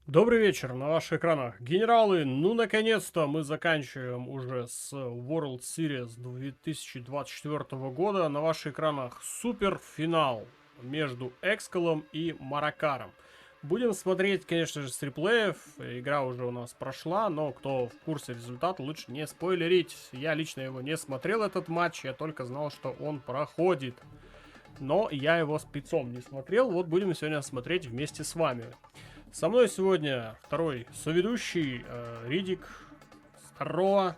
Добрый вечер, на ваших экранах генералы. Ну, наконец-то мы заканчиваем уже с World Series 2024 года. На ваших экранах суперфинал между Экскалом и Маракаром. Будем смотреть, конечно же, с реплеев. Игра уже у нас прошла, но кто в курсе результата, лучше не спойлерить. Я лично его не смотрел, этот матч, я только знал, что он проходит. Но я его спецом не смотрел, вот будем сегодня смотреть вместе с вами. Со мной сегодня второй соведущий Ридик. Здорово.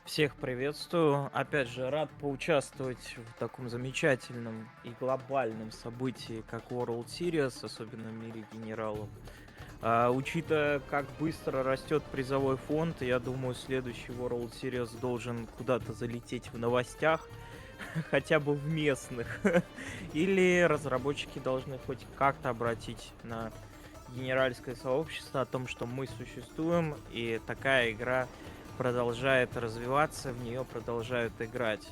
Всех приветствую. Опять же, рад поучаствовать в таком замечательном и глобальном событии, как World Series, особенно в мире генералов. Учитывая, как быстро растет призовой фонд, я думаю, следующий World Series должен куда-то залететь в новостях, хотя бы в местных. Или разработчики должны хоть как-то обратить на генеральское сообщество о том, что мы существуем, и такая игра продолжает развиваться, в нее продолжают играть.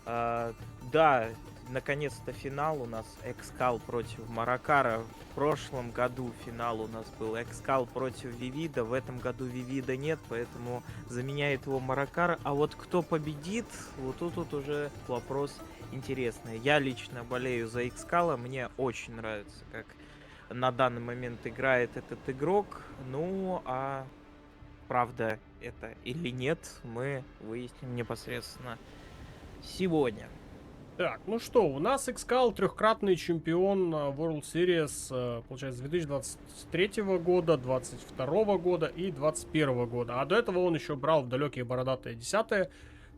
Да, наконец-то финал у нас Экскал против Маракара. В прошлом году финал у нас был Экскал против Вивида. В этом году Вивида нет, поэтому заменяет его Маракар. А вот кто победит, вот тут уже вопрос интересный. Я лично болею за Экскала, мне очень нравится, как на данный момент играет этот игрок. Ну, а правда это или нет, мы выясним непосредственно сегодня. Так, ну что, у нас Экскал трехкратный чемпион World Series, получается, 2023 года, 2022 года и 2021 года. А до этого он еще брал в далекие бородатые десятые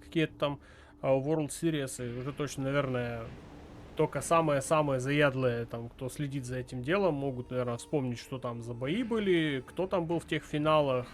какие-то там World Series. И уже точно, наверное, только самые-самые заядлые, там, кто следит за этим делом, могут, наверное, вспомнить, что там за бои были, кто там был в тех финалах.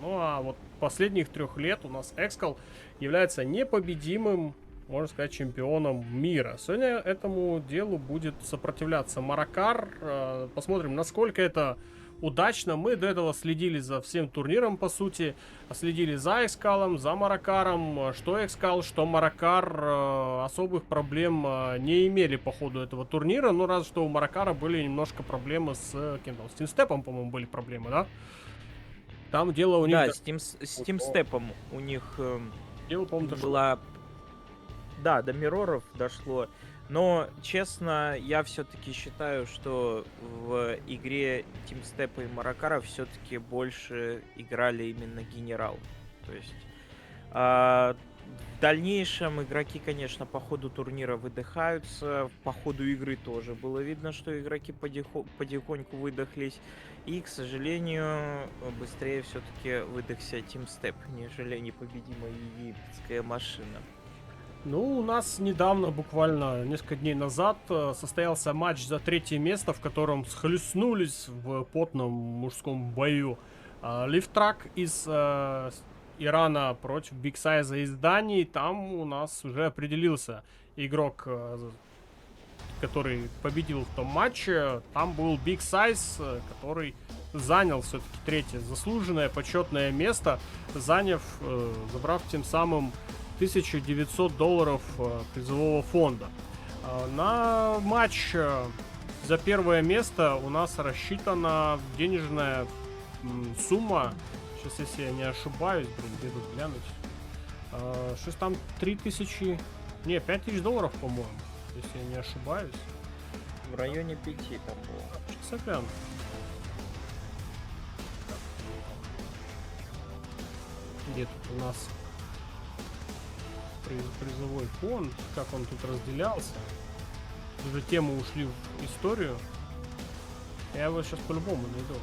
Ну, а вот последних 3 лет у нас Экскал является непобедимым, можно сказать, чемпионом мира. Сегодня этому делу будет сопротивляться Маракар. Посмотрим, насколько это удачно. Мы до этого следили за всем турниром, по сути. Следили за Экскалом, за Маракаром. Что Экскал, что Маракар особых проблем не имели по ходу этого турнира. Ну, разве что у Маракара были немножко проблемы с кем-то. С Тинстепом, по-моему, были проблемы, да? Там дело у них... Да, с Team Step'ом у них Дело, по-моему, дошло. была... Да, до мироров дошло. Но, честно, я все-таки считаю, что в игре Team Step и Маракара все-таки больше играли именно генерал. То есть в дальнейшем игроки, конечно, по ходу турнира выдыхаются. По ходу игры тоже было видно, что игроки потихоньку выдохлись. И, к сожалению, быстрее все-таки выдохся Team Step, нежели непобедимая египетская машина. Ну, у нас недавно, буквально несколько дней назад, состоялся матч за 3 место, в котором схлестнулись в потном мужском бою Лифтрак из Ирана против Биг Сайза из Дании. Там у нас уже определился игрок, который победил в том матче. Там был Биг Сайз, который занял все-таки третье заслуженное почетное место, забрав тем самым $1900 призового фонда. На матч за первое место у нас рассчитана денежная сумма. Сейчас, если я не ошибаюсь, где тут глянуть. Что там 3000... Не, $5000, по-моему, если я не ошибаюсь. В районе 5 там было. Сейчас я гляну. Где тут у нас призовой фонд, как он тут разделялся? Уже темы ушли в историю. Я его сейчас по-любому найду.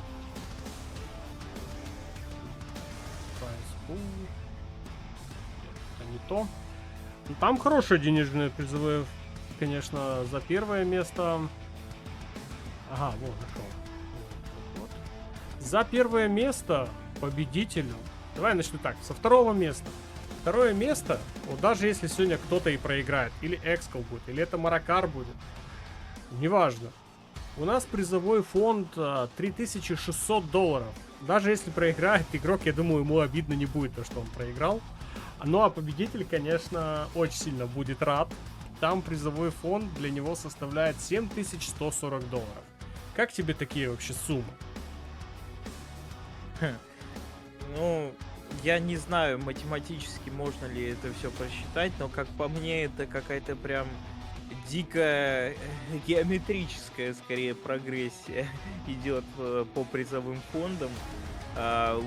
Это не то. Ну, там хорошие денежные призовые, конечно, за первое место. Ага, вот, нашел. Вот. За первое место победителю. Давай начну так, со второго места. Второе место, вот даже если сегодня кто-то и проиграет, или Экскал будет, или это Маракар будет, неважно. У нас призовой фонд $3600. Даже если проиграет игрок, я думаю, ему обидно не будет то, что он проиграл. Ну а победитель, конечно, очень сильно будет рад. Там призовой фонд для него составляет $7140. Как тебе такие вообще суммы? Ну, я не знаю, математически можно ли это все просчитать, но как по мне, это какая-то прям дикая геометрическая, скорее, прогрессия идет по призовым фондам.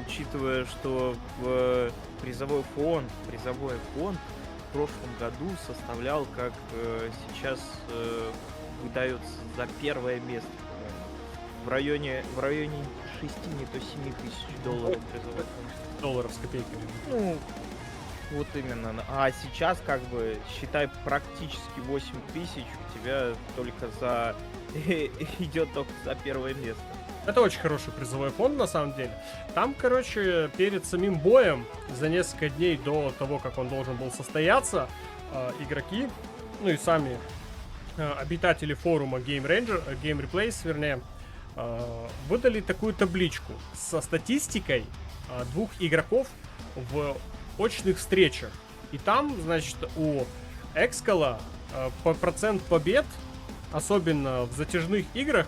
Учитывая, что призовой фонд в прошлом году составлял, как сейчас выдается за первое место, по-моему, в районе 6, не то 7 тысяч долларов призовой фонд. Долларов с копейками. Ну, вот именно. А сейчас, как бы, считай, практически 8 тысяч у тебя только за идет только за первое место. Это очень хороший призовой фонд, на самом деле. Там, короче, перед самим боем, за несколько дней до того, как он должен был состояться, игроки, ну и сами обитатели форума Game Replays, вернее, выдали такую табличку со статистикой двух игроков в очных встречах. И там, значит, у Экскала процент побед, особенно в затяжных играх,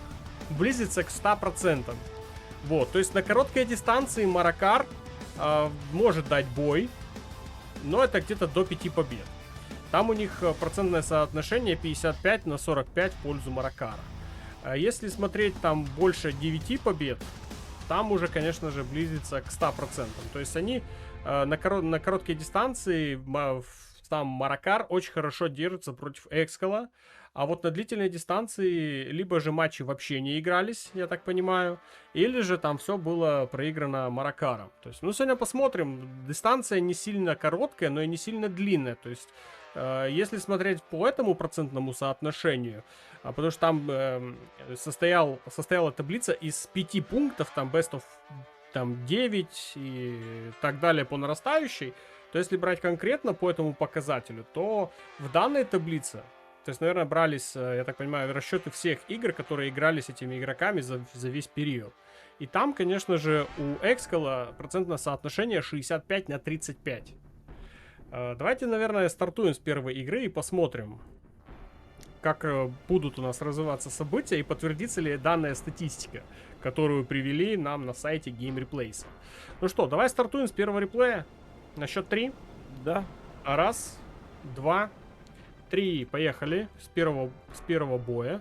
близится к 100%. Вот, то есть на короткой дистанции Маракар может дать бой, но это где-то до 5 побед. Там у них процентное соотношение 55/45 в пользу Маракара. Если смотреть там больше 9 побед, там уже, конечно же, близится к 100%. То есть они на короткой дистанции, там Маракар очень хорошо держится против Экскала. А вот на длительной дистанции либо же матчи вообще не игрались, я так понимаю, или же там все было проиграно Маракаром. То есть, ну, сегодня посмотрим. Дистанция не сильно короткая, но и не сильно длинная. То есть, если смотреть по этому процентному соотношению, потому что там состояла таблица из 5 пунктов, там best of там 9 и так далее по нарастающей, то если брать конкретно по этому показателю, то в данной таблице, то есть, наверное, брались, я так понимаю, расчеты всех игр, которые играли с этими игроками за весь период. И там, конечно же, у Экскала процентное соотношение 65/35. Давайте, наверное, стартуем с первой игры и посмотрим, как будут у нас развиваться события и подтвердится ли данная статистика, которую привели нам на сайте Game Replays. Ну что, давай стартуем с первого реплея. На счет 3. Да. Раз, два, 3, поехали. С первого боя.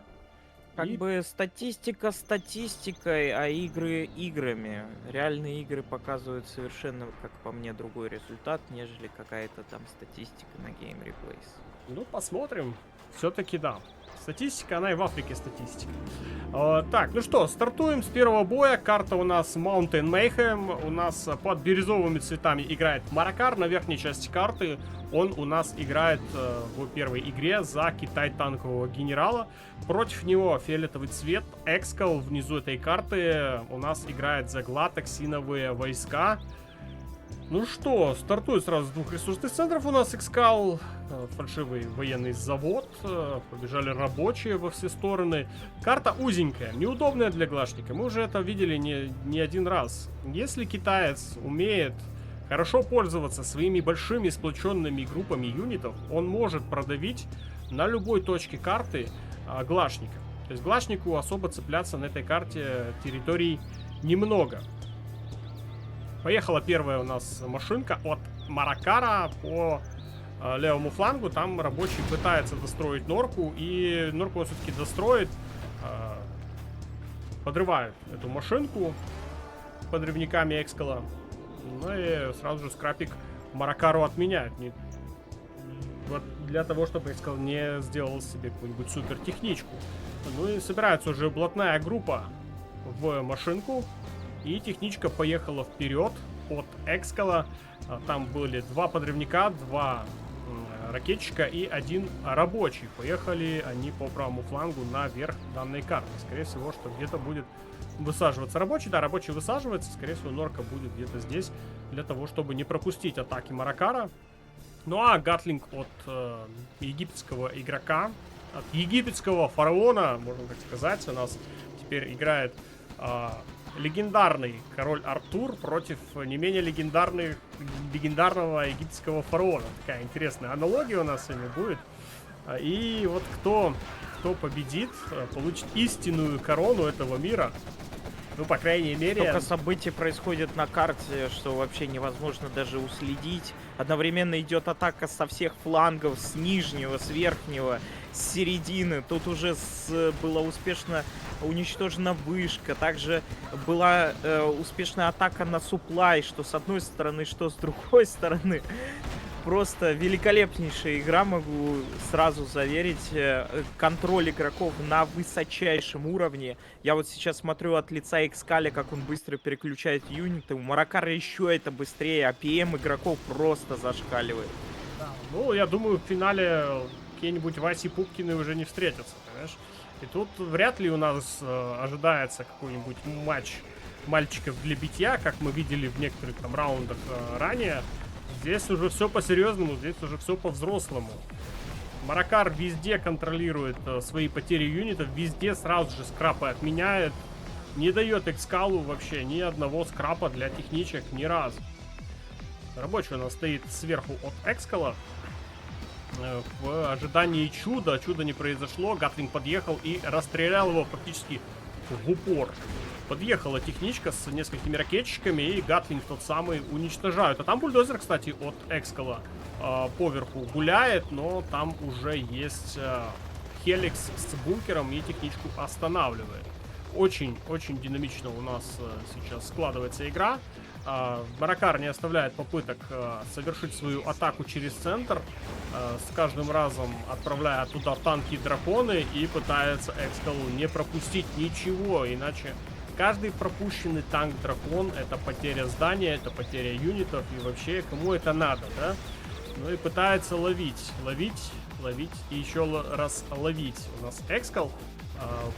Как бы статистика статистикой, а игры играми. Реальные игры показывают совершенно, как по мне, другой результат, нежели какая-то там статистика на Game Replays. Ну, посмотрим. Все-таки да. Статистика, она и в Африке статистика. Так, ну что, стартуем с первого боя. Карта у нас Mountain Mayhem. У нас под бирюзовыми цветами играет Маракар. На верхней части карты он у нас играет в первой игре за Китай танкового генерала. Против него фиолетовый цвет. Экскал внизу этой карты у нас играет за Глатоксиновые войска. Ну что, стартует сразу с двух ресурсных центров у нас Экскал, фальшивый военный завод, побежали рабочие во все стороны. Карта узенькая, неудобная для глашника, мы уже это видели не один раз. Если китаец умеет хорошо пользоваться своими большими сплоченными группами юнитов, он может продавить на любой точке карты глашника. То есть глашнику особо цепляться на этой карте территорий немного. Поехала первая у нас машинка от Маракара по левому флангу. Там рабочий пытается достроить норку. И норку он все-таки достроит. Подрывают эту машинку подрывниками Экскала. Ну и сразу же скрапик Маракару отменяют. Для того, чтобы Экскал не сделал себе какую-нибудь супер техничку. Ну и собирается уже блатная группа в машинку. И техничка поехала вперед от Экскала. Там были 2 подрывника, 2 ракетчика и 1 рабочий. Поехали они по правому флангу наверх данной карты. Скорее всего, что где-то будет высаживаться рабочий. Да, рабочий высаживается. Скорее всего, норка будет где-то здесь, для того, чтобы не пропустить атаки Маракара. Ну а гатлинг от египетского игрока, от египетского фараона, можно так сказать, у нас теперь играет легендарный король Артур против не менее легендарного египетского фараона. Такая интересная аналогия у нас сегодня будет. И вот кто победит, получит истинную корону этого мира. Ну, по крайней мере... Столько событий происходит на карте, что вообще невозможно даже уследить. Одновременно идет атака со всех флангов, с нижнего, с верхнего, с середины. Тут уже была успешно уничтожена вышка. Также была успешная атака на суплай, что с одной стороны, что с другой стороны. Просто великолепнейшая игра, могу сразу заверить. Контроль игроков на высочайшем уровне. Я вот сейчас смотрю от лица Экскали, как он быстро переключает юниты. У Маракара еще это быстрее, а ПМ игроков просто зашкаливает. Да, ну, я думаю, в финале какие-нибудь Васи Пупкины уже не встретятся, понимаешь? И тут вряд ли у нас ожидается какой-нибудь матч мальчиков для битья, как мы видели в некоторых там раундах ранее. Здесь уже все по-серьезному, здесь уже все по-взрослому. Маракар везде контролирует свои потери юнитов, везде сразу же скрапы отменяет. Не дает Экскалу вообще ни одного скрапа для техничек ни разу. Рабочий у нас стоит сверху от Экскала. В ожидании чуда. Чуда не произошло. Гатлинг подъехал и расстрелял его фактически в упор. Подъехала техничка с несколькими ракетчиками, и Гатлинг тот самый уничтожают. А там бульдозер, кстати, от Экскала поверху гуляет, но там уже есть Хеликс с бункером и техничку останавливает. Очень динамично у нас сейчас складывается игра. Маракар не оставляет попыток совершить свою атаку через центр, с каждым разом отправляя туда танки и драконы, и пытается Экскалу не пропустить ничего, иначе каждый пропущенный танк-дракон — это потеря здания, это потеря юнитов, и вообще кому это надо, да? Ну и пытается ловить и еще раз ловить. У нас Экскал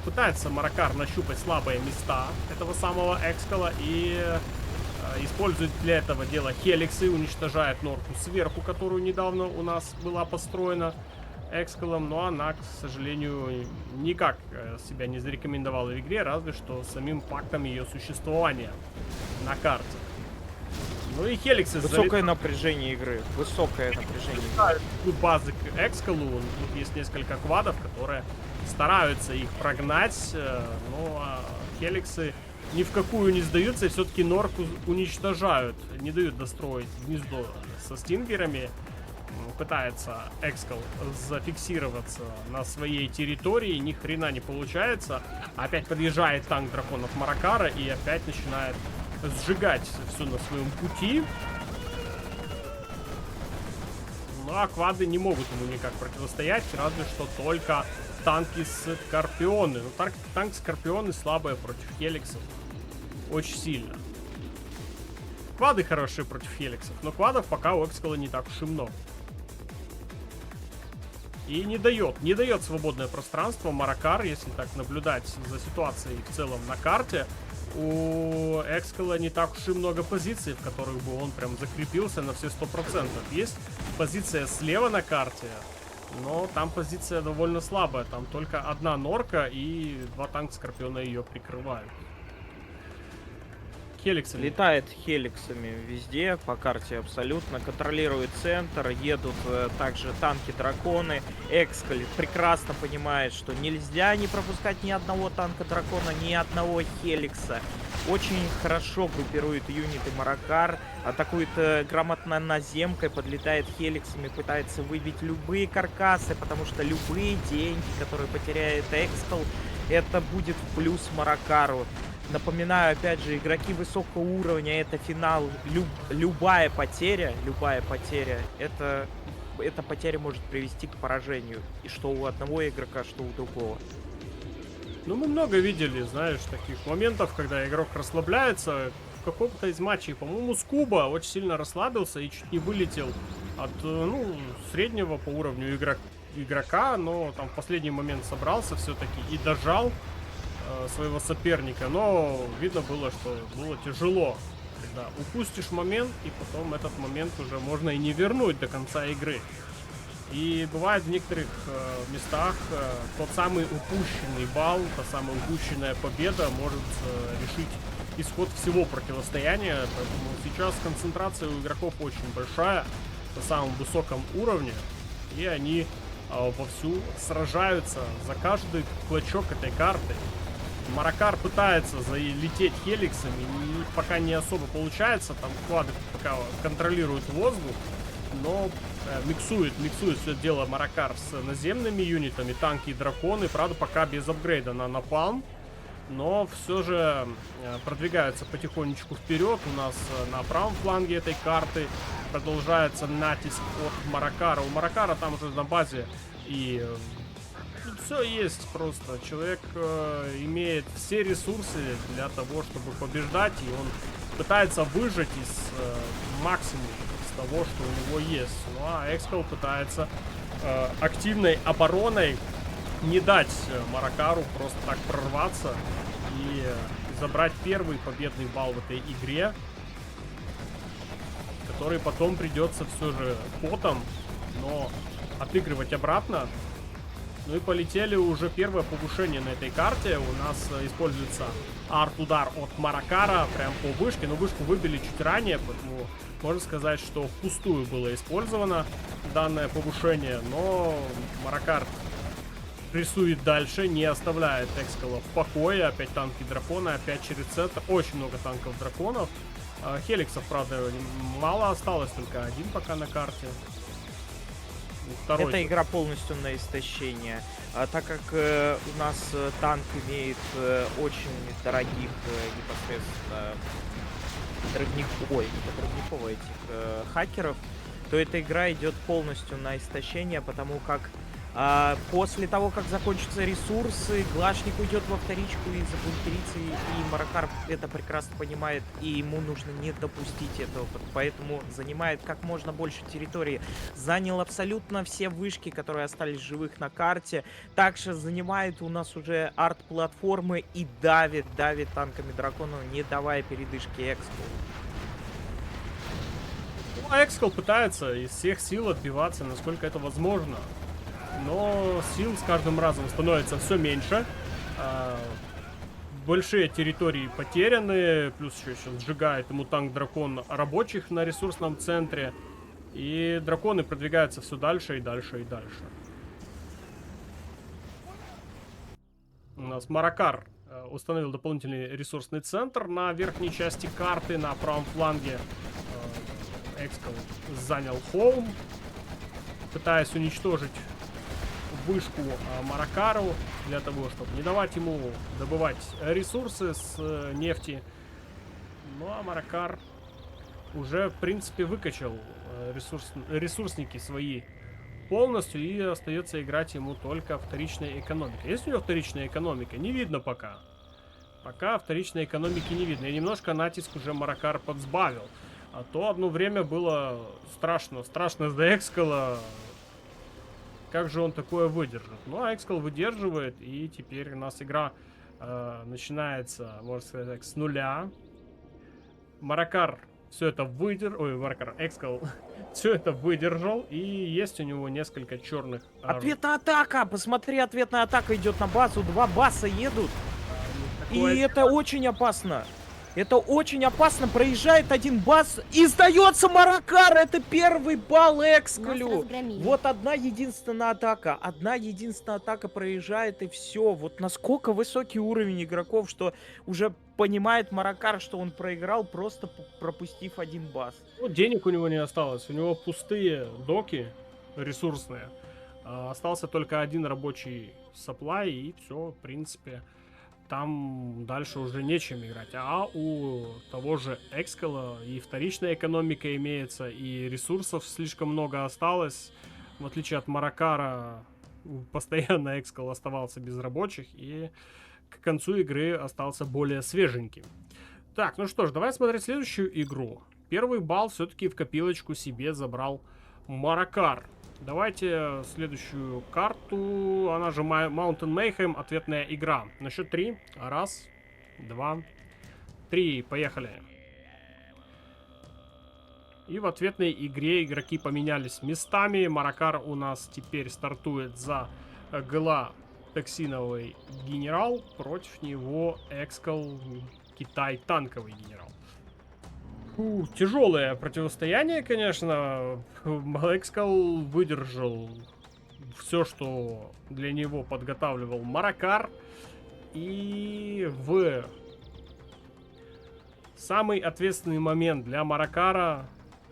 пытается Маракар нащупать слабые места этого самого Экскала и использует для этого дела Хеликсы, уничтожает норку сверху, которую недавно у нас была построена Экскалом, но она, к сожалению, никак себя не зарекомендовала в игре, разве что самим фактом ее существования на карте. Ну и Хеликсы... Высокое напряжение игры, высокое напряжение. Тут базы к Экскалу, тут есть несколько квадов, которые стараются их прогнать, но Хеликсы ни в какую не сдаются и все-таки норку уничтожают, не дают достроить гнездо со стингерами. Пытается Экскал зафиксироваться на своей территории, ни хрена не получается. Опять подъезжает танк драконов Маракара и опять начинает сжигать все на своем пути. Ну а квады не могут ему никак противостоять, разве что только танки Скорпионы. Но танк Скорпионы слабые против Хеликсов. Очень сильно. Квады хорошие против Хеликсов, но квадов пока у Экскала не так уж и много. И не дает свободное пространство Маракар, если так наблюдать за ситуацией в целом на карте. У Экскала не так уж и много позиций, в которых бы он прям закрепился на все 100%. Есть позиция слева на карте, но там позиция довольно слабая. Там только одна норка и два танка Скорпиона ее прикрывают. Хеликсами. Летает хеликсами везде, по карте абсолютно, контролирует центр, едут также танки-драконы. Экскаль прекрасно понимает, что нельзя не пропускать ни одного танка-дракона, ни одного хеликса. Очень хорошо группирует юниты Маракар, атакует грамотно наземкой, подлетает хеликсами, пытается выбить любые каркасы, потому что любые деньги, которые потеряет Экскал, это будет в плюс Маракару. Напоминаю, опять же, игроки высокого уровня, это финал. Любая потеря, эта потеря может привести к поражению. И что у одного игрока, что у другого. Ну, мы много видели, знаешь, таких моментов, когда игрок расслабляется. В каком-то из матчей, по-моему, Скуба очень сильно расслабился и чуть не вылетел от, среднего по уровню игрока, но там в последний момент собрался все-таки и дожал своего соперника, но видно было, что было тяжело, когда упустишь момент, и потом этот момент уже можно и не вернуть до конца игры. И бывает в некоторых местах тот самый упущенный балл, та самая упущенная победа может решить исход всего противостояния, поэтому сейчас концентрация у игроков очень большая, на самом высоком уровне, и они вовсю сражаются за каждый клочок этой карты. Маракар пытается залететь хеликсами, пока не особо получается. Там квады пока контролируют воздух, но миксует все это дело Маракар с наземными юнитами, танки и драконы. Правда, пока без апгрейда на напалм. Но все же продвигаются потихонечку вперед. У нас на правом фланге этой карты продолжается натиск от Маракара. У Маракара там уже на базе и все есть просто. Человек имеет все ресурсы для того, чтобы побеждать. И он пытается выжать из максимума из того, что у него есть. Ну а Экскал пытается активной обороной не дать Маракару просто так прорваться и забрать первый победный балл в этой игре, который потом придется все же потом, но отыгрывать обратно. Ну и полетели уже первое повышение на этой карте. У нас используется арт-удар от Маракара прям по вышке, но вышку выбили чуть ранее, поэтому можно сказать, что впустую было использовано данное повышение, но Маракар прессует дальше, не оставляет Экскала в покое. Опять танки дракона, опять через центр. Очень много танков драконов. Хеликсов, правда, мало осталось, только один пока на карте. Эта игра полностью на истощение. Так как у нас танк имеет очень дорогих непосредственно хакеров, то эта игра идет полностью на истощение, потому как после того, как закончатся ресурсы, Глашник уйдет во вторичку и забункерится, и Маракар это прекрасно понимает, и ему нужно не допустить этого, поэтому занимает как можно больше территории. Занял абсолютно все вышки, которые остались живых на карте. Также занимает у нас уже арт-платформы и давит танками драконов, не давая передышки Экскалу. Ну, а Экскал пытается из всех сил отбиваться, насколько это возможно. Но сил с каждым разом становится все меньше. Большие территории потеряны. Плюс еще сейчас сжигает ему танк-дракон рабочих на ресурсном центре. И драконы продвигаются все дальше и дальше и дальше. У нас Маракар установил дополнительный ресурсный центр на верхней части карты. На правом фланге Экскал занял холм, пытаясь уничтожить вышку Маракару для того, чтобы не давать ему добывать ресурсы с нефти. Ну а Маракар уже в принципе выкачал ресурсники свои полностью, и остается играть ему только вторичная экономика. Есть у него вторичная экономика? Не видно пока. Пока вторичной экономики не видно. И немножко натиск уже Маракар подсбавил. А то одно время было страшно для Экскала. Как же он такое выдержит? Ну, а Экскал выдерживает, и теперь у нас игра начинается, можно сказать так, с нуля. Маракар все это выдержал, Экскал все это выдержал, и есть у него несколько черных... Ответная атака! Посмотри, ответная атака идет на базу, 2 баса едут. И это очень опасно. Это очень опасно. Проезжает один бас и сдается Маракар. Это первый балл Экскалю. Вот одна единственная атака проезжает, и все. Вот насколько высокий уровень игроков, что уже понимает Маракар, что он проиграл, просто пропустив один бас. Ну, денег у него не осталось. У него пустые доки ресурсные. Остался только один рабочий сапплай, и все, в принципе... Там дальше уже нечем играть. А у того же Экскала и вторичная экономика имеется, и ресурсов слишком много осталось. В отличие от Маракара, постоянно Экскал оставался без рабочих, и к концу игры остался более свеженьким. Так, ну что ж, давай смотреть следующую игру. Первый балл все-таки в копилочку себе забрал Маракар. Давайте следующую карту. Она же Mountain Mayhem. Ответная игра. На счет 3. Раз, два, три. Поехали. И в ответной игре игроки поменялись местами. Маракар у нас теперь стартует за ГЛА Токсиновый генерал. Против него Экскал Китай танковый генерал. Тяжелое противостояние, конечно. Экскал выдержал все, что для него подготавливал Маракар. И в самый ответственный момент для Маракара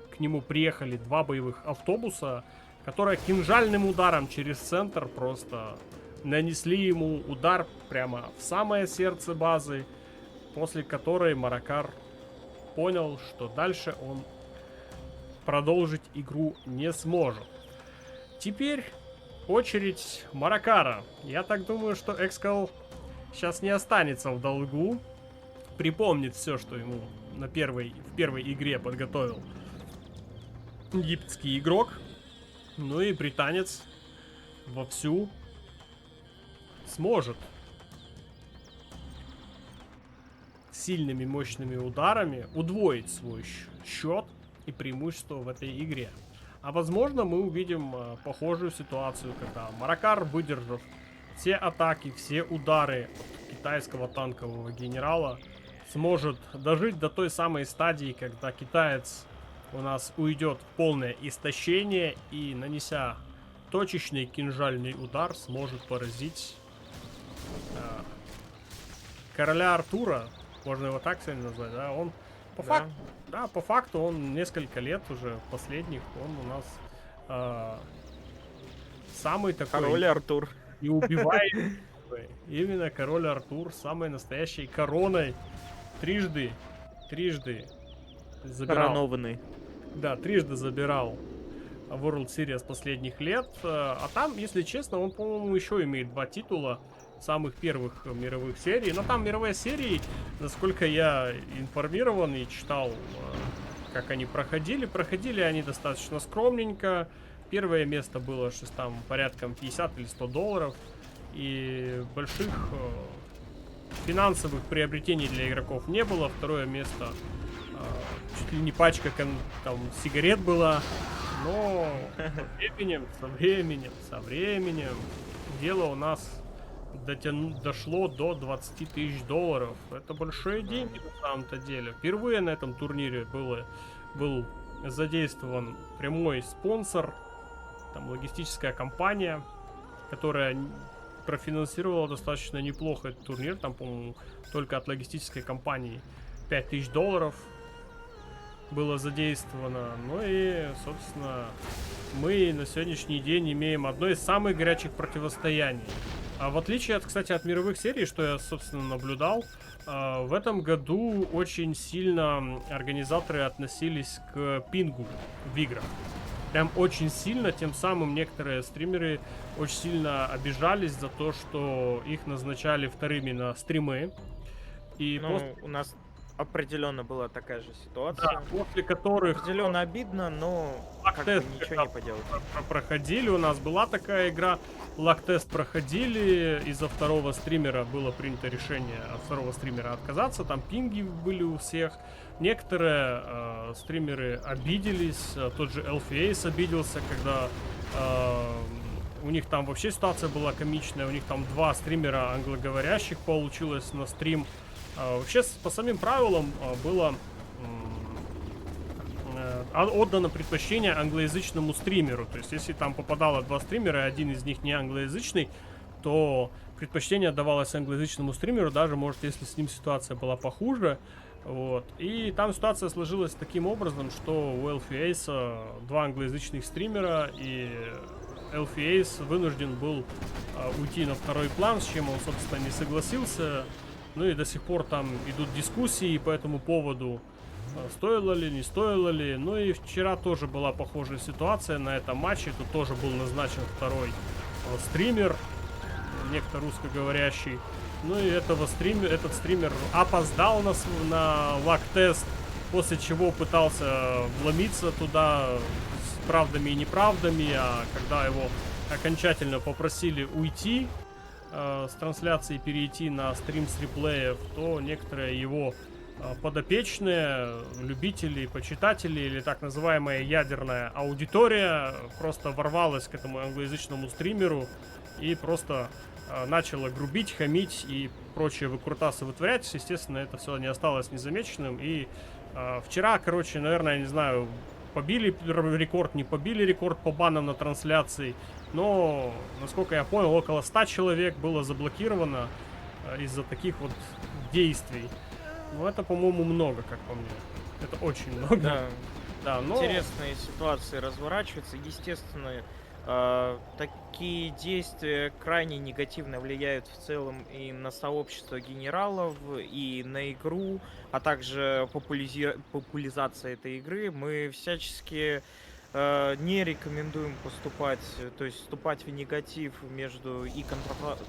к нему приехали 2 боевых автобуса, которые кинжальным ударом через центр просто нанесли ему удар прямо в самое сердце базы, после которой Маракар понял, что дальше он продолжить игру не сможет. Теперь очередь Маракара. Я так думаю, что Экскал сейчас не останется в долгу, припомнит все, что ему в первой игре подготовил египетский игрок. Ну и британец вовсю сможет сильными мощными ударами удвоить свой счет и преимущество в этой игре. А возможно, мы увидим похожую ситуацию, когда Маракар, выдержав все атаки, все удары от китайского танкового генерала, сможет дожить до той самой стадии, когда китаец у нас уйдет в полное истощение и, нанеся точечный кинжальный удар, сможет поразить короля Артура. Можно его так сегодня назвать, да? Он по факту он несколько лет уже последних, он у нас самый такой... Король Артур. И убивает. Именно король Артур, самой настоящей короной. Трижды забирал. Коронованный. Да, трижды забирал World Series последних лет. А там, если честно, он, по-моему, еще имеет 2 титула самых первых мировых серий. Но там мировые серии, насколько я информирован и читал, как они проходили они достаточно скромненько. Первое место было там порядком 50 или 100 долларов. И больших финансовых приобретений для игроков не было. Второе место чуть ли не пачка там сигарет была. Но со временем дело у нас дошло до 20 тысяч долларов. Это большие деньги на самом-то деле. Впервые на этом турнире был задействован прямой спонсор, там логистическая компания, которая профинансировала достаточно неплохо этот турнир. Там, по-моему, только от логистической компании 5000 долларов было задействовано. Ну и, собственно, мы на сегодняшний день имеем одно из самых горячих противостояний. А в отличие, кстати, от мировых серий, что я, собственно, наблюдал, в этом году очень сильно организаторы относились к пингу в играх. Прям очень сильно, тем самым некоторые стримеры очень сильно обижались за то, что их назначали вторыми на стримы. И у нас определенно была такая же ситуация. Да, после которых... Определенно обидно, но как бы ничего не поделать. Проходили, у нас была такая игра, лак-тест проходили, из-за второго стримера было принято решение от второго стримера отказаться, там пинги были у всех. Некоторые стримеры обиделись, тот же LFAce обиделся, когда у них там вообще ситуация была комичная, у них там 2 стримера англоговорящих получилось на стрим. Вообще, по самим правилам было отдано предпочтение англоязычному стримеру. То есть, если там попадало 2 стримера, и один из них не англоязычный, то предпочтение отдавалось англоязычному стримеру, даже, может, если с ним ситуация была похуже. Вот. И там ситуация сложилась таким образом, что у LFAce 2 англоязычных стримера, и LFAce вынужден был уйти на второй план, с чем он, собственно, не согласился. Ну и до сих пор там идут дискуссии по этому поводу, стоило ли, не стоило ли. Ну и вчера тоже была похожая ситуация на этом матче. Тут тоже был назначен второй стример, некто русскоговорящий. Ну и этот стример опоздал на лак-тест, после чего пытался вломиться туда с правдами и неправдами. А когда его окончательно попросили уйти с трансляции, перейти на стрим с реплеев, то некоторые его подопечные, любители, почитатели или так называемая ядерная аудитория просто ворвалась к этому англоязычному стримеру и просто начала грубить, хамить и прочие выкрутасы вытворять. Естественно, это все не осталось незамеченным. И вчера, короче, наверное, не знаю, побили рекорд, не побили рекорд по банам на трансляции. Но, насколько я понял, около 100 человек было заблокировано из-за таких вот действий. Ну, это, по-моему, много, как по мне. Это очень много. Да, Да, но... интересные ситуации разворачиваются. Естественно, такие действия крайне негативно влияют в целом и на сообщество генералов, и на игру, а также популяризация этой игры. Мы всячески не рекомендуем поступать, то есть вступать в негатив между и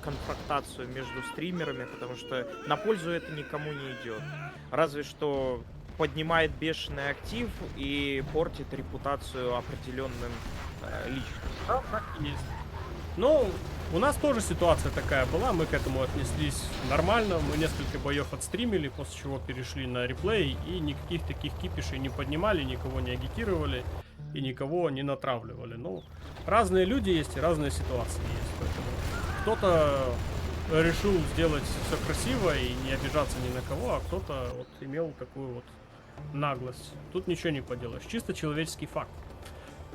конфронтацию между стримерами, потому что на пользу это никому не идет. Разве что поднимает бешеный актив и портит репутацию определенным личностям. Да, так и есть. Ну, у нас тоже ситуация такая была, мы к этому отнеслись нормально, мы несколько боев отстримили, после чего перешли на реплей и никаких таких кипишей не поднимали, никого не агитировали и никого не натравливали. Ну, разные люди есть и разные ситуации есть, поэтому кто-то решил сделать все красиво и не обижаться ни на кого, а кто-то вот имел такую вот наглость. Тут ничего не поделаешь, чисто человеческий факт.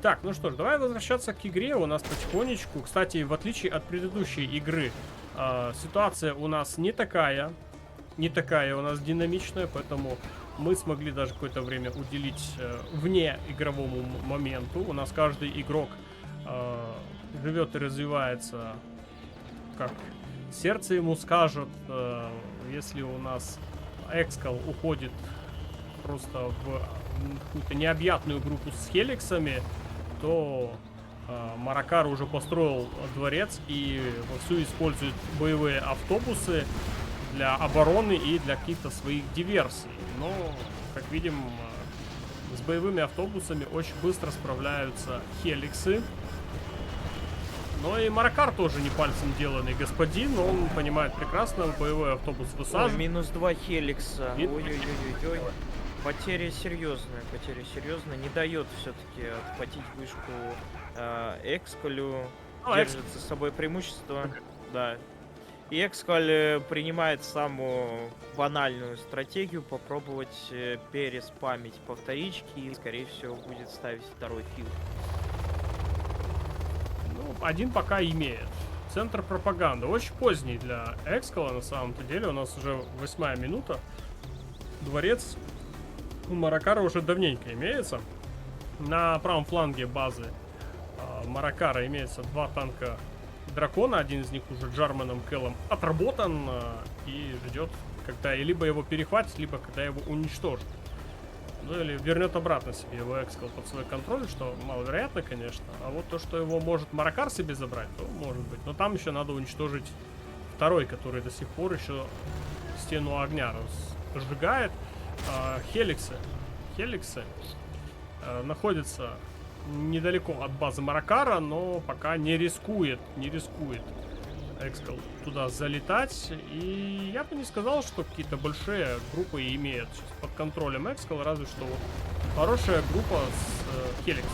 Так, ну что ж, давай возвращаться к игре. У нас потихонечку, кстати, в отличие от предыдущей игры, ситуация у нас не такая у нас динамичная, поэтому мы смогли даже какое-то время уделить вне игровому моменту. У нас каждый игрок живет и развивается, как сердце ему скажет. Если у нас Экскал уходит просто в какую-то необъятную группу с хеликсами, то Маракар уже построил дворец и вовсю использует боевые автобусы для обороны и для каких-то своих диверсий. Но, как видим, с боевыми автобусами очень быстро справляются хеликсы. Но и Маракар тоже не пальцем деланный господин, он понимает прекрасно, боевой автобус высаживает. Минус 2 хеликса. Ой-ой-ой-ой. Потеря серьезная. Не дает все-таки отхватить вышку Экскалю. Держит за собой преимущество. Да. И Экскаль принимает самую банальную стратегию попробовать переспамить повторички и, скорее всего, будет ставить второй фил. Ну, один пока имеет. Центр пропаганды. Очень поздний для Экскала, на самом-то деле. У нас уже 8-я минута. Дворец у Маракара уже давненько имеется. На правом фланге базы Маракара имеется 2 танка дракона. Один из них уже Джарманом Келлом отработан и ждет, когда либо его перехватит, либо когда его уничтожит. Ну или вернет обратно себе его Экскал под свой контроль, что маловероятно, конечно. А вот то, что его может Маракар себе забрать, то может быть. Но там еще надо уничтожить второй, который до сих пор еще стену огня сжигает. Хеликсы находятся недалеко от базы Маракара, но пока не рискует Экскал туда залетать. И я бы не сказал, что какие-то большие группы имеют сейчас под контролем Экскал, разве что вот хорошая группа с Хеликсом.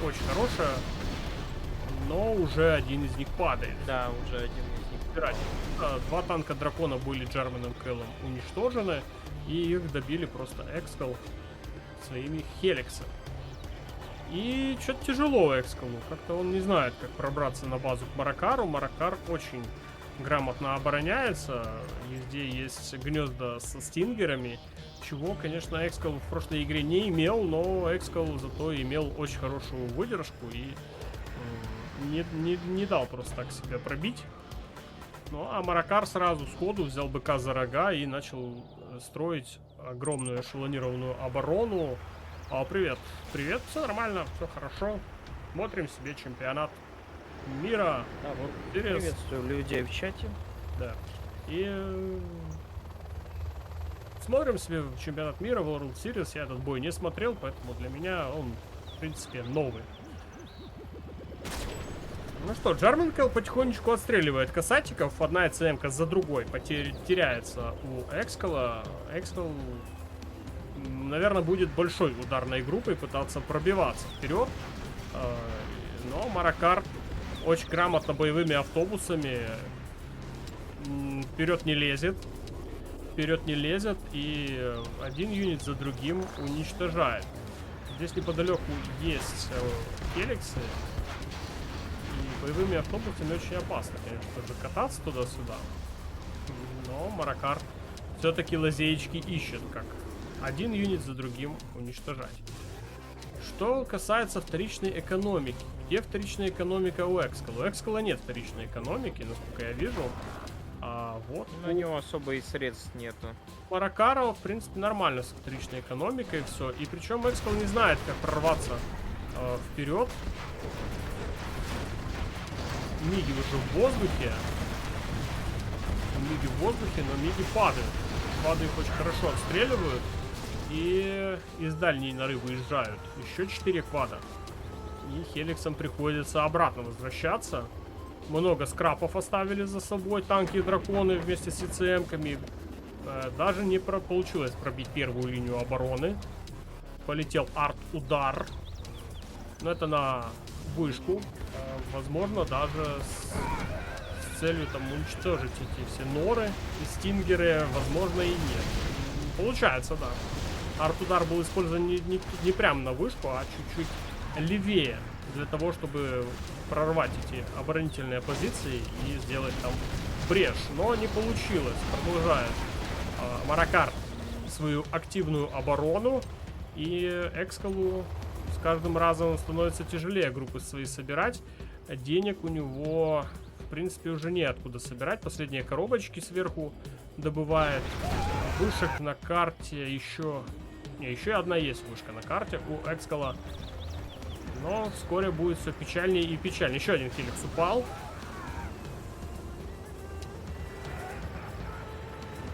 Очень хорошая, но уже один из них падает. Да, уже один из них. 2 танка дракона были Джарманом Келлом уничтожены, и их добили просто Экскал своими хеликсами. И что-то тяжело Экскалу. Как-то он не знает, как пробраться на базу к Маракару. Маракар очень грамотно обороняется. Везде есть гнезда со стингерами. Чего, конечно, Экскал в прошлой игре не имел, но Экскал зато имел очень хорошую выдержку и не дал просто так себя пробить. Ну, а Маракар сразу сходу взял быка за рога и начал строить огромную эшелонированную оборону. Привет. Привет, все нормально, все хорошо. Смотрим себе чемпионат мира. Да, вот приветствую людей в чате. Да. И смотрим себе чемпионат мира, World Series. Я этот бой не смотрел, поэтому для меня он, в принципе, новый. Ну что, Джарман Келл потихонечку отстреливает касатиков. Одна ЦМ-ка за другой теряется у Экскала. Экскал, наверное, будет большой ударной группой пытаться пробиваться вперед. Но Маракар очень грамотно боевыми автобусами вперед не лезет. И один юнит за другим уничтожает. Здесь неподалеку есть хеликсы. И боевыми автобусами очень опасно, конечно же, кататься туда-сюда. Но Маракар все-таки лазеечки ищет, как один юнит за другим уничтожать. Что касается вторичной экономики. Где вторичная экономика у Экскала? У Экскала нет вторичной экономики, насколько я вижу. А вот На него особо и средств нету. Маракара, в принципе, нормально с вторичной экономикой все. И причем Экскал не знает, как прорваться вперед. Миги уже в воздухе. Миги в воздухе, но миги падают. Падают очень хорошо отстреливают. И из дальней норы выезжают. Еще 4 квада. И Хеликсам приходится обратно возвращаться. Много скрапов оставили за собой. Танки и драконы вместе с ИЦМ-ками. Даже не получилось пробить первую линию обороны. Полетел арт-удар. Но это на вышку. Возможно, даже с целью там уничтожить эти все норы и стингеры, возможно, и нет. Получается, да. Арт-удар был использован не прямо на вышку, а чуть-чуть левее. Для того, чтобы прорвать эти оборонительные позиции и сделать там брешь. Но не получилось. Продолжает Маракар свою активную оборону. И Экскалу с каждым разом становится тяжелее группы свои собирать. Денег у него, в принципе, уже неоткуда собирать. Последние коробочки сверху добывает. Вышек на карте еще... еще одна есть вышка на карте у Экскала. Но вскоре будет все печальнее и печальнее. Еще один Хеликс упал.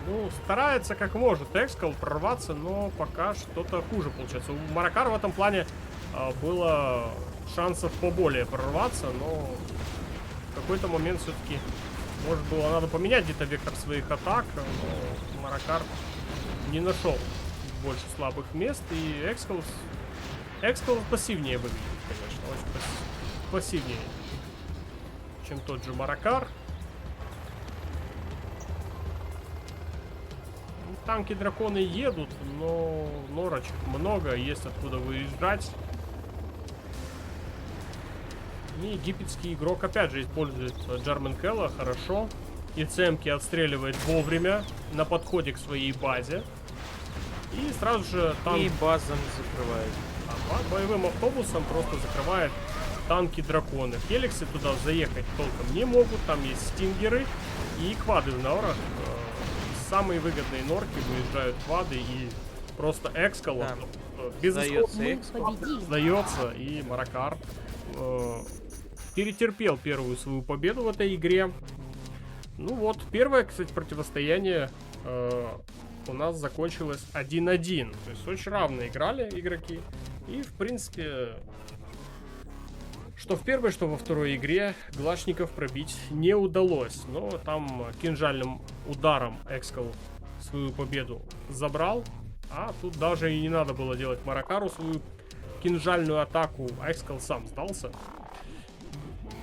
Ну, старается как может Экскал прорваться, но пока что-то хуже получается. У Маракара в этом плане было шансов поболее прорваться, но в какой-то момент все-таки, может было, надо поменять где-то вектор своих атак, но Маракар не нашел больше слабых мест, и Экскал пассивнее выглядит, конечно, очень пассивнее, чем тот же Маракар. Танки драконы едут, но норочек много, есть откуда выезжать. И египетский игрок опять же использует Джарменкелла хорошо. И цемки отстреливает вовремя на подходе к своей базе. И сразу же танк... И базом закрывает. Боевым автобусом просто закрывает танки-драконы. Хеликсы туда заехать толком не могут. Там есть стингеры и квады в норах. Самые выгодные норки выезжают квады, и просто Экскал Да. сдается, и Маракар перетерпел первую свою победу в этой игре. Ну вот, первое, кстати, противостояние у нас закончилось 1-1. То есть очень равно играли игроки. И, в принципе, что в первой, что во второй игре Глашников пробить не удалось. Но там кинжальным ударом Экскал свою победу забрал. А тут даже и не надо было делать Маракару свою кинжальную атаку. Экскал сам сдался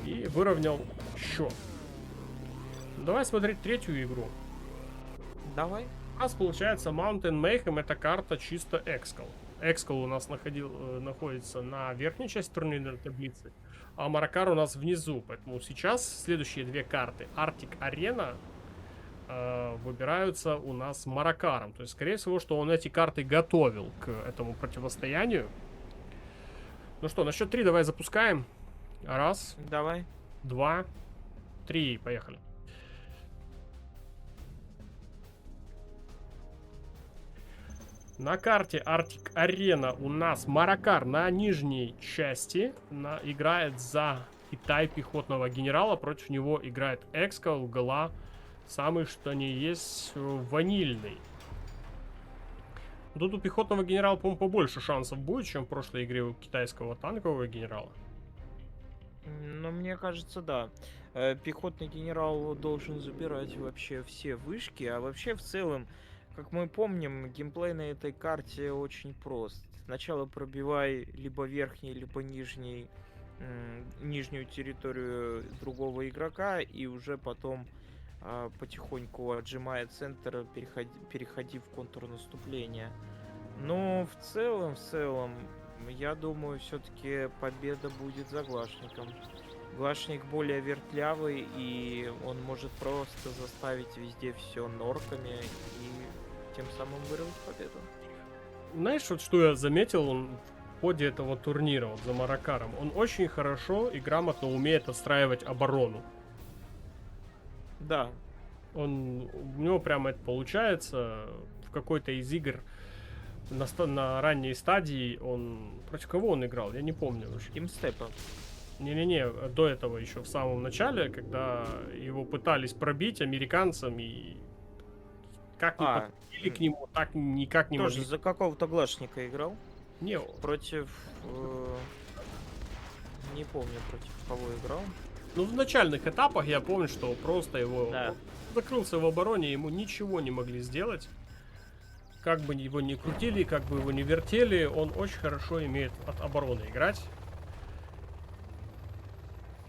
и выровнял счет. Давай смотреть третью игру. Давай. У нас получается Mountain Mayhem, это карта чисто Экскал. Экскал у нас находится на верхней части турнирной таблицы, а Маракар у нас внизу. Поэтому сейчас следующие две карты Arctic Arena выбираются у нас Маракаром. То есть, скорее всего, что он эти карты готовил к этому противостоянию. Ну что, на счет 3 давай запускаем. Раз, Давай. 2, 3, поехали. На карте Arctic Arena у нас Маракар на нижней части играет за Китай пехотного генерала. Против него играет Экскал, Гала, самый что ни есть ванильный. Тут у пехотного генерала, по-моему, побольше шансов будет, чем в прошлой игре у китайского танкового генерала. Ну, мне кажется, да. Пехотный генерал должен забирать вообще все вышки, а вообще в целом, как мы помним, геймплей на этой карте очень прост. Сначала пробивай либо верхний, либо нижнюю территорию другого игрока, и уже потом потихоньку отжимая центр, переходи в контрнаступление. Но в целом, я думаю, все-таки победа будет за Глашником. Глашник более вертлявый, и он может просто заставить везде все норками и тем самым вырвать победу. Знаешь, вот что я заметил он в ходе этого турнира вот, за Маракаром? Он очень хорошо и грамотно умеет отстраивать оборону. Да, У него прямо это получается. В какой-то из игр на ранней стадии он... Против кого он играл? Я не помню уже. Тимстепа. Не-не-не, до этого еще в самом начале, когда его пытались пробить американцам и как не подходили к нему, так никак не тоже могли. за какого-то глашника играл. Не, Против... не помню, против кого играл. ну в начальных этапах я помню, что просто его Да. он закрылся в обороне, ему ничего не могли сделать. Как бы его ни крутили, как бы его ни вертели, он очень хорошо имеет от обороны играть.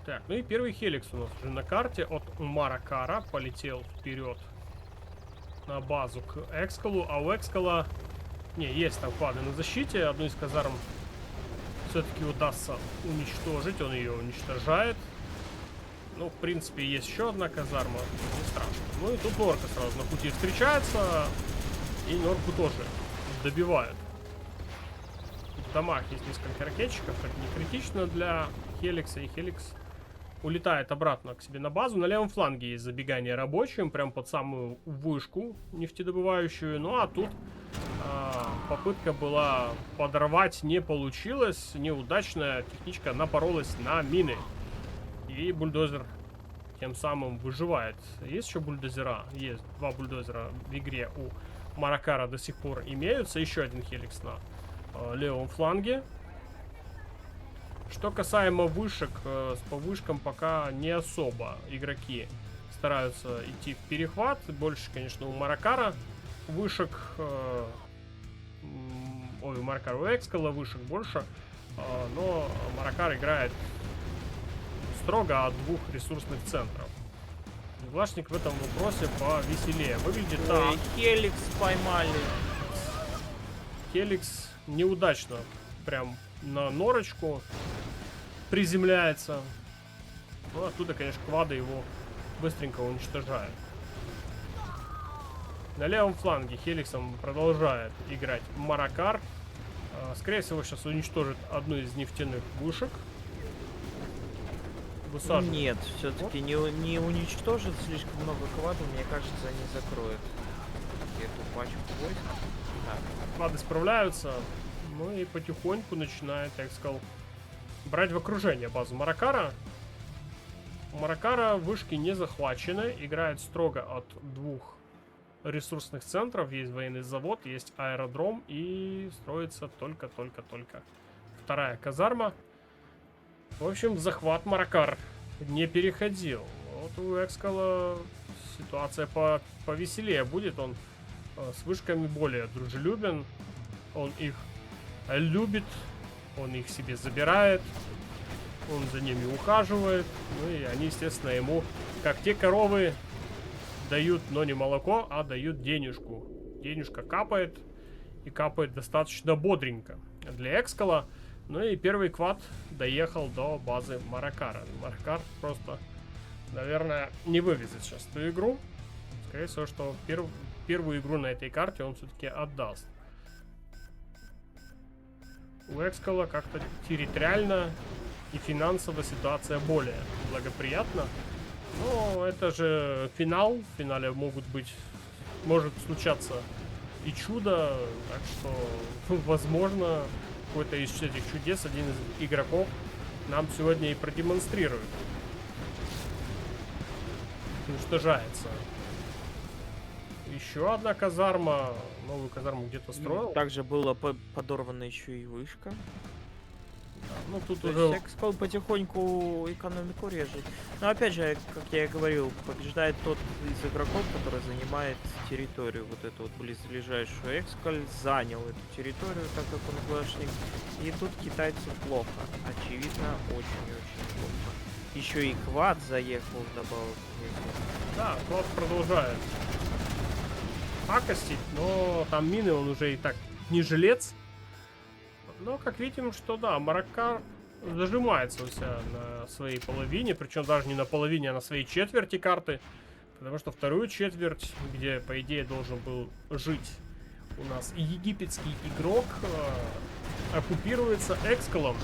Так, ну и первый Хеликс у нас уже на карте от Маракара полетел вперед на базу к Экскалу, а у Экскала не, есть там квады на защите, одну из казарм все-таки удастся уничтожить, он ее уничтожает. Ну, в принципе, есть еще одна казарма, не страшно. Ну и тут Норка сразу на пути встречается, и Норку тоже добивают. В домах есть несколько ракетчиков, это не критично для Хеликса, и Хеликс улетает обратно к себе на базу. На левом фланге есть забегание рабочим, прям под самую вышку нефтедобывающую. Ну а тут попытка была подорвать, не получилось. Неудачная техничка напоролась на мины. И бульдозер тем самым выживает. Есть еще бульдозера? Есть. Два бульдозера в игре у Маракара до сих пор имеются. Еще один Хеликс на левом фланге. Что касаемо вышек, с повышкам пока не особо игроки стараются идти в перехват. Больше, конечно, у Маракара вышек. Ой, у Маракара, у Экскала вышек больше. Но Маракар играет строго от двух ресурсных центров. Глашник в этом вопросе повеселее. Выглядит так. Ой, Хеликс поймали. Хеликс неудачно прям на норочку приземляется. Ну, оттуда, конечно, квады его быстренько уничтожают. На левом фланге Хеликсом продолжает играть Маракар. Скорее всего, сейчас уничтожит одну из нефтяных вышек. Высаживает. Нет, все-таки не уничтожит слишком много квадов, мне кажется, они закроют эту пачку войск. Так. Квады справляются. Ну и потихоньку начинает, так сказал, брать в окружение базу Маракара. У Маракара вышки не захвачены. Играет строго от двух ресурсных центров. Есть военный завод, есть аэродром. И строится только вторая казарма. В общем, захват Маракар не переходил. Вот у Экскала ситуация повеселее будет. Он с вышками более дружелюбен. Он их любит. Он их себе забирает. Он за ними ухаживает. Ну и они, естественно, ему, как те коровы, дают, но не молоко, а дают денежку. Денежка капает. И капает достаточно бодренько для Экскала. Ну и первый квад доехал до базы Маракара. Маракар просто, наверное, не вывезет сейчас эту игру. Скорее всего, что первую игру на этой карте он все-таки отдаст. У Экскала как-то территориально и финансово ситуация более благоприятна. Но это же финал. В финале может случаться и чудо. Так что, возможно, какой-то из этих чудес один из игроков нам сегодня и продемонстрирует. Уничтожается. Еще одна казарма. Новую казарму где-то строил. Также была подорвана еще и вышка. Ну тут То уже... есть Экскал потихоньку экономику режет. Но опять же, как я и говорил, побеждает тот из игроков, который занимает территорию, вот эту вот близлежащую. Экскаль занял эту территорию, так как он глашник. И тут китайцу плохо. Очевидно, очень-очень плохо. Еще и квад заехал вдобавок. Да, квад продолжает пакостить, но там мины он уже и так не жилец. Но как видим, что да, Маракар зажимается у себя на своей половине, причем даже не на половине, а на своей четверти карты. Потому что вторую четверть, где, по идее, должен был жить у нас египетский игрок, оккупируется Экскалом.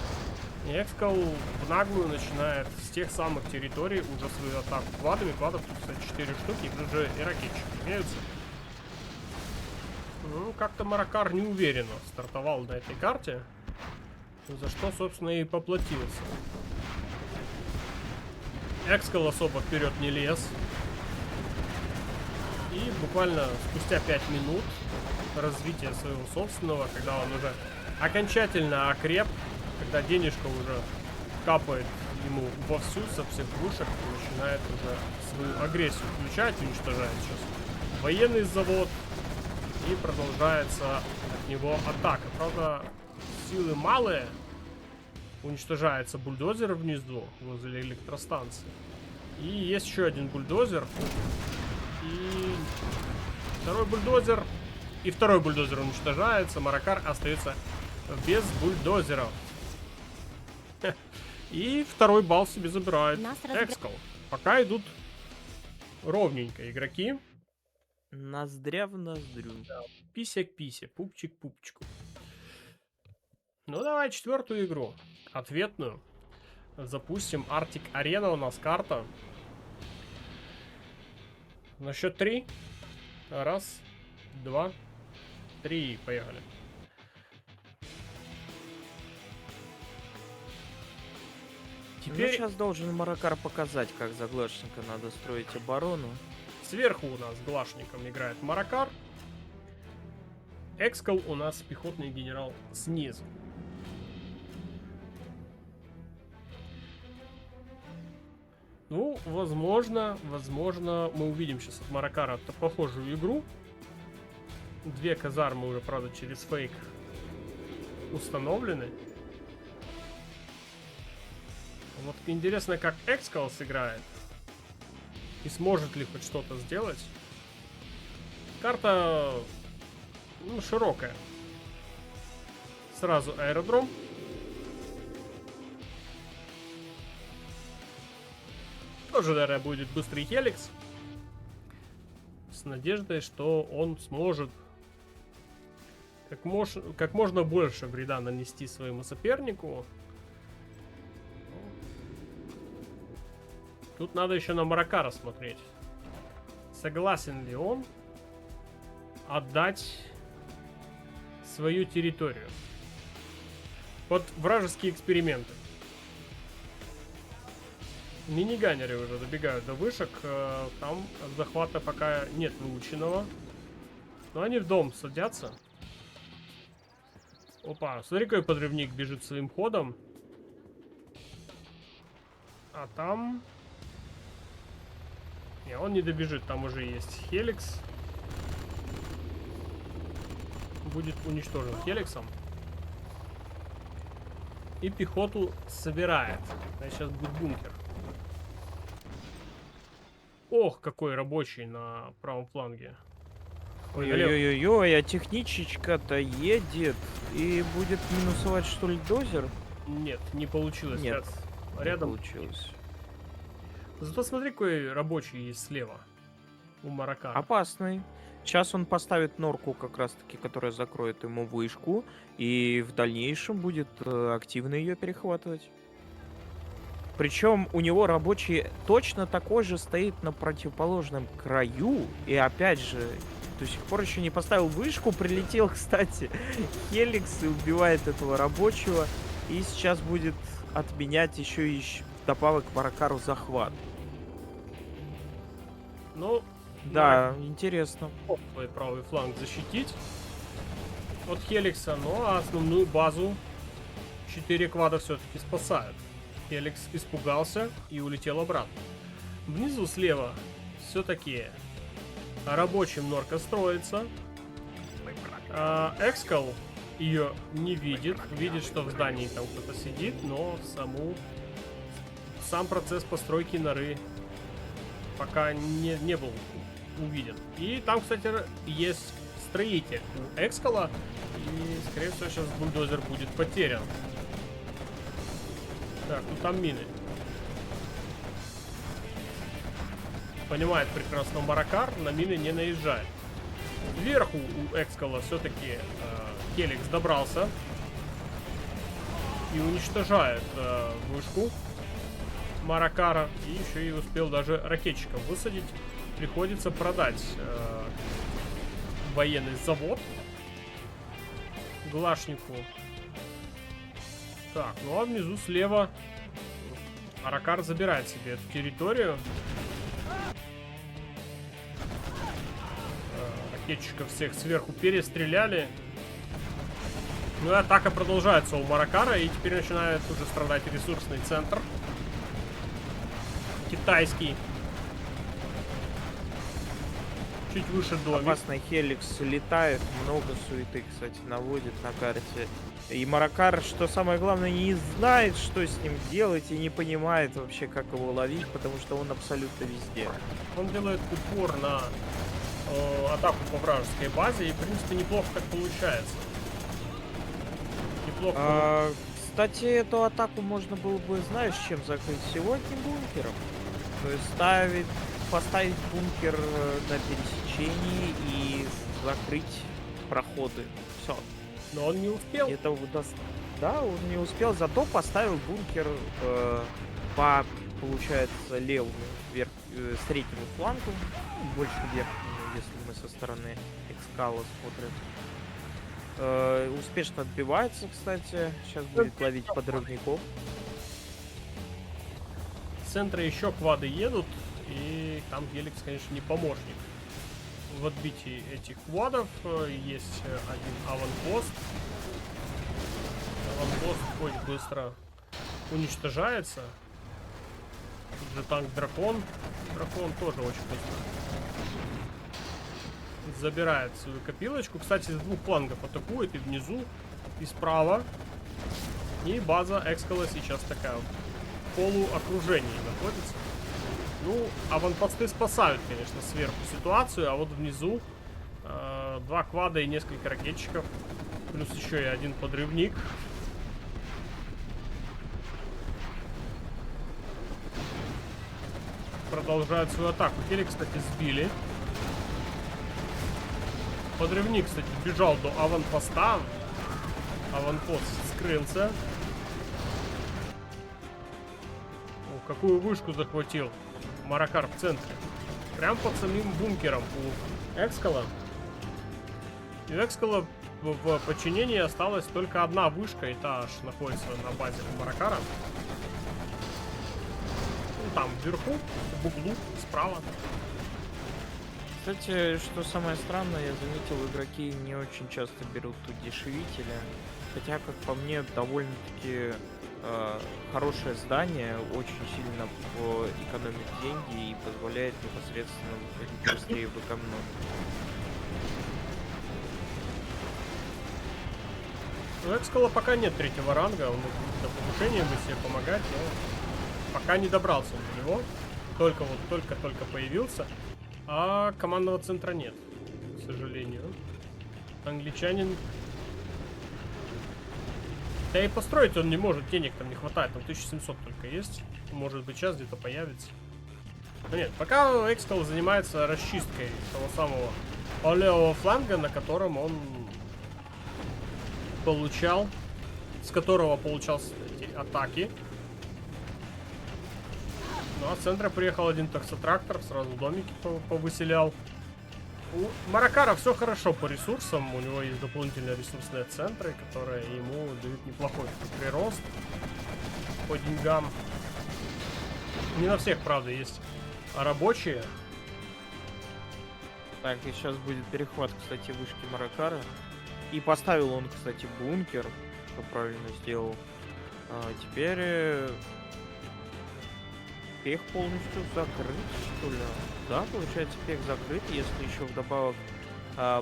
И Экскал в наглую начинает с тех самых территорий уже свою атаку квадами. Квадов тут, кстати, 4 штуки, и уже и ракетчики имеются. Ну, как-то Маракар неуверенно стартовал на этой карте, за что, собственно, и поплатился. Экскал особо вперед не лез. И буквально спустя 5 минут развития своего собственного, когда он уже окончательно окреп, когда денежка уже капает ему вовсю со всех пушек, начинает уже свою агрессию включать, уничтожает сейчас военный завод, и продолжается от него атака. Правда, силы малые, уничтожается бульдозер внизу, возле электростанции. И есть еще один бульдозер. И второй бульдозер. И второй бульдозер уничтожается. Маракар остается без бульдозеров. И второй балл себе забирает Экскал. Пока идут ровненько игроки. Ноздря в ноздрю. Да. Пися к писе, пупчик к пупчику. Ну давай четвертую игру. Ответную. Запустим. Arctic Arena у нас карта. На счет 3. Раз, два, три. Поехали. Теперь сейчас должен Маракар показать, как за Глашника надо строить оборону. Сверху у нас Глашником играет Маракар. Экскал у нас пехотный генерал снизу. Ну, возможно, мы увидим сейчас от Маракара похожую игру. Две казармы уже, правда, через фейк установлены. Вот интересно, как Экскал сыграет. И сможет ли хоть что-то сделать. Карта, ну, широкая. Сразу аэродром. Тоже, наверное, будет быстрый Хеликс. С надеждой, что он сможет как можно больше вреда нанести своему сопернику. Тут надо еще на Маракара смотреть. Согласен ли он отдать свою территорию под вражеские эксперименты? Миниганеры уже добегают до вышек. Там захвата пока нет выученного. Но они в дом садятся. Опа, смотри, какой подрывник бежит своим ходом. А там... Не, он не добежит, там уже есть Хеликс. Будет уничтожен Хеликсом. И пехоту собирает. Значит, сейчас будет бункер. Ох, какой рабочий на правом фланге. Ой-ой-ой, а техничечка-то едет и будет минусовать, что ли, дозер? Нет, не получилось. Нет, рядом не получилось. Зато смотри, какой рабочий есть слева у Маракара. Опасный. Сейчас он поставит норку, как раз-таки, которая закроет ему вышку, и в дальнейшем будет активно ее перехватывать. Причем у него рабочий точно такой же стоит на противоположном краю, и опять же, до сих пор еще не поставил вышку, прилетел, кстати, Хеликс и убивает этого рабочего, и сейчас будет отменять еще и добавок к Маракару захват. Ну, да, интересно. Свой правый фланг защитить от Хеликса, но основную базу 4 квада все-таки спасают. Хеликс испугался и улетел обратно. Внизу слева все-таки рабочим норка строится. Экскал ее не видит. Видит, что в здании там кто-то сидит, но сам процесс постройки норы пока не был увиден. И там, кстати, есть строитель у Экскала. И, скорее всего, сейчас бульдозер будет потерян. Так, ну там мины. Понимает прекрасно Маракар, на мины не наезжает. Сверху у Экскала все-таки Хеликс добрался. И уничтожает вышку Маракара. И еще и успел даже ракетчиков высадить. Приходится продать военный завод Глашнику. Так, ну а внизу слева Маракар забирает себе эту территорию. Ракетчиков всех сверху перестреляли. Ну и атака продолжается у Маракара. И теперь начинает уже страдать ресурсный центр. Китайский. Чуть выше домик. Опасный Хеликс летает, много суеты, кстати, наводит на карте. И Маракар, что самое главное, не знает, что с ним делать, и не понимает вообще, как его ловить, потому что он абсолютно везде. Он делает упор на атаку по вражеской базе, и, в принципе, неплохо так получается. Неплохо. Кстати, эту атаку можно было бы, знаешь, чем закрыть? Всего одним бункером. То есть поставить бункер на пересечении и закрыть проходы. Все. Но он не успел. Это удаст. Да, он не успел, зато поставил бункер по, получается, левому среднему флангу, больше верхнему, если мы со стороны Экскала смотрим. Успешно отбивается, кстати. Сейчас будет ловить подрывников. С центра еще квады едут, и там Хеликс, конечно, не помощник в отбитии этих квадов. Есть один аванпост. Аванпост хоть быстро уничтожается. Тут же танк Дракон. Дракон тоже очень быстро забирает свою копилочку. Кстати, с двух флангов атакует, и внизу, и справа. И база Экскала сейчас такая в полуокружении находится. Ну, аванпосты спасают, конечно, сверху ситуацию, а вот внизу два квада и несколько ракетчиков. Плюс еще и один подрывник. Продолжают свою атаку. Хеликс, кстати, сбили. Подрывник, кстати, бежал до аванпоста. Аванпост скрылся. О, какую вышку захватил Маракар в центре. Прям под самим бункером у Экскала. И у Экскала в подчинении осталась только одна вышка. И та аж находится на базе Маракара. Ну, там вверху, в углу, справа. Кстати, что самое странное, я заметил, игроки не очень часто берут удешевителя. Хотя, как по мне, довольно-таки хорошее здание, очень сильно экономит деньги и позволяет непосредственно выходить быстрее в экономику. У Экскала пока нет третьего ранга, он до повышения будет себе помогать, но пока не добрался до него. Только появился. А командного центра нет, к сожалению. Англичанин. Да и построить он не может, денег там не хватает, там 1700 только есть. Может быть, сейчас где-то появится. Но нет, пока Экскал занимается расчисткой того самого левого фланга, на котором он получал, с которого получал эти атаки. Ну а с центра приехал один таксотрактор, сразу домики повыселял. У Маракара все хорошо по ресурсам, у него есть дополнительные ресурсные центры, которые ему дают неплохой прирост по деньгам. Не на всех, правда, есть рабочие. Так, и сейчас будет перехват, кстати, вышки Маракара. И поставил он, кстати, бункер, что правильно сделал. Теперь пех полностью закрыт, что ли? Да, получается, пех закрыт. Если еще вдобавок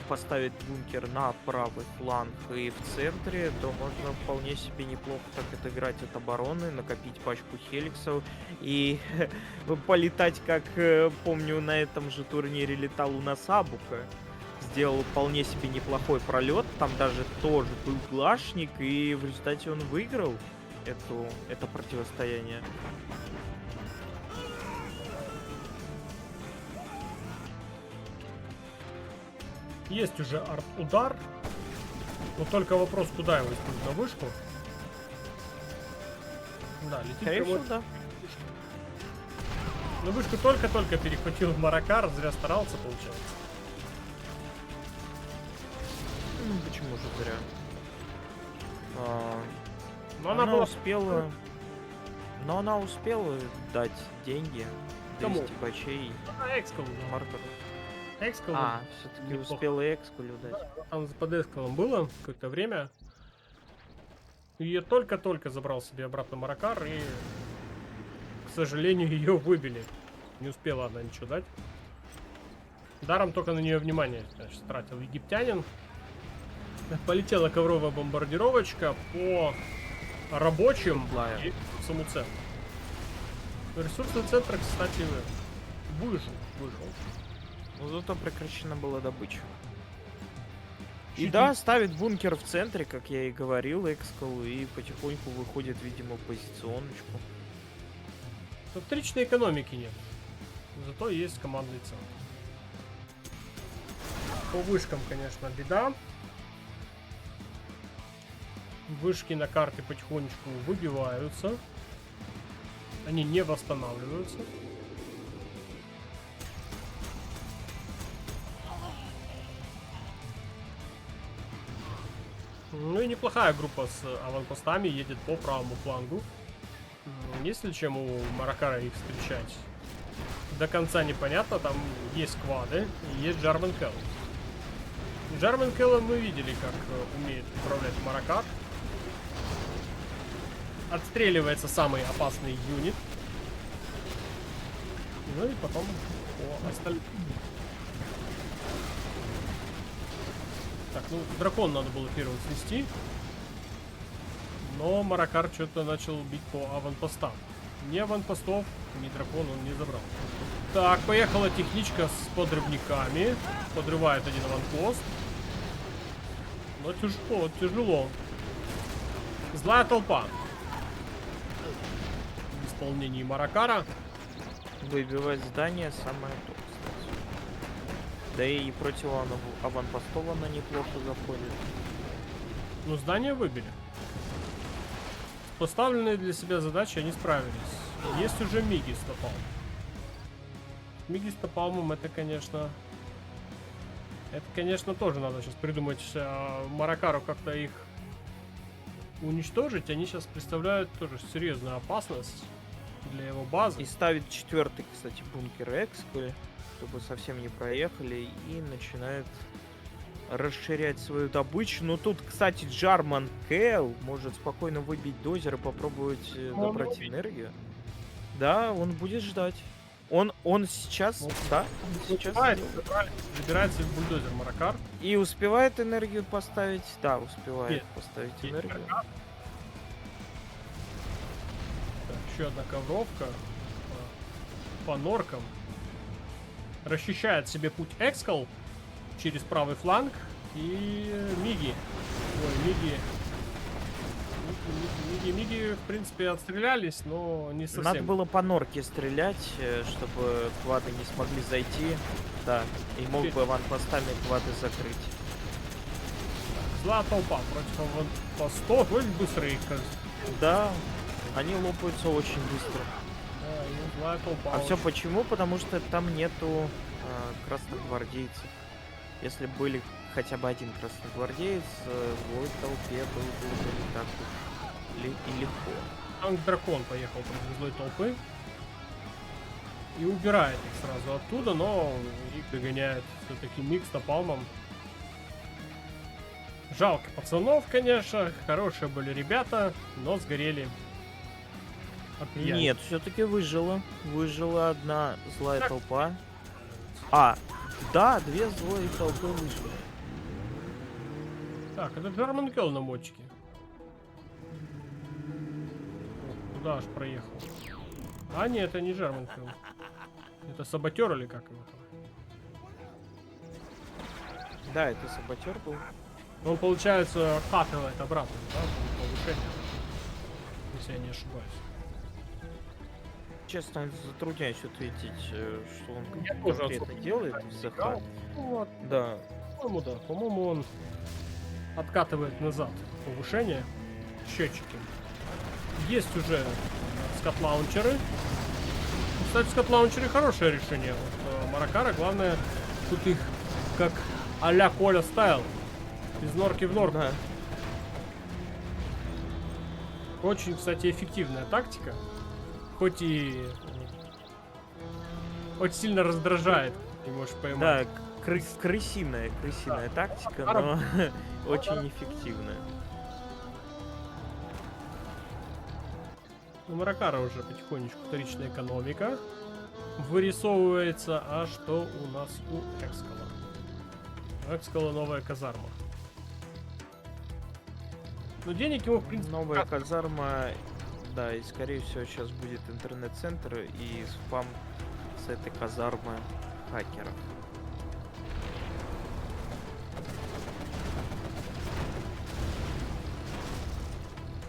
поставить бункер на правый фланг и в центре, то можно вполне себе неплохо так отыграть от обороны, накопить пачку хеликсов и полетать, как помню, на этом же турнире летал у нас Абука. Сделал вполне себе неплохой пролет, там даже тоже был глашник, и в результате он выиграл. это противостояние. Есть уже арт-удар. Но только вопрос, куда его использовать? На вышку? Да, летит Скорее прямой. всего, да. На вышку только-только перехватил Маракар, зря старался, получается. Ну, почему же зря? Но она была... успела... Но она успела дать деньги, Кому? 200 бачей Экскал. маркеру. Экскал. Все-таки неплохо. успела экскулю дать. Там под Экскалом было какое-то время. И я только-только забрал себе обратно Маракар и, к сожалению, ее выбили. Не успела она ничего дать. Даром только на нее внимание, значит, тратил египтянин. Полетела ковровая бомбардировочка по рабочим Злая. и саму центр. Ресурсный центр, кстати, выжил. Но зато прекращена была добыча. И Чуть да, ставит бункер в центре, как я и говорил, Экскал, и потихоньку выходит, видимо, в позиционочку. Тут вторичной экономики нет. Зато есть командный центр. По вышкам, конечно, беда. Вышки на карте потихонечку выбиваются. Они не восстанавливаются. Ну и неплохая группа с аванпостами едет по правому флангу. Есть ли чем у Маракара их встречать? До конца непонятно, там есть квады, есть Джарвен Келл. Джарвен Келла мы видели, как умеет управлять Маракар. Отстреливается самый опасный юнит. Ну и потом по остальным. Так, ну дракон надо было первым снести. Но Маракар что-то начал бить по аванпостам. Ни аванпостов, ни дракон он не забрал. Так, поехала техничка с подрывниками. Подрывает один аванпост. Но тяжело, тяжело. Злая толпа. В исполнении Маракара. Выбивать здание самое то, кстати. Да и против аванпостов она неплохо заходит. Ну, здание выбили. Поставленные для себя задачи они справились. Есть уже Миги с Напалмом. Миги с Напалмом это, конечно... Это, конечно, тоже надо сейчас придумать Маракару как-то их уничтожить. Они сейчас представляют тоже серьезную опасность для его базы. И ставит 4-й, кстати, бункер Экскуль, чтобы совсем не проехали, и начинает расширять свою добычу. Но тут, кстати, Джарман Келл может спокойно выбить дозер и попробовать добрать энергию. Да, он будет ждать. Он сейчас, Ну, да, он сейчас забирается в бульдозер Маракар. и успевает энергию поставить. Да, успевает Нет, поставить есть энергию. Так, еще одна ковровка по норкам. Расчищает себе путь Экскал через правый фланг. И Миги. Ой, Миги, в принципе, отстрелялись, но не совсем. Надо было по норке стрелять, чтобы квады не смогли зайти. Да, и мог бы аванпостами квады закрыть. Злая толпа против аванпостов. Очень быстрые, кажется. Да, они лопаются очень быстро. Да, и злая толпа. А все очень- почему? Потому что там нету красногвардейцев. Если были хотя бы один красногвардеец, в злой толпе было бы не так уж и легко. Танк-дракон поехал против злой толпы. И убирает их сразу оттуда, но их догоняет все-таки Миг с Напалмом. Жалко пацанов, конечно. Хорошие были ребята, но сгорели. от пьяни. Нет, все-таки выжила. Выжила одна злая Так. толпа. Да, две злые толпы выжили. Так, это Джарман Келл на мотчике. Куда аж проехал? А нет, это не Джарман Келл. Это саботер или как его там? Да, это саботер был. Он, получается, хатывает обратно, да? Повышение. если я не ошибаюсь. Честно, затрудняюсь ответить, что он Я тоже конкретно особо делает не в ЗХ. играл. Ну вот, Да, по-моему, да. По-моему, он откатывает назад повышение счетчики. Есть уже скат-лаунчеры. Кстати, скат-лаунчеры хорошее решение. Вот, Маракара, главное, тут их как а-ля Коля Стайл. Из норки в норку. да. Очень, кстати, эффективная тактика. Хоть и очень сильно раздражает. Не можешь поймать. Да, крысиная тактика, но очень эффективная. У Маракара уже потихонечку вторичная экономика вырисовывается. А что у нас у Экскала? У Экскала новая казарма. Но денег ему, в принципе, Новая казарма, да, и скорее всего сейчас будет интернет-центр и спам с этой казармы хакеров.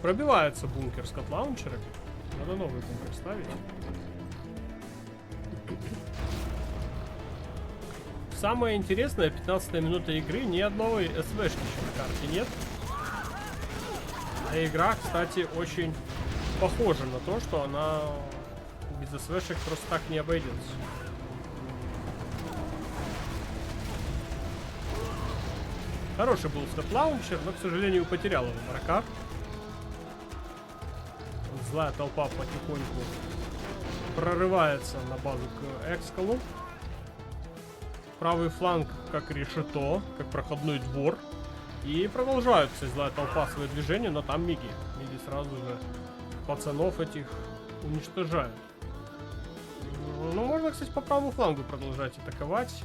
пробивается бункер с кат-лаунчерами. Надо новый бункер ставить. Самое интересное, 15-я минута игры, ни одной СВшки еще на карте нет. А игра, кстати, очень похожа на то, что она без СВшек просто так не обойдется. Хороший был скат-лаунчер, но, к сожалению, потерял его Маракар. Злая толпа потихоньку прорывается на базу к Экскалу. Правый фланг как решето, как проходной двор. И продолжаются злая толпа свои движения, но там миги. Миги сразу же пацанов этих уничтожают. Ну, можно, кстати, по правому флангу продолжать атаковать.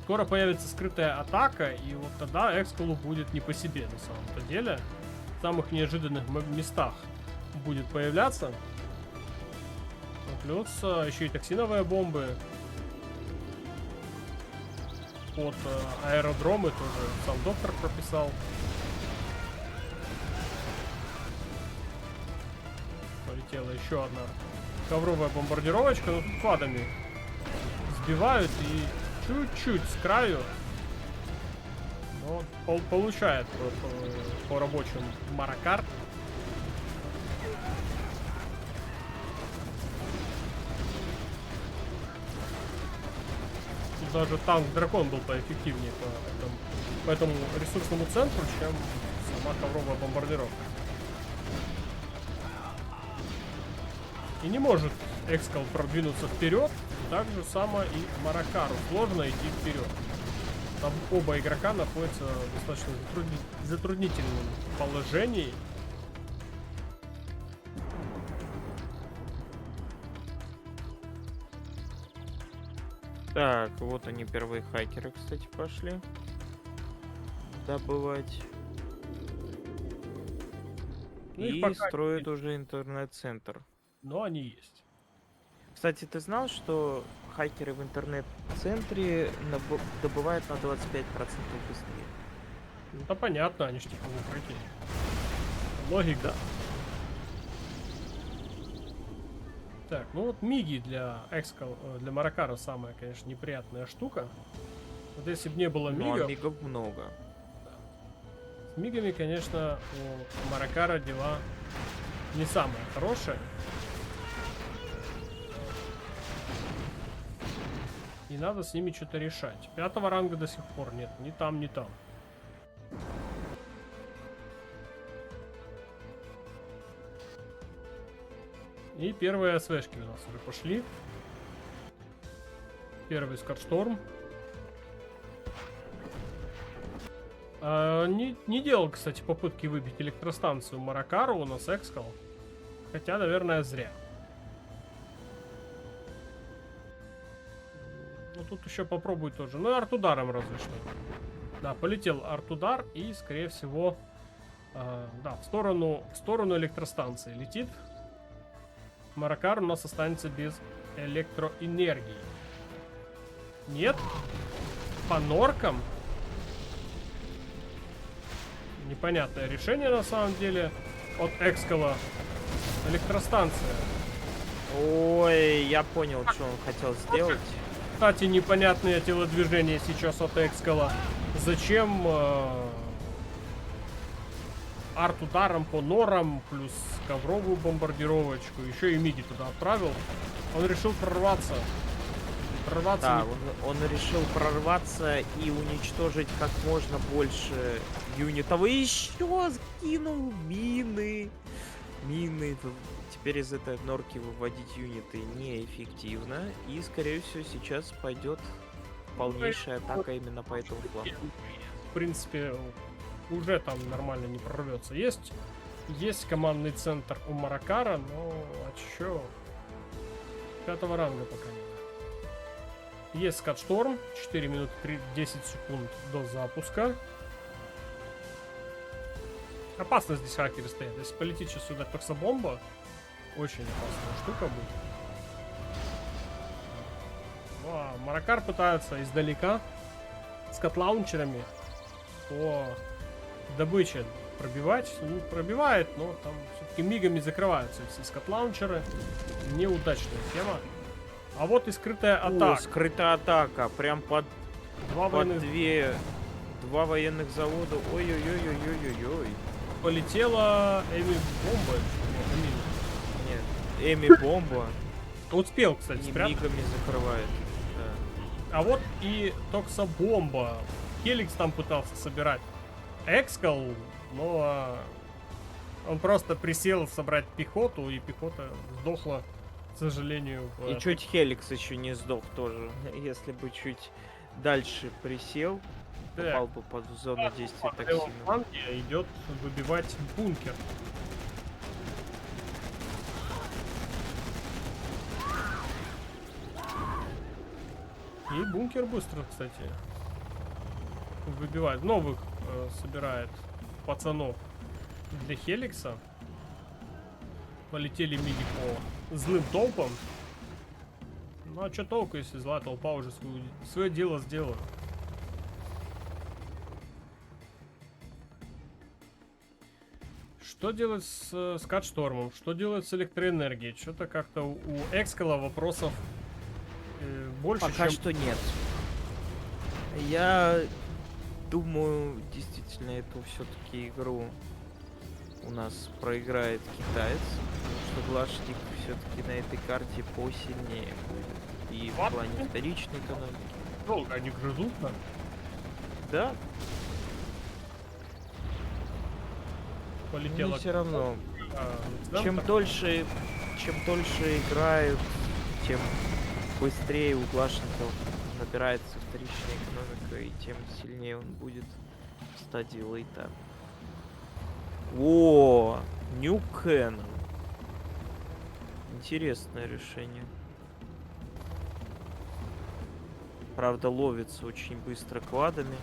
Скоро появится скрытая атака, и вот тогда Экскалу будет не по себе на самом-то деле. В самых неожиданных местах будет появляться. Плюс еще и токсиновые бомбы. Под аэродромы тоже сам доктор прописал. Полетела еще одна ковровая бомбардировочка. Ну тут квадами сбивают и чуть-чуть с краю. Но получает по рабочим Маракар. Даже танк-дракон был поэффективнее по этому ресурсному центру, чем сама ковровая бомбардировка. И не может Экскал продвинуться вперед, так же само и Маракару сложно идти вперед. Там оба игрока находятся в достаточно затруднительном положении. Так, вот они, первые хакеры, кстати, пошли добывать. Ну, их И пока строят нет, уже интернет-центр. но они есть. Кстати, ты знал, что хакеры в интернет-центре добывают на 25% быстрее? Ну да понятно, они же типа в укрытии. Логика. Так, ну вот миги для Экскал, для Маракара самая, конечно, неприятная штука. Вот если бы не было Ну, мигов, а мигов много. с мигами, конечно, у Маракара дела не самые хорошие. И надо с ними что-то решать. 5-го ранга до сих пор нет, ни там, ни там. И первые СВшки у нас уже пошли. Первый Скотшторм. Не делал, кстати, попытки выбить электростанцию Маракару у нас Экскал. Хотя, наверное, зря. Ну тут еще попробуй тоже. Ну и арт-ударом разве что. Да, полетел арт-удар и, скорее всего, да, в сторону электростанции летит. Маракар у нас останется без электроэнергии. Нет? По норкам? Непонятное решение на самом деле от Экскала. Электростанция. Ой, я понял, что он хотел сделать. Кстати, непонятные телодвижения сейчас от Экскала. Зачем арт-ударом по норам, плюс ковровую бомбардировочку, еще и миди туда отправил. Он решил прорваться. Прорваться Да, не- он решил прорваться и уничтожить как можно больше юнитов. И еще скинул мины. Мины. Теперь из этой норки выводить юниты неэффективно. И, скорее всего, сейчас пойдет полнейшая атака именно по этому флангу. В принципе, уже там нормально не прорвется. Есть командный центр у Маракара, но а чё? 5-го ранга пока нет. Есть скатшторм, 4 минуты 10 секунд до запуска. Опасно здесь хакеры стоят. Если полетит сейчас сюда персобомба, очень опасная штука будет. Ну, а Маракар пытается издалека с катлаунчерами по добыче пробивать. Ну, пробивает, но там все-таки мигами закрываются все скатлаунчеры. Неудачная тема. А вот и скрытая О, атака. скрытая атака. Прям под Два военных два военных завода. Ой-ой-ой-ой-ой-ой. полетела Эми бомба. Нет, Эми бомба Успел, кстати, и спрятать. мигами закрывает. Да. А вот и Токса бомба. Хеликс там пытался собирать. Экскал, но он просто присел собрать пехоту, и пехота сдохла, к сожалению. И чуть Хеликс еще не сдох тоже. Если бы чуть дальше присел, Так. попал бы под зону действия По левому токсина. фланге идет выбивать бункер. И бункер быстро, кстати, выбивает. Новых собирает пацанов для Хеликса. Полетели миди по злым толпам. Ну а что толку, если злая толпа уже свое дело сделала? Что делать с Катштормом? Что делать с электроэнергией? Что-то как-то у Экскала вопросов больше, Пока чем... что нет. Я думаю, действительно, эту все-таки игру у нас проиграет китаец, потому что Глашник все-таки на этой карте посильнее будет. И в Вот. плане вторичной экономики. Долго они грызут, да? Да, Полетела... но все равно. да, Чем так, дольше играют, тем быстрее у Глашников набирается вторичная экономика, и тем сильнее он будет в стадии лейта. О, New Cannon. Интересное решение. Правда, ловится очень быстро квадами.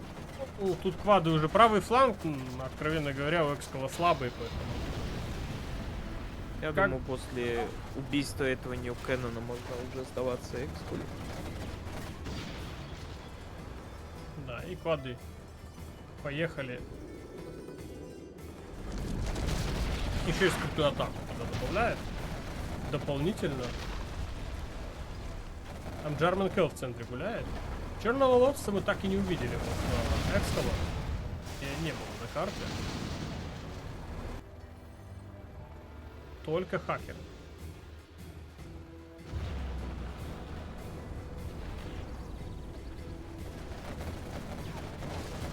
ну, тут квады уже правый фланг, откровенно говоря, у Экскала слабый, поэтому... Я Как- думаю, после убийства этого New Cannon можно уже сдаваться Экскуле. Да, и квады. Поехали. Еще и скрытую атаку туда добавляет. Дополнительно. Там Джармен Келл в центре гуляет. Черного лотоса мы так и не увидели. Вот, Экскала. И не было на карте. Только хакер.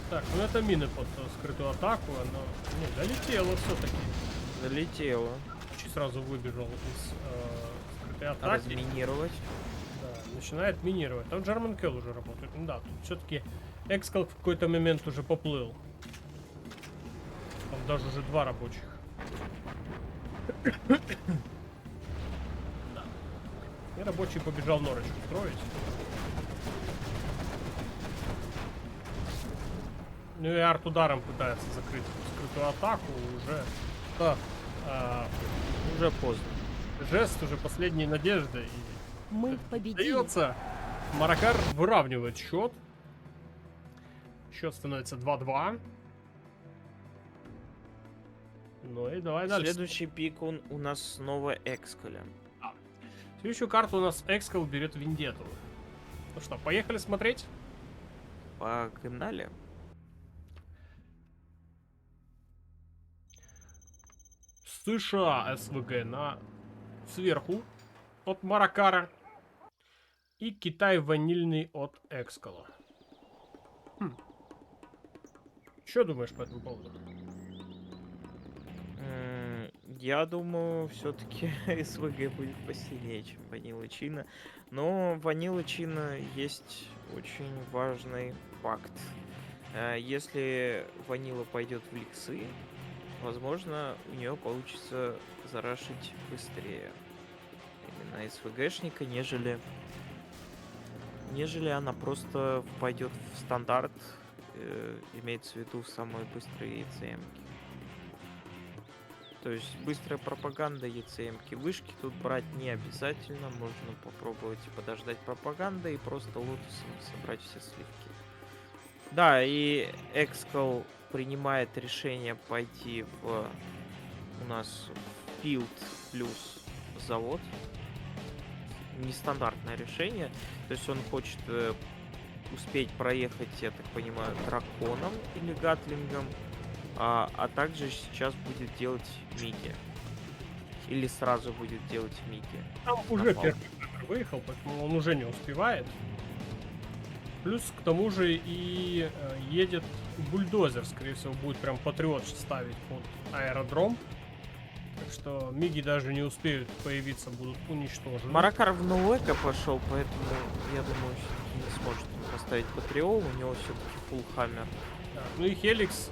Так, ну это мины под скрытую атаку, она не долетела все-таки. Залетело. Чуть сразу выбежал из скрытой атаки. Разминировать. Да, начинает минировать. Там Джармен Келл уже работает. Ну да, тут все-таки Экскал в какой-то момент уже поплыл. Там даже уже два рабочих. Да. И рабочий побежал норочку строить. Ну и арт-ударом пытается закрыть скрытую атаку уже. Да, Уже поздно. жест уже последней надежды. И Мы победили. дается. Маракар выравнивает счет. Счет становится 2-2. Ну и давай дальше. Следующий пик у нас снова Экскаля. Следующую карту у нас Экскал берет Вендетту. Ну что, поехали смотреть? Погнали. США СВГ на сверху от Маракара. И Китай ванильный от Экскала. Что думаешь по этому поводу? Я думаю, все-таки СВГ будет посильнее, чем Ванила Чина. Но Ванила Чина есть очень важный факт. Если Ванила пойдет в ликсы, возможно, у нее получится зарашить быстрее именно СВГшника, нежели она просто пойдет в стандарт, имеется в виду самые быстрые ECM-ки. То есть быстрая пропаганда, ECM-ки, вышки тут брать не обязательно, можно попробовать подождать пропаганды и просто лотусом собрать все сливки. Да, и Экскал принимает решение пойти у нас в Field плюс завод. Нестандартное решение. То есть он хочет успеть проехать, я так понимаю, драконом или гатлингом, а также сейчас будет делать миги. Или сразу будет делать миги. Там уже первый камер выехал, поэтому он уже не успевает. Плюс к тому же и едет бульдозер, скорее всего, будет прям патриот ставить под аэродром. Так что миги даже не успеют появиться, будут уничтожены. Маракар в ноуэка пошел, поэтому я думаю, все-таки не сможет он поставить патриол, у него все-таки фулл хаммер. Да, ну и Хеликс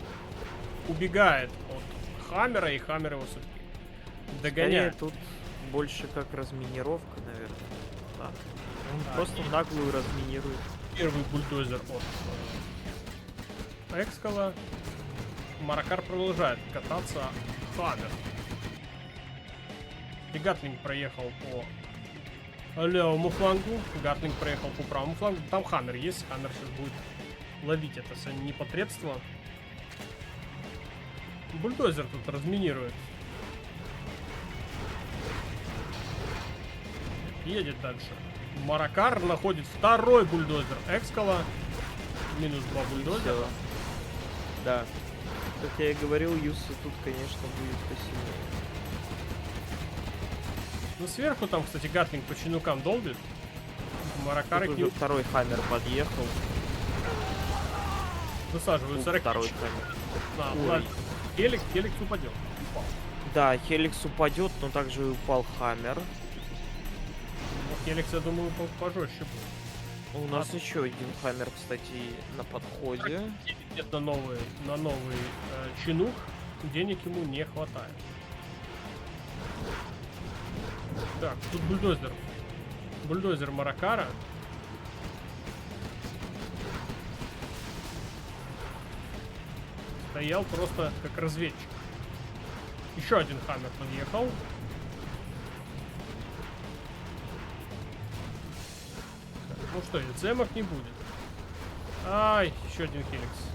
убегает от Хаммера, и Хаммер его все-таки догоняет. Скорее, тут больше как разминировка, наверное. Да. Он Да, просто и- наглую разминирует. Первый бульдозер от Экскала. Маракар продолжает кататься. Хаммер. И Гатлинг проехал по левому флангу. Гатлинг проехал по правому флангу. Там Хаммер есть. Хаммер сейчас будет ловить это все непотребство. Бульдозер тут разминирует. Едет дальше. Маракар находит второй бульдозер Экскала. Минус 2 бульдозера. Всё. Да. Как я и говорил, Юса тут, конечно, будет посильнее. Ну, сверху там, кстати, Гатлинг по чинукам долбит. Маракар Тут их уже не второй хаммер подъехал. высаживаются. Тут второй хаммер. Да, Ой. ладно. Хеликс упадет. Упал. Да, Хеликс упадет, но также и упал хаммер. Ну, Хеликс, я думаю, пожестче будет. У нас еще один хаммер, кстати, на подходе. Нет, на новый чинук денег ему не хватает. Так, тут бульдозер. Бульдозер Маракара. Стоял просто как разведчик. Еще один хаммер подъехал. Так, ну что, цемок не будет. Ай, еще один Хеликс.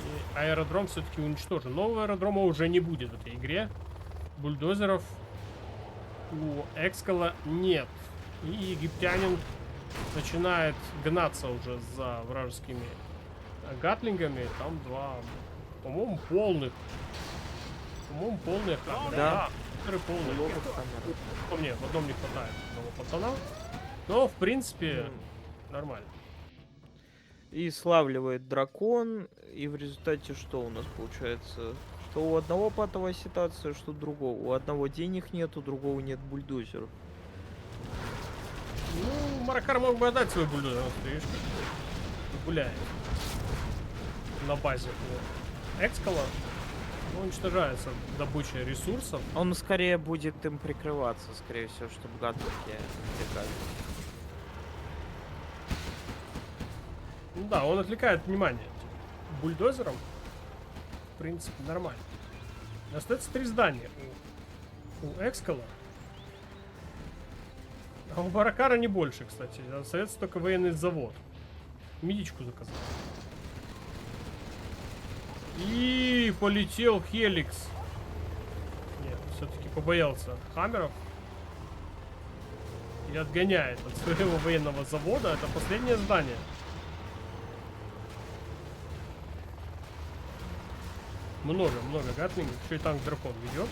И аэродром все-таки уничтожен. Нового аэродрома уже не будет в этой игре. Бульдозеров у Экскала нет. И египтянин начинает гнаться уже за вражескими гатлингами. Там два, по-моему, полных. По-моему, полные хаммеры. Да. Которые полные. Много хаммеров. По мне, в одном не хватает одного пацана. Но, в принципе, нормально. И славливает дракон, и в результате что у нас получается? Что у одного патовая ситуация, что у другого. У одного денег нет, у другого нет бульдозеров. Ну, Маракар мог бы отдать свой бульдозер, вот ты видишь, как гуляет на базе у Экскала. Уничтожается добыча ресурсов. Он скорее будет им прикрываться, скорее всего, чтобы гатлинги отвлекали. Ну да, он отвлекает внимание бульдозером. В принципе, нормально. Остается 3 здания у Экскала. А у Баракара не больше, кстати. Остается только военный завод. Медичку заказал. И полетел Хеликс. Нет, все-таки побоялся Хаммеров. И отгоняет от своего военного завода. Это последнее здание. Много гатлингов. Еще и танк дракон ведет.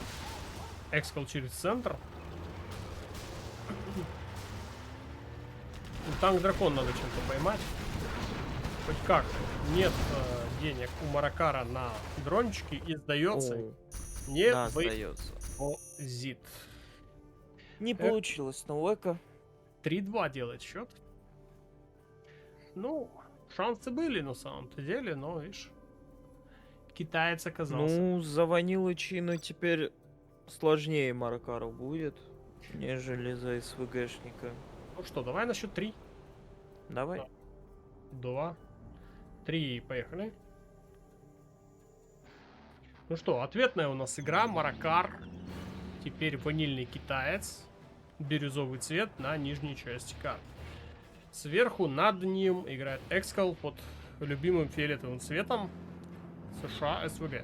Экскал через центр. Танк дракон надо чем-то поймать. Хоть как. Нет денег у Маракара на дрончики и сдается. О, Не да, сдается. выходит. Не получилось, но Эко. 3-2 делает счет. Ну, шансы были на самом-то деле, но видишь, китаец оказался. Ну, за Ванилычину теперь сложнее Маракару будет, нежели за СВГшника. Ну что, давай на счет 3. Давай. 2, 3, поехали. Ну что, ответная у нас игра. Маракар. Теперь ванильный китаец. Бирюзовый цвет на нижней части карты. Сверху над ним играет Экскал под любимым фиолетовым цветом США СВГ.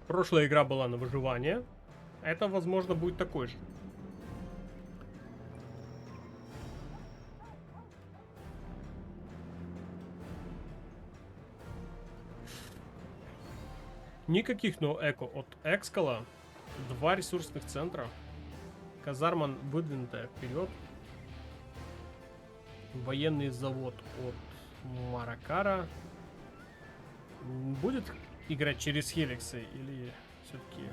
Прошлая игра была на выживание. Это, возможно, будет такой же. Никаких но эко от Экскала. 2 ресурсных центра. Казарман выдвинутая вперед. Военный завод от Маракара. Будет играть через Хеликсы или все-таки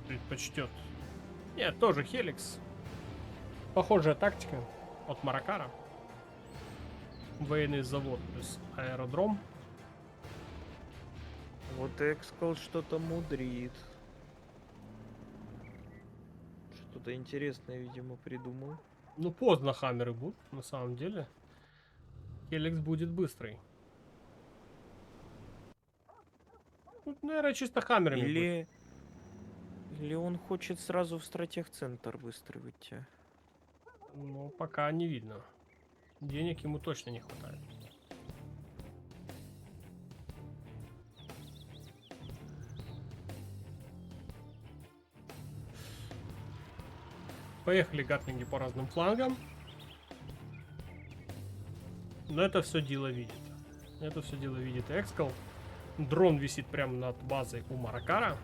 предпочтет? Нет, тоже Хеликс. Похожая тактика от Маракара. Военный завод плюс аэродром. Вот Экскал что-то мудрит. Что-то интересное, видимо, придумал. Ну, поздно хаммеры будут, на самом деле. Хеликс будет быстрый. Ну, наверное, чисто хаммерами будет. Или он хочет сразу в стратег-центр быстро выйти. Ну, пока не видно. Денег ему точно не хватает. Поехали гатлинги по разным флангам. Но это все дело видит. Это все дело видит Экскал. Дрон висит прямо над базой у Маракара.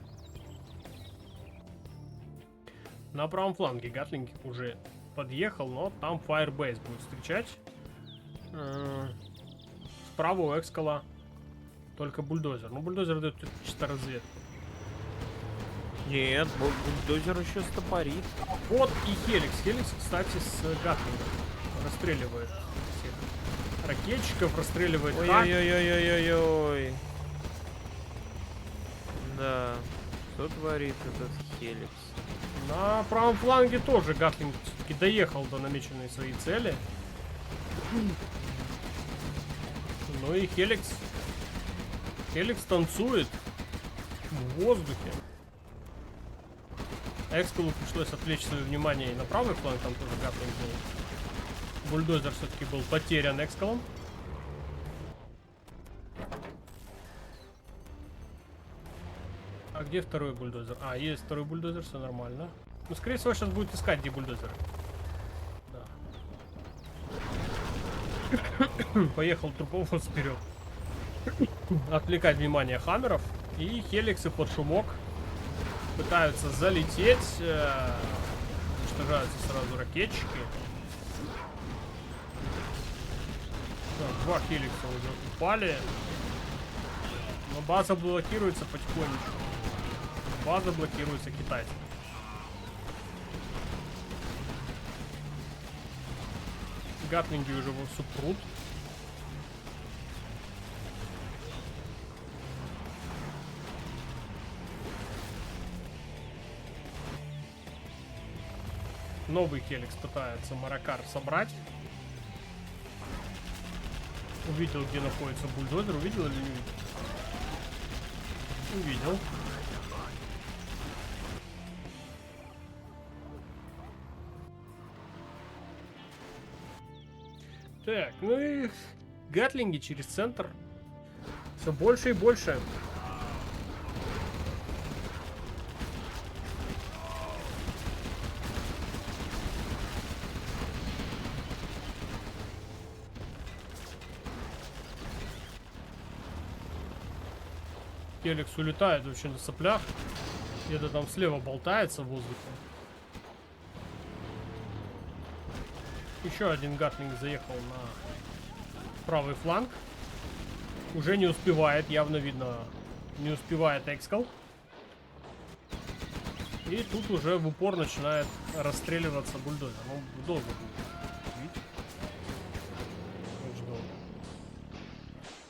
На правом фланге гатлинг уже подъехал, но там Firebase будет встречать. Справа у Экскала только бульдозер. Ну, бульдозер дает чисто разведку. Нет, бульдозер еще стопорит. Вот и Хеликс. Хеликс, кстати, с гатлингом расстреливает всех ракетчиков, расстреливает хак. Ой-ой-ой-ой-ой-ой. Да, что творит этот Хеликс? На правом фланге тоже гатлинг все-таки доехал до намеченной своей цели. Ну и Хеликс. Хеликс танцует в воздухе. Экскалу пришлось отвлечь свое внимание и на правый фланг, там тоже гатлинг был. Бульдозер все-таки был потерян Экскалом. А где второй бульдозер? А, есть второй бульдозер, все нормально. Ну, скорее всего, сейчас будет искать, где бульдозер. Да. Поехал Трупов вперед. Отвлекать внимание хаммеров. И Хеликсы под шумок пытаются залететь. Уничтожаются сразу ракетчики. Так, 2 Хеликса уже упали. Но база блокируется потихонечку. База блокируется китайцами. Гатлинги уже вовсю прут. Новый Хеликс пытается Маракар собрать. Увидел, где находится бульдозер. Увидел или не увидел? Увидел. Так, ну и гатлинги через центр. Все больше и больше. Келикс улетает вообще на соплях. Где-то там слева болтается в воздухе. Еще один гатлинг заехал на правый фланг. Уже не успевает, явно видно, не успевает Экскал. И тут уже в упор начинает расстреливаться бульдозер. Ну, долго будет. Видите? Очень долго.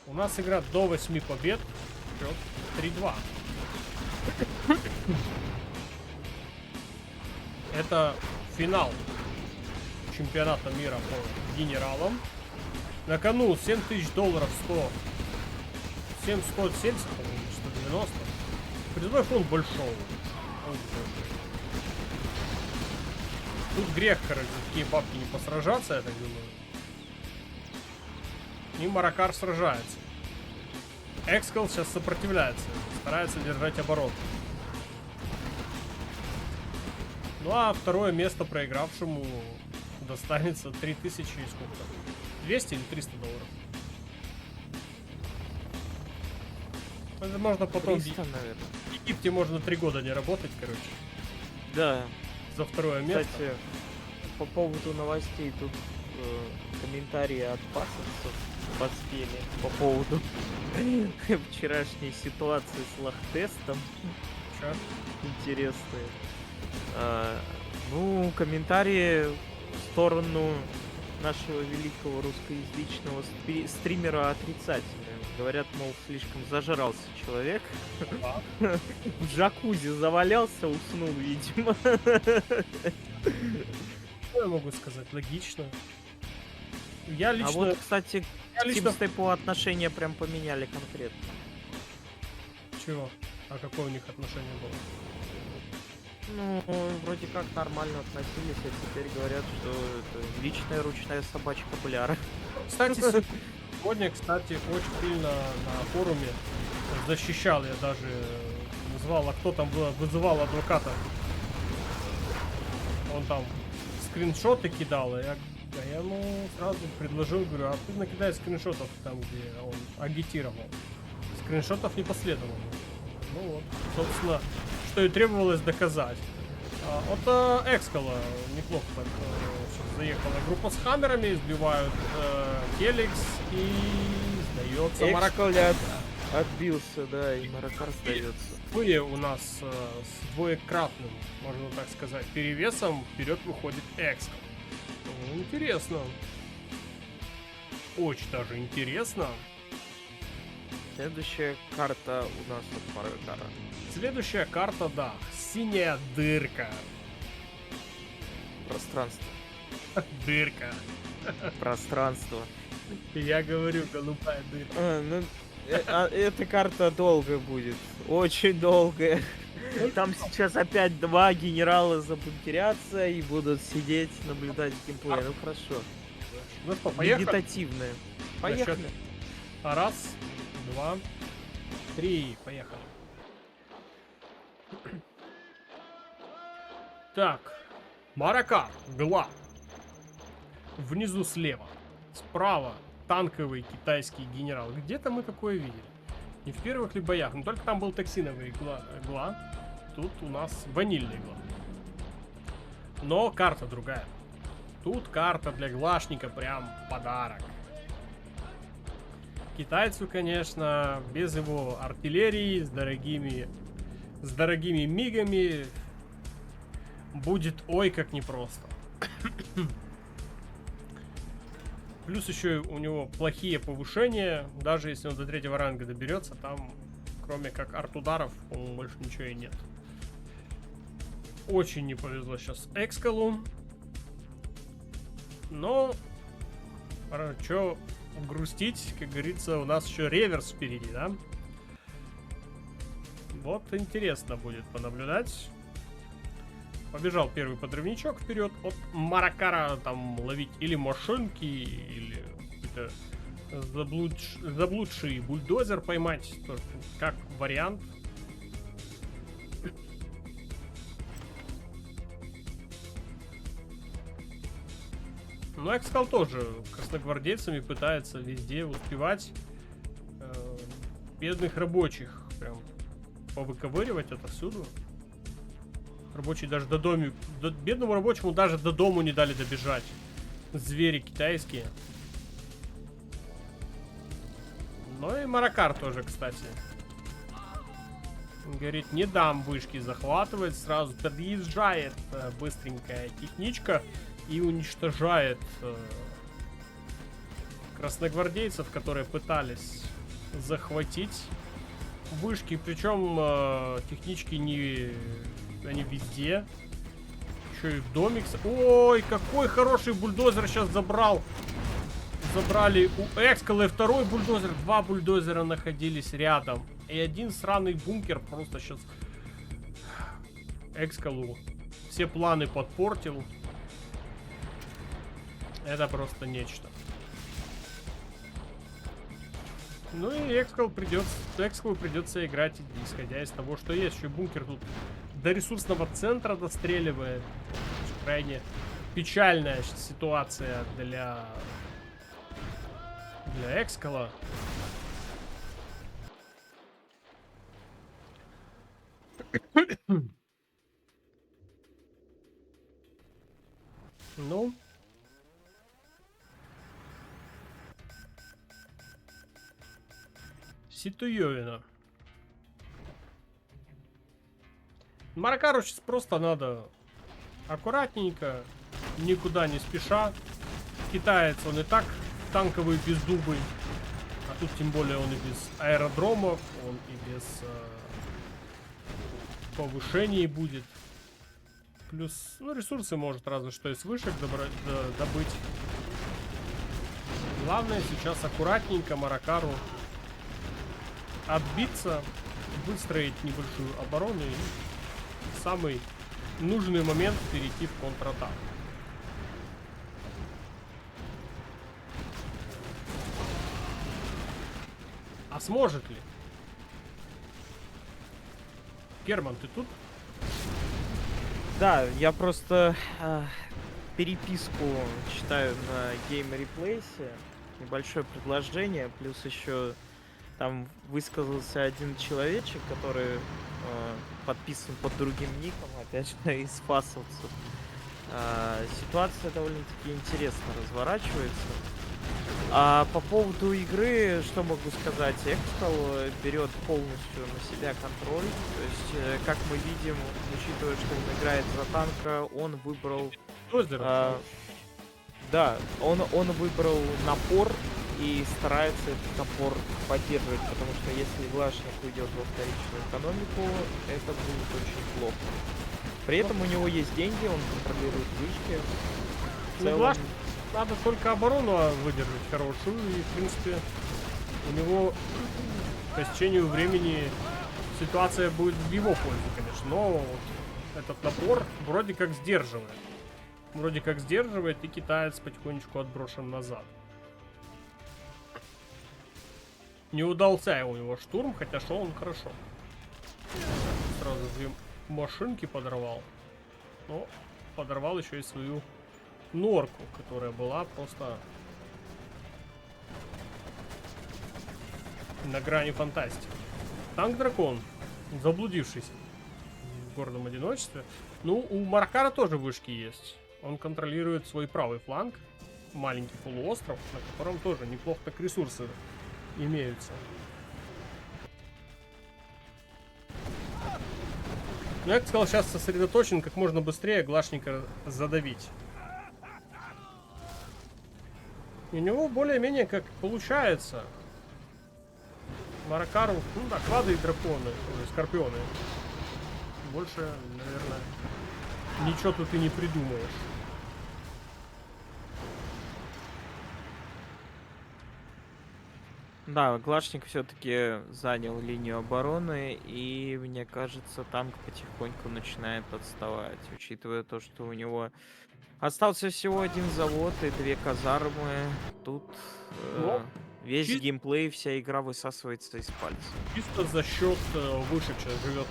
У нас игра до 8 побед. Счет 3-2. Это финал чемпионата мира по генералам. На кону $7000, 170, по-моему, 190. Призовой фонд большой. Тут грех, короче, такие бабки не посражаться, я так думаю. И Маракар сражается. Экскал сейчас сопротивляется, старается держать оборот. Ну а второе место проигравшему достанется 3000 и сколько? 200 или 300 долларов. Это можно потом 300, наверное. в Египте можно 3 года не работать, короче. Да. За второе место. Кстати, по поводу новостей тут комментарии от пасовцев поспели по поводу вчерашней ситуации с лах-тестом. Чё? Интересные. Ну, комментарии в сторону нашего великого русскоязычного стримера отрицательные. Говорят, мол, слишком зажрался человек. В джакузи завалялся, уснул, видимо. Что я могу сказать? Логично. Я лично... А вот, кстати, я к лично- Тимстепу отношения прям поменяли конкретно. Чего? А какое у них отношение было? Ну, вроде как нормально относились, а теперь говорят, что это личная ручная собачка Бляра. Кстати, сегодня, кстати, очень сильно на форуме защищал, я даже назвал, а кто там вызывал адвоката. Он там скриншоты кидал, а я ему сразу предложил, говорю, а ты накидай скриншотов там, где он агитировал. Скриншотов не последовало. Ну вот, собственно, что и требовалось доказать. От Экскала неплохо так сейчас заехала группа с хаммерами, избивают Келикс и сдается Маракар. Экскал отбился, да, и Маракар сдается. Были у нас с двоекратным, можно так сказать, перевесом вперед выходит Экскал. Ну, интересно. Очень даже интересно. Следующая карта у нас от Маракара. Следующая карта, да, синяя дырка. Пространство. Дырка. Пространство. Я говорю, голубая дырка. Эта карта долго будет. Очень долгая. Там сейчас опять 2 генерала забункерятся и будут сидеть, наблюдать геймплей. Ну хорошо. Ну что, поехали? Медитативное. Поехали. Раз, два, три, поехали. Так, Маракар, Гла. Внизу слева. Справа танковый китайский генерал. Где-то мы такое видели. Не в первых ли боях, но только там был токсиновый Гла. Тут у нас ванильный Гла. Но карта другая. Тут карта для глашника прям подарок. Китайцу, конечно, без его артиллерии, с дорогими мигами будет ой как непросто. Плюс еще у него плохие повышения. Даже если он до 3-го ранга доберется, там кроме как арт-ударов, по-моему, больше ничего и нет. Очень не повезло сейчас Экскалу. Но что грустить, как говорится, у нас еще реверс впереди, да? Вот интересно будет понаблюдать. Побежал первый подрывничок вперед от Маракара, там ловить или машинки, или какие-то Заблудший бульдозер поймать, тоже как вариант. Ну, Экскал тоже красногвардейцами пытается везде успевать бедных рабочих прям повыковыривать отовсюду. Рабочий даже до дома... бедному рабочему даже до дому не дали добежать. Звери китайские. Ну и Маракар тоже, кстати. Он говорит, не дам вышки захватывать. Сразу подъезжает быстренькая техничка и уничтожает красногвардейцев, которые пытались захватить вышки. Причем технички не... они везде. Еще и в домик. Ой, какой хороший бульдозер сейчас забрал. Забрали у Экскала и второй бульдозер. Два бульдозера находились рядом. И один сраный бункер просто сейчас Экскалу все планы подпортил. Это просто нечто. Ну и Экскалу придется играть, исходя из того, что есть. Еще бункер тут до ресурсного центра достреливает. Крайне печальная ситуация для Экскала. Ну. Ситуевина. Маракару сейчас просто надо аккуратненько, никуда не спеша. Китаец он и так танковый, бездубый. А тут тем более он и без аэродромов, он и без повышений будет. Плюс, ну, ресурсы может разве что из вышек добыть. Главное сейчас аккуратненько Маракару отбиться, выстроить небольшую оборону и в самый нужный момент перейти в контратаку. А сможет ли? Герман, ты тут? Да, я просто переписку читаю на Game Replays. Небольшое предложение, плюс еще там высказался один человечек, который подписан под другим ником, опять же, из фасовцев. Ситуация довольно-таки интересно разворачивается. А по поводу игры, что могу сказать? Экскал берет полностью на себя контроль. То есть, как мы видим, учитывая, что он играет за танка, он выбрал... да, он выбрал напор и старается этот напор поддерживать, потому что если Глашник уйдет во вторичную экономику, это будет очень плохо. При этом у него есть деньги, он контролирует вышки. В целом... Надо только оборону выдержать хорошую, и, в принципе, у него по истечению времени ситуация будет в его пользу, конечно, но этот напор вроде как сдерживает. Вроде как сдерживает, и китаец потихонечку отброшен назад. Не удался у него штурм, хотя шел он хорошо. Сразу две машинки подорвал. Но подорвал еще и свою норку, которая была просто на грани фантастики. Танк-дракон, заблудившийся в гордом одиночестве. Ну, у Маракара тоже вышки есть. Он контролирует свой правый фланг, маленький полуостров, на котором тоже неплохо так ресурсы имеются. Но я бы сказал, сейчас сосредоточен как можно быстрее Глашника задавить. И у него более-менее как получается. Маракару, ну да, клады и драконы, скорпионы. Больше, наверное, ничего тут и не придумаешь. Да, Глашник все-таки занял линию обороны, и мне кажется, танк потихоньку начинает отставать, учитывая то, что у него остался всего один завод и две казармы. Тут Весь Чис- геймплей, вся игра высасывается из пальца. Чисто за счет вышедшего живет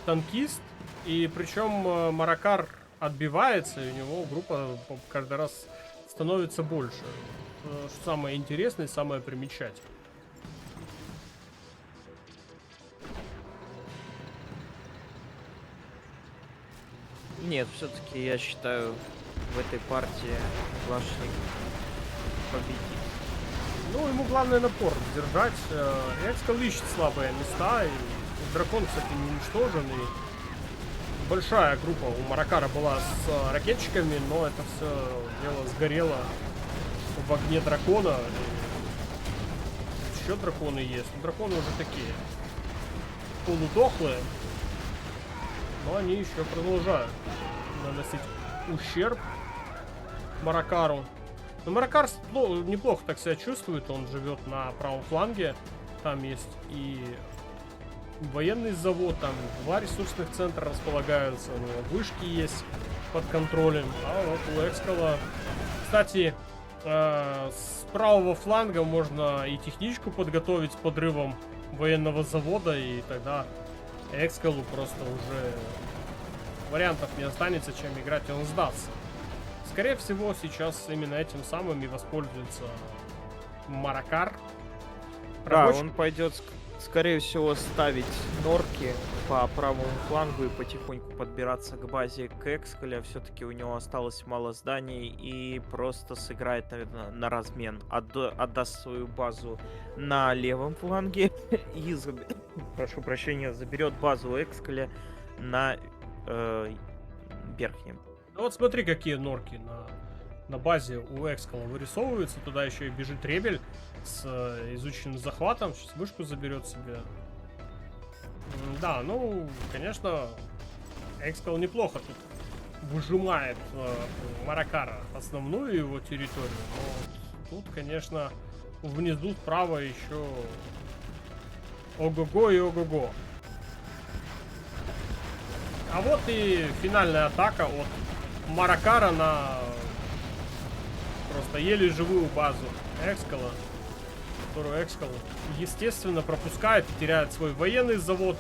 танкист. И причем Маракар отбивается, и у него группа каждый раз становится больше. Что самое интересное и самое примечательное. Нет, все-таки я считаю, в этой партии Лашник победит. Ну, ему главное напор держать. Экскал ищет слабые места. И дракон, кстати, не уничтожен. И большая группа у Маракара была с ракетчиками, но это все дело сгорело в огне дракона. И еще драконы есть. Но драконы уже такие полудохлые. Но они еще продолжают наносить ущерб Маракару. Но Маракар неплохо так себя чувствует. Он живет на правом фланге. Там есть и военный завод, там два ресурсных центра располагаются. У него вышки есть под контролем. А вот у Экскала... Кстати, с правого фланга можно и техничку подготовить с подрывом военного завода. И тогда Экскалу просто уже вариантов не останется, чем играть, и он сдастся. Скорее всего, сейчас именно этим самым и воспользуется Маракар. Да, он пойдет, скорее всего, ставить норки по правому флангу и потихоньку подбираться к базе Экскаля. Все-таки у него осталось мало зданий, и просто сыграет, наверное, на размен. Отдаст свою базу на левом фланге и, прошу прощения, заберет базу Экскаля на верхнем. Ну вот смотри, какие норки на базе у Экскала вырисовываются. Туда еще и бежит Ребель с изученным захватом. Сейчас вышку заберет себе. Да, ну, конечно, Экскал неплохо тут выжимает Маракара основную его территорию. Но тут, конечно, внизу справа еще ого-го и ого-го. А вот и финальная атака от Маракара на просто еле живую базу Экскала, которую Экскал, естественно, пропускает и теряет свой военный завод,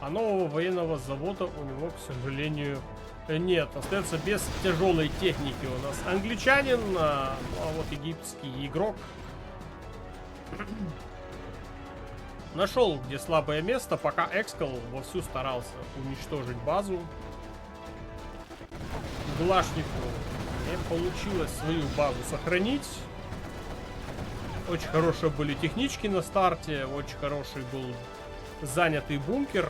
а нового военного завода у него, к сожалению, нет. Остается без тяжелой техники у нас англичанин, а вот египетский игрок нашел, где слабое место, пока Экскал вовсю старался уничтожить базу. Глашнику не получилось свою базу сохранить. Очень хорошие были технички на старте, очень хороший был занятый бункер.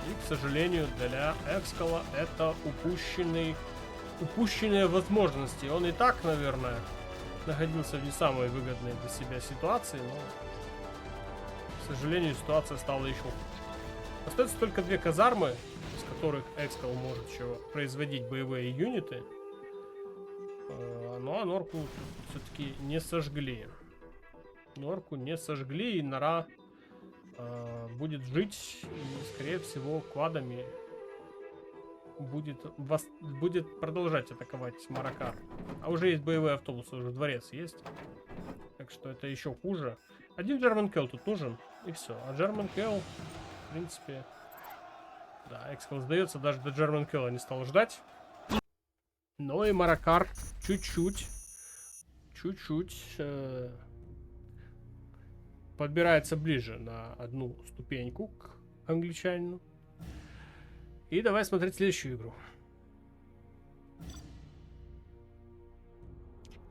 И, к сожалению, для Экскала это упущенные возможности. Он и так, наверное, находился в не самой выгодной для себя ситуации, но, к сожалению, ситуация стала еще хуже. Остается только две казармы, из которых Экскал может еще производить боевые юниты. Ну а норку все-таки не сожгли. Норку не сожгли, и нора будет жить, и, скорее всего, квадами будет продолжать атаковать Маракар. А уже есть боевые автобусы, уже дворец есть. Так что это еще хуже. Один German Kill тут нужен, и все. А German Kill, в принципе... Да, Экскал сдается, даже до German Kill не стал ждать. Но и Маракар чуть-чуть подбирается ближе на одну ступеньку к англичанину. И давай смотреть следующую игру.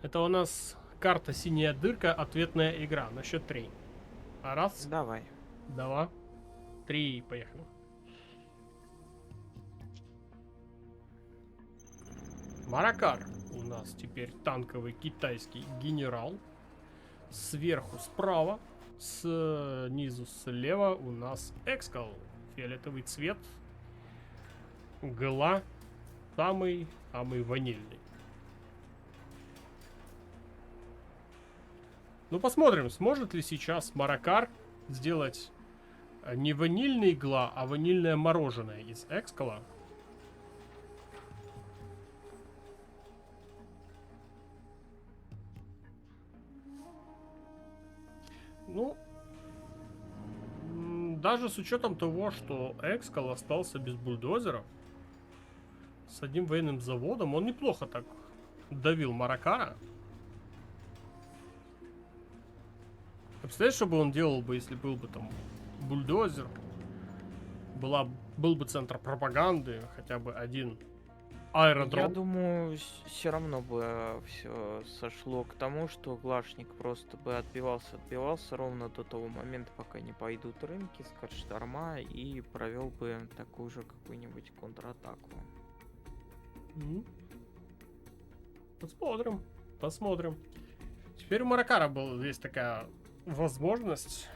Это у нас карта «Синяя дырка», ответная игра на счет 3. Раз. Давай. Два. 3. Поехали. Маракар у нас теперь танковый китайский генерал. Сверху справа, снизу слева у нас Экскал. Фиолетовый цвет. Гла. Самый ванильный. Ну посмотрим, сможет ли сейчас Маракар сделать не ванильный гла, а ванильное мороженое из Экскала. Ну, даже с учетом того, что Экскал остался без бульдозеров, с одним военным заводом, он неплохо так давил Маракара. Ты представляешь, что бы он делал бы, если был бы там бульдозер, был бы центр пропаганды, хотя бы один аэродром? Я думаю, все равно бы все сошло к тому, что Глашник просто бы отбивался ровно до того момента, пока не пойдут рынки, Скотшторма, и провел бы такую же какую-нибудь контратаку. Посмотрим, посмотрим. Теперь у Маракара есть такая возможность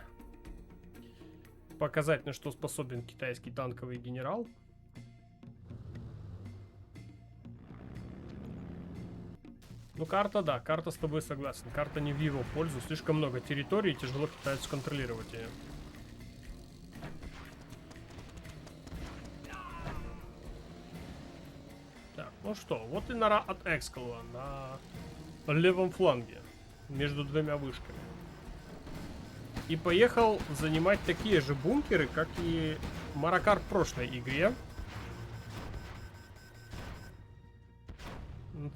показать, на что способен китайский танковый генерал. Ну, карта, да, карта с тобой согласен. Карта не в его пользу. Слишком много территорий, тяжело китайцу контролировать ее. Так, ну что, вот и нора от Экскала на левом фланге, между двумя вышками. И поехал занимать такие же бункеры, как и Маракар в прошлой игре.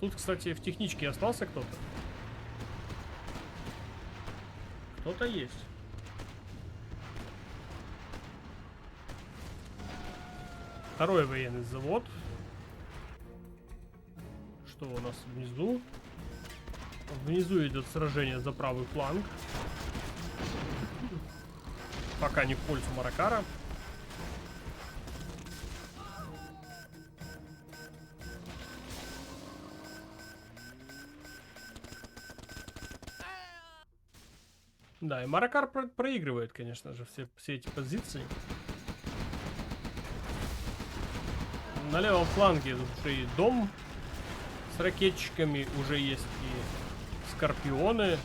Тут, кстати, в техничке остался кто-то. Кто-то есть. Второй военный завод. Что у нас внизу? Внизу идет сражение за правый фланг. Пока не в пользу Маракара. Да, и Маракар проигрывает, конечно же, все эти позиции. На левом фланге уже и дом с ракетчиками, уже есть и скорпионы.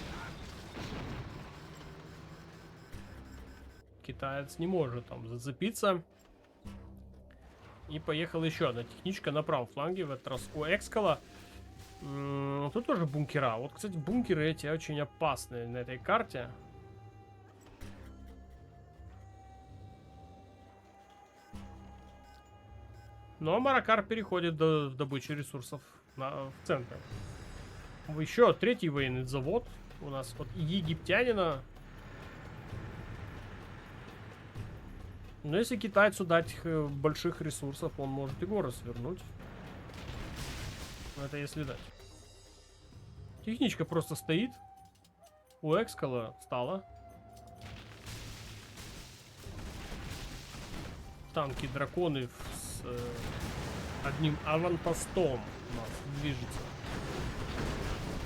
Китаец не может там зацепиться. И поехала еще одна техничка на правом фланге, в этот раз у Экскала. Тут тоже бункера. Вот, кстати, бункеры эти очень опасные на этой карте. Но Маракар переходит до добычи ресурсов в центр. Еще третий военный завод у нас от египтянина. Но если китайцу дать больших ресурсов, он может и горы свернуть. Это если дать. Техничка просто стоит. У Экскала встала. Танки, драконы с одним аванпостом у нас движется.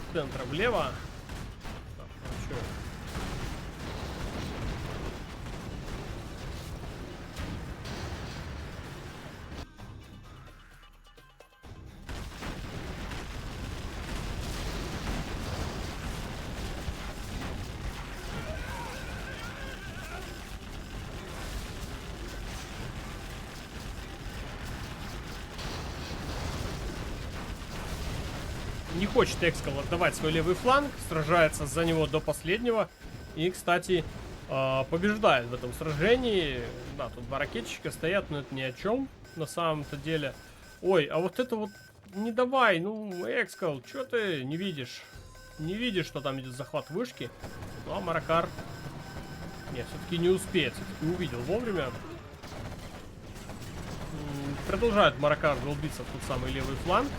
С центра влево. Так, ну, не хочет Экскал отдавать свой левый фланг, сражается за него до последнего. И, кстати, побеждает в этом сражении. Да, тут два ракетчика стоят, но это ни о чем на самом-то деле. Ой, а вот это вот не давай, ну, Экскал, что ты не видишь? Не видишь, что там идет захват вышки. Ну, а Маракар... Нет, все-таки не успеет, все-таки увидел вовремя. Продолжает Маракар долбиться в тот самый левый фланг.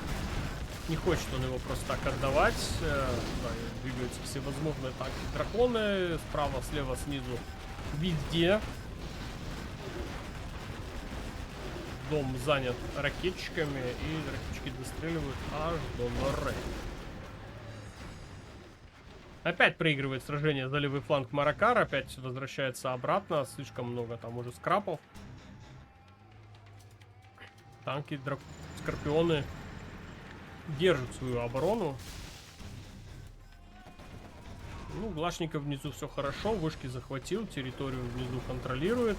Не хочет он его просто так отдавать. Да, двигаются всевозможные танки, драконы. Справа, слева, снизу. Везде. Дом занят ракетчиками. И ракетчики достреливают аж до норы. Опять проигрывает сражение за левый фланг Маракар. Опять возвращается обратно. Слишком много там уже скрапов. Танки, скорпионы держит свою оборону. Ну, Глашников внизу все хорошо. Вышки захватил. Территорию внизу контролирует.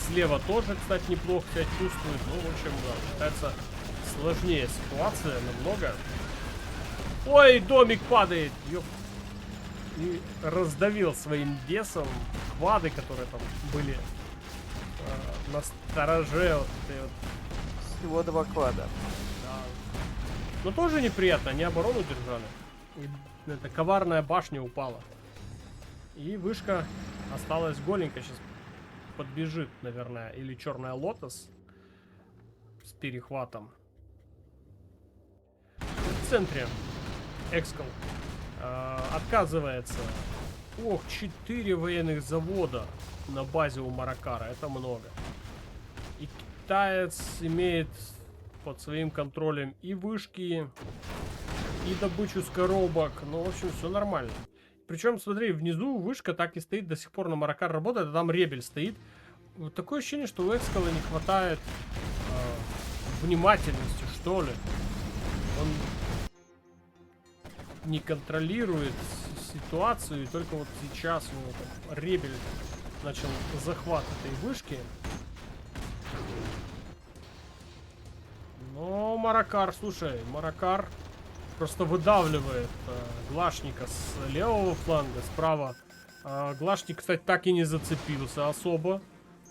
Слева тоже, кстати, неплохо себя чувствует. Ну, в общем, да, считается сложнее ситуация намного. Ой, домик падает. Ёп. и раздавил своим весом квады, которые там были на стороже. Вот этой вот. Всего 2 квада. Да. Но тоже неприятно, они оборону держали. И эта коварная башня упала. И вышка осталась голенькая. Сейчас подбежит, наверное, или черная лотос с перехватом. В центре Экскал отказывается. Ох, 4 военных завода на базе у Маракара. Это много. И китаец имеет под своим контролем и вышки, и добычу с коробок. Ну, в общем, все нормально. Причем, смотри, внизу вышка так и стоит, до сих пор на Маракар работает, а там Ребель стоит. Вот такое ощущение, что у Экскала не хватает внимательности, что ли. Он не контролирует ситуацию, и только вот сейчас у него там Ребель начал захват этой вышки. Но Маракар, слушай, Маракар просто выдавливает Глашника с левого фланга, справа. Глашник, кстати, так и не зацепился особо.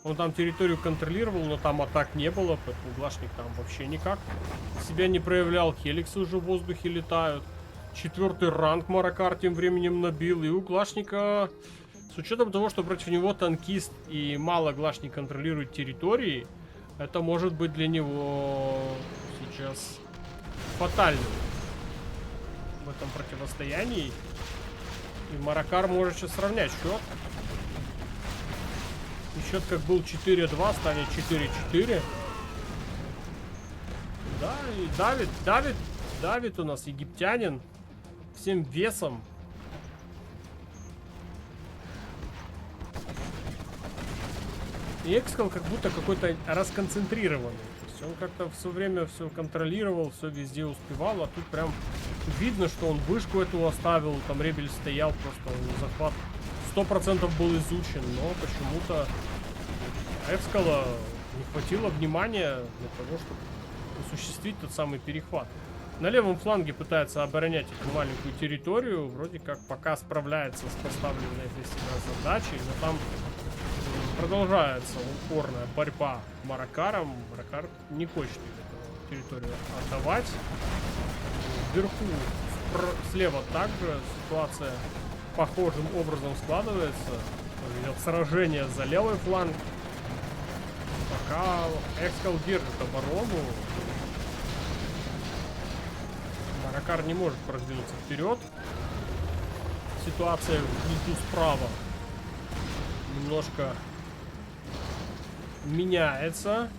Он там территорию контролировал, но там атак не было, поэтому Глашник там вообще никак себя не проявлял. Хеликсы уже в воздухе летают. 4-й ранг Маракар тем временем набил. И у Глашника, с учетом того, что против него танкист и мало Глашник контролирует территории, это может быть для него сейчас фатальным в этом противостоянии. И Маракар может сейчас сравнять счет. И счет как был 4-2, станет 4-4. Да, и давит у нас египтянин всем весом. И Экскал как будто какой-то расконцентрированный. То есть он как-то все время все контролировал, все везде успевал, а тут прям видно, что он вышку эту оставил, там Ребель стоял, просто захват 100% был изучен, но почему-то Экскала не хватило внимания для того, чтобы осуществить тот самый перехват. На левом фланге пытается оборонять эту маленькую территорию, вроде как пока справляется с поставленной для себя задачей, но там продолжается упорная борьба Маракаром. Маракар не хочет эту территорию отдавать. Вверху, слева также ситуация похожим образом складывается. Идет сражение за левый фланг. Пока Экскал держит оборону, Маракар не может продвинуться вперед. Ситуация внизу справа немножко меняется.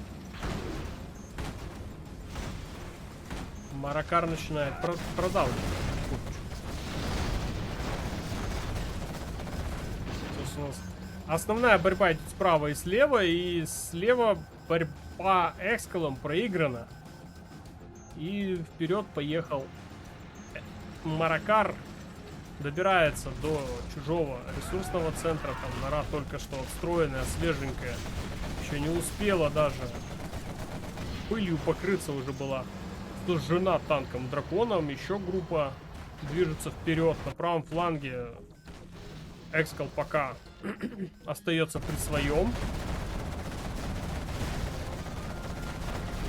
Маракар начинает продавливать. Основная борьба идет справа и слева борьба Экскалом проиграна. И вперед поехал Маракар. Добирается до чужого ресурсного центра. Там нора только что отстроенная, свеженькая. Еще не успела даже пылью покрыться, уже была сожжена танком драконом. Еще группа движется вперед. На правом фланге Экскал пока остается при своем.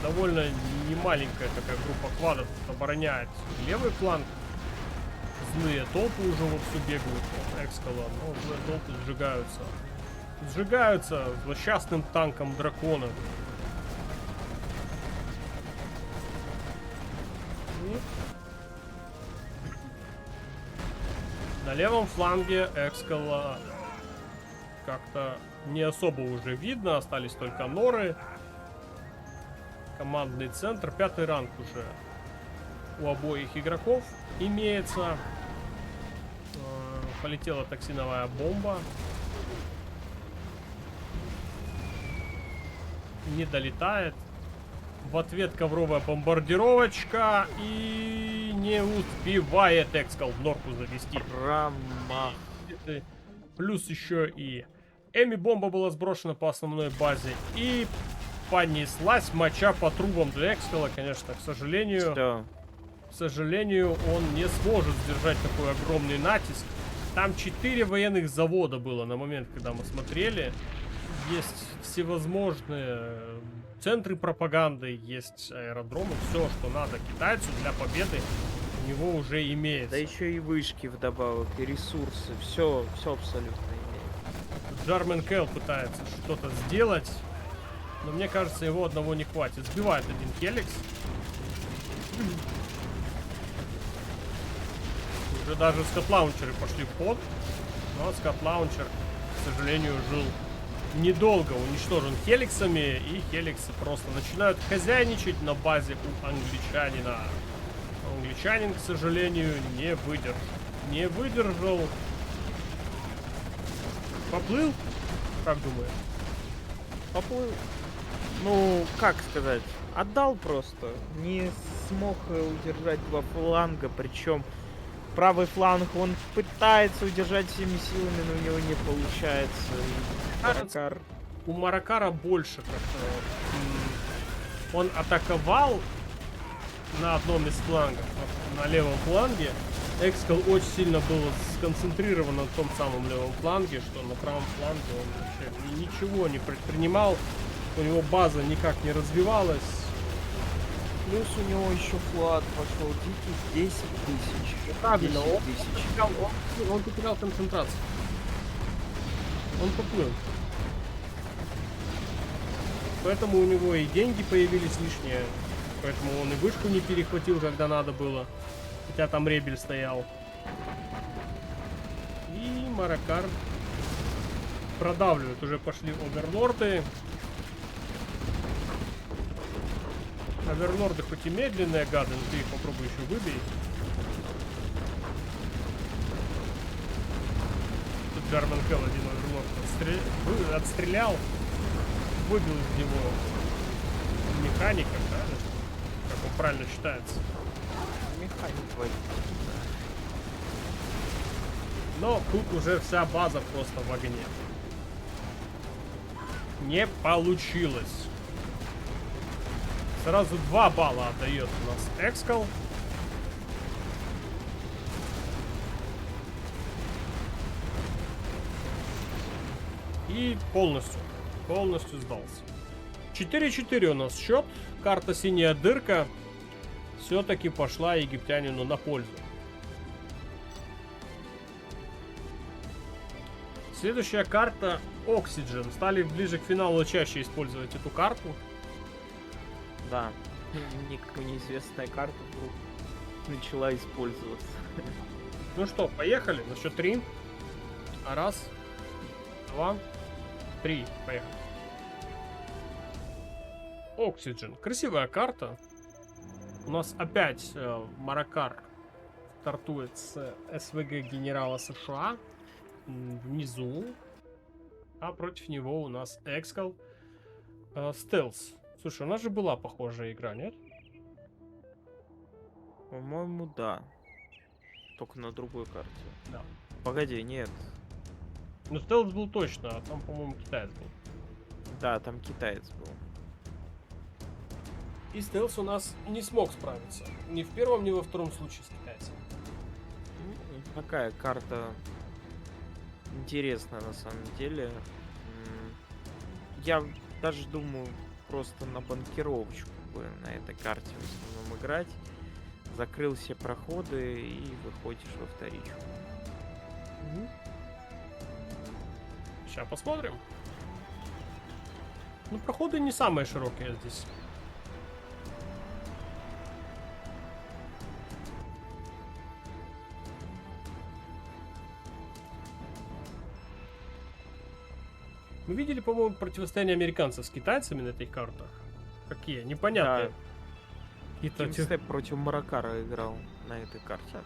Довольно немаленькая такая группа квадов обороняет левый фланг. Злые толпы уже вовсю бегают от Экскала, но злые толпы сжигаются. Сжигаются злосчастным танком дракона. На левом фланге Экскала как-то не особо уже видно, остались только норы. Командный центр, 5-й ранг уже у обоих игроков имеется. Полетела токсиновая бомба. Не долетает. В ответ ковровая бомбардировочка. И не успевает Экскал в норку завести. Рама. Плюс еще и Эми-бомба была сброшена по основной базе. И понеслась моча по трубам для Экскала. Конечно, к сожалению, Всё. он не сможет сдержать такой огромный натиск. Там 4 военных завода было на момент, когда мы смотрели. Есть всевозможные центры пропаганды, есть аэродромы, все, что надо китайцу для победы, у него уже имеется. Да еще и вышки вдобавок, и ресурсы, все абсолютно имеет. Джармен Кэл пытается что-то сделать, но мне кажется, его одного не хватит. Сбивает один Хеликс. Уже даже скат-лаунчеры пошли в ход, но скат-лаунчер, к сожалению, жил недолго, уничтожен Хеликсами, и Хеликсы просто начинают хозяйничать на базе у англичанина. Англичанин, к сожалению, не выдержал. Не выдержал. Поплыл? Как думаешь? Поплыл. Ну, как сказать, отдал просто. Не смог удержать два фланга, причем правый фланг он пытается удержать всеми силами, но у него не получается. И Маракар... У Маракара больше как-то. Он атаковал на одном из флангов, на левом фланге. Экскал очень сильно был сконцентрирован на том самом левом фланге, что на правом фланге он вообще ничего не предпринимал. У него база никак не развивалась. Плюс у него еще флаг пошел дикий 10 тысяч. Правильно, 10 тысяч. он потерял концентрацию. Он поплыл. Поэтому у него и деньги появились лишние. Поэтому он и вышку не перехватил, когда надо было. Хотя там Ребель стоял. И Маракар продавливает. Уже пошли оверлорды. Оверлорды хоть и медленные гады, но ты их попробуй еще выбей. Тут Джармен Кэл один оверлорд отстрелял. Выбил из него механика, да? Как он правильно считается. Механик водитель. Но тут уже вся база просто в огне. Не получилось. Сразу 2 балла отдает у нас Экскал. И полностью сдался. 4-4 у нас счет. Карта синяя дырка все-таки пошла египтянину на пользу. Следующая карта Oxygen. Стали ближе к финалу чаще использовать эту карту. Да. Никому неизвестная карта вдруг начала использоваться. Ну что, поехали. На счет 3. Раз, 2, 3. Поехали. Oxygen. Красивая карта. У нас опять Маракар стартует с СВГ генерала США внизу. А против него у нас Экскал Стелс. Слушай, у нас же была похожая игра, нет? По-моему, да. Только на другой карте. Да. Погоди, нет. Ну, Стелс был точно, а там, по-моему, китаец был. Да, там китаец был. И Стелс у нас не смог справиться. Ни в первом, ни во втором случае с китайцем. Такая карта интересная на самом деле. Я даже думаю просто на банкировочку бы на этой карте в основном играть. Закрыл все проходы и выходишь во вторичку. Сейчас посмотрим. Ну, проходы не самые широкие здесь. Мы видели, по-моему, противостояние американцев с китайцами на этих картах. Какие? Непонятные. Какие-то Тимстеп против Маракара играл на этой карте.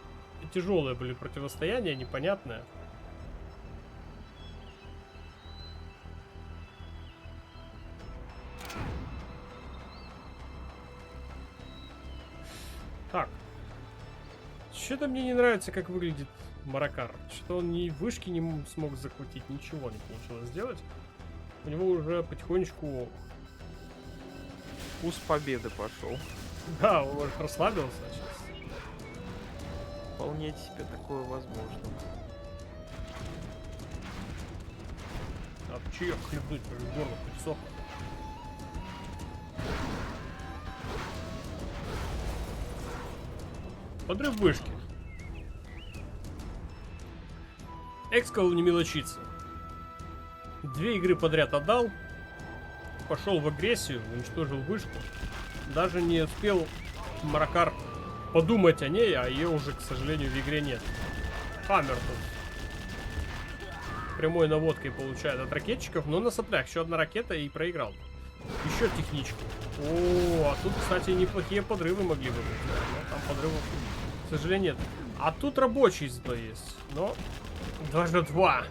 тяжелые были противостояния, непонятные. Так. Что-то мне не нравится, как выглядит Маракар. Что он ни вышки не смог захватить, ничего не получилось сделать. У него уже потихонечку... Вкус победы пошел. Да, он уже расслабился сейчас. Вполне себе такое возможно. чаек хлебнуть, потому что горло пересохло. Подрыв вышки. Экскал не мелочится. 2 игры подряд отдал. Пошел в агрессию, уничтожил вышку. Даже не успел Маракар подумать о ней, а ее уже, к сожалению, в игре нет. Хаммер тут прямой наводкой получает от ракетчиков, но на соплях еще одна ракета и проиграл. Еще техничка. О, а тут, кстати, неплохие подрывы могли бы быть. Но там подрывов, к сожалению, нет. А тут рабочий зато есть. Но даже 2.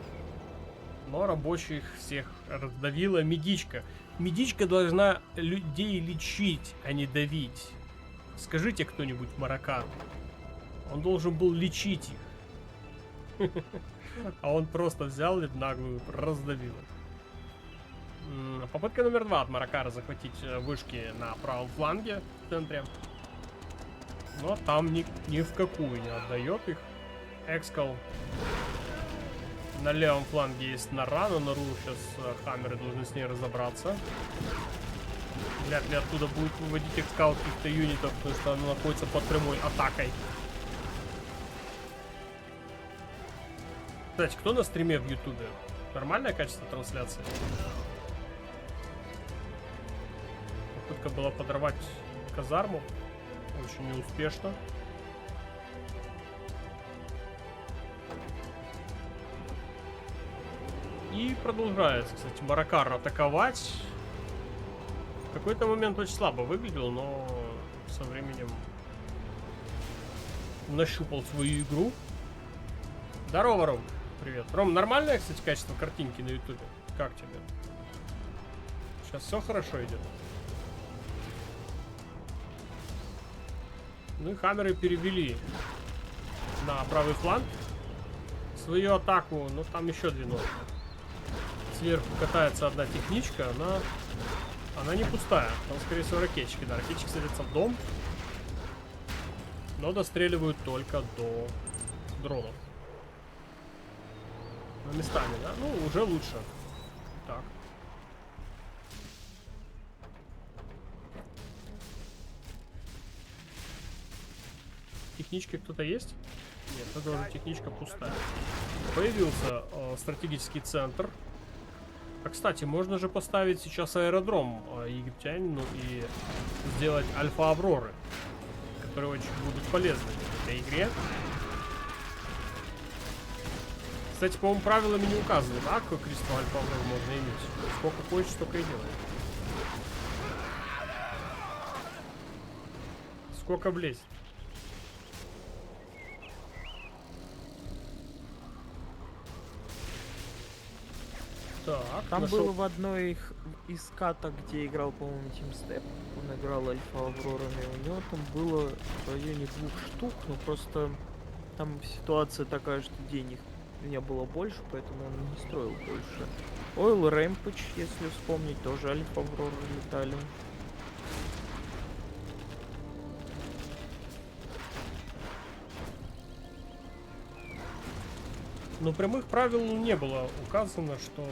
Но рабочих всех раздавила медичка. Медичка должна людей лечить, а не давить. Скажите кто-нибудь Маракару. Он должен был лечить их. А он просто взял и в наглую раздавил. Попытка номер 2 от Маракара захватить вышки на правом фланге в центре. Но там ни в какую не отдает их. Экскал. На левом фланге есть Нора, но Нору сейчас Хаммеры должны с ней разобраться. Вряд ли оттуда будет выводить Экскал каких-то юнитов, потому что она находится под прямой атакой. Кстати, кто на стриме в Ютубе? Нормальное качество трансляции? Попытка была подорвать казарму. Очень неуспешно. И продолжается, кстати, Маракар атаковать. В какой-то момент очень слабо выглядел, но со временем нащупал свою игру. Здорово, Ром. Привет. Ром, нормальное, кстати, качество картинки на ютубе? Как тебе? Сейчас все хорошо идет. Ну и Хаммеры перевели на правый фланг свою атаку, но там еще 2 ножки. Сверху катается одна техничка, она не пустая. Там, скорее всего, ракетчики. Да, ракетчики садятся в дом, но достреливают только до дронов. На местами, да? Ну, уже лучше. Так. Технички кто-то есть? Нет, это уже техничка пустая. Появился стратегический центр. А, кстати, можно же поставить сейчас аэродром египтянину и сделать альфа-авроры, которые очень будут полезны в этой игре. Кстати, по-моему, правилами не указано, да, какое количество альфа-аврор можно иметь. Сколько хочешь, столько и делай. Сколько влезет. Так, Там нашел. было в одной из каток, где играл, по-моему, Team Step. Он играл Альфа Аврорами. У него там было в районе 2 штук, но просто там ситуация такая, что денег не было больше, поэтому он не строил больше. Oil Rampage, если вспомнить, тоже Альфа Авроры летали. Но прямых правил не было указано, что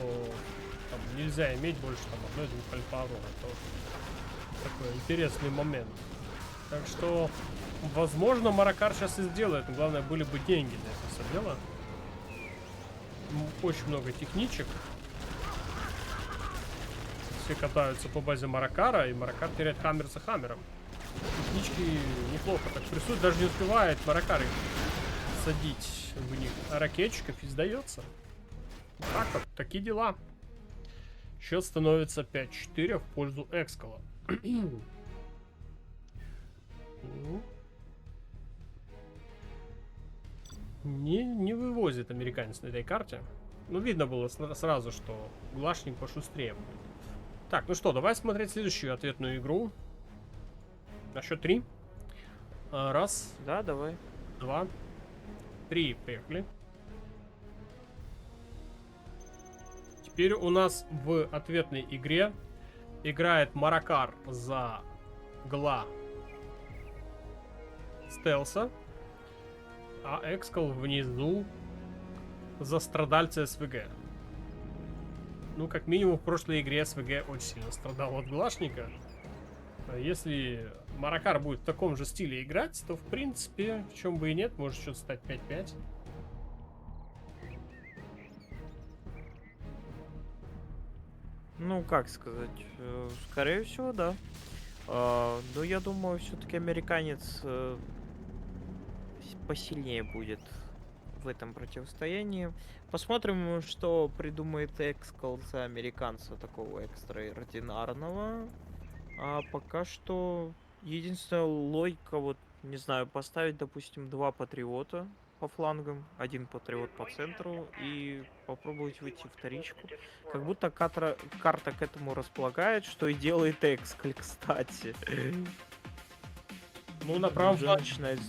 там нельзя иметь больше там 1-2 альфа-аврор. Это такой интересный момент. Так что, возможно, Маракар сейчас и сделает. Но главное, были бы деньги на это все дело. Очень много техничек. Все катаются по базе Маракара, и Маракар теряет Хаммер за Хаммером. Технички неплохо так прессуют, даже не успевает Маракар их садить в них ракетчиков и сдается. Так вот, такие дела. Счет становится 5-4 в пользу Экскала. Не вывозит американец на этой карте. Ну, видно было сразу, что Глашник пошустрее будет. Так, ну что, давай смотреть следующую ответную игру. На счет 3. Раз. Да, давай. 2. 3, поехали. Теперь у нас в ответной игре играет Маракар за Гла Стелса, а Экскал внизу за страдальца СВГ. Ну, как минимум, в прошлой игре СВГ очень сильно страдал от Глашника. Если Маракар будет в таком же стиле играть, то, в принципе, в чем бы и нет, может что-то стать 5-5. Ну, как сказать, скорее всего, да. Но я думаю, все-таки американец посильнее будет в этом противостоянии. Посмотрим, что придумает Экскал за американца такого экстраординарного. А пока что единственная логика, вот, не знаю, поставить, допустим, 2 патриота по флангам, 1 патриот по центру и попробовать выйти вторичку. Как будто карта к этому располагает, что и делает Экскаль, кстати. Ну, на Он правом уже фланге начинает...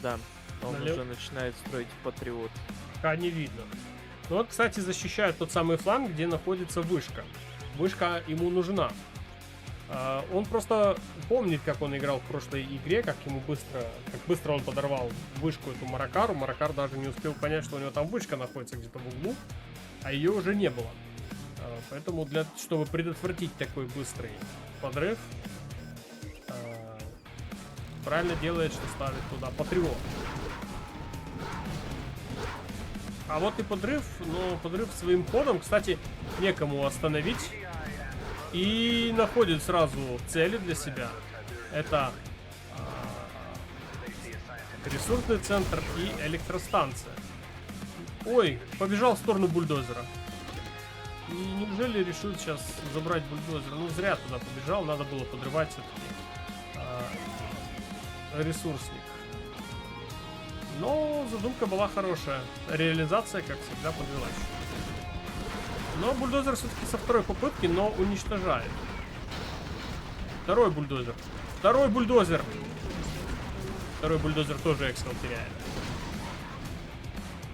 Да, он Налево. уже начинает строить патриот. пока не видно. Ну вот, кстати, защищает тот самый фланг, где находится вышка. Вышка ему нужна. Он просто помнит, как он играл в прошлой игре, как быстро он подорвал вышку эту Маракару. Маракар даже не успел понять, что у него там вышка находится где-то в углу, а ее уже не было. Поэтому, чтобы предотвратить такой быстрый подрыв, правильно делает, что ставит туда патриот. А вот и подрыв, но подрыв своим ходом, кстати, некому остановить. И находит сразу цели для себя. Это ресурсный центр и электростанция. Ой, побежал в сторону бульдозера. И неужели решил сейчас забрать бульдозер? Ну, зря туда побежал, надо было подрывать все-таки ресурсник. Но задумка была хорошая. Реализация, как всегда, подвелась. Но бульдозер все-таки со второй попытки, но уничтожает. Второй бульдозер. Второй бульдозер. Второй бульдозер тоже Экскал теряет.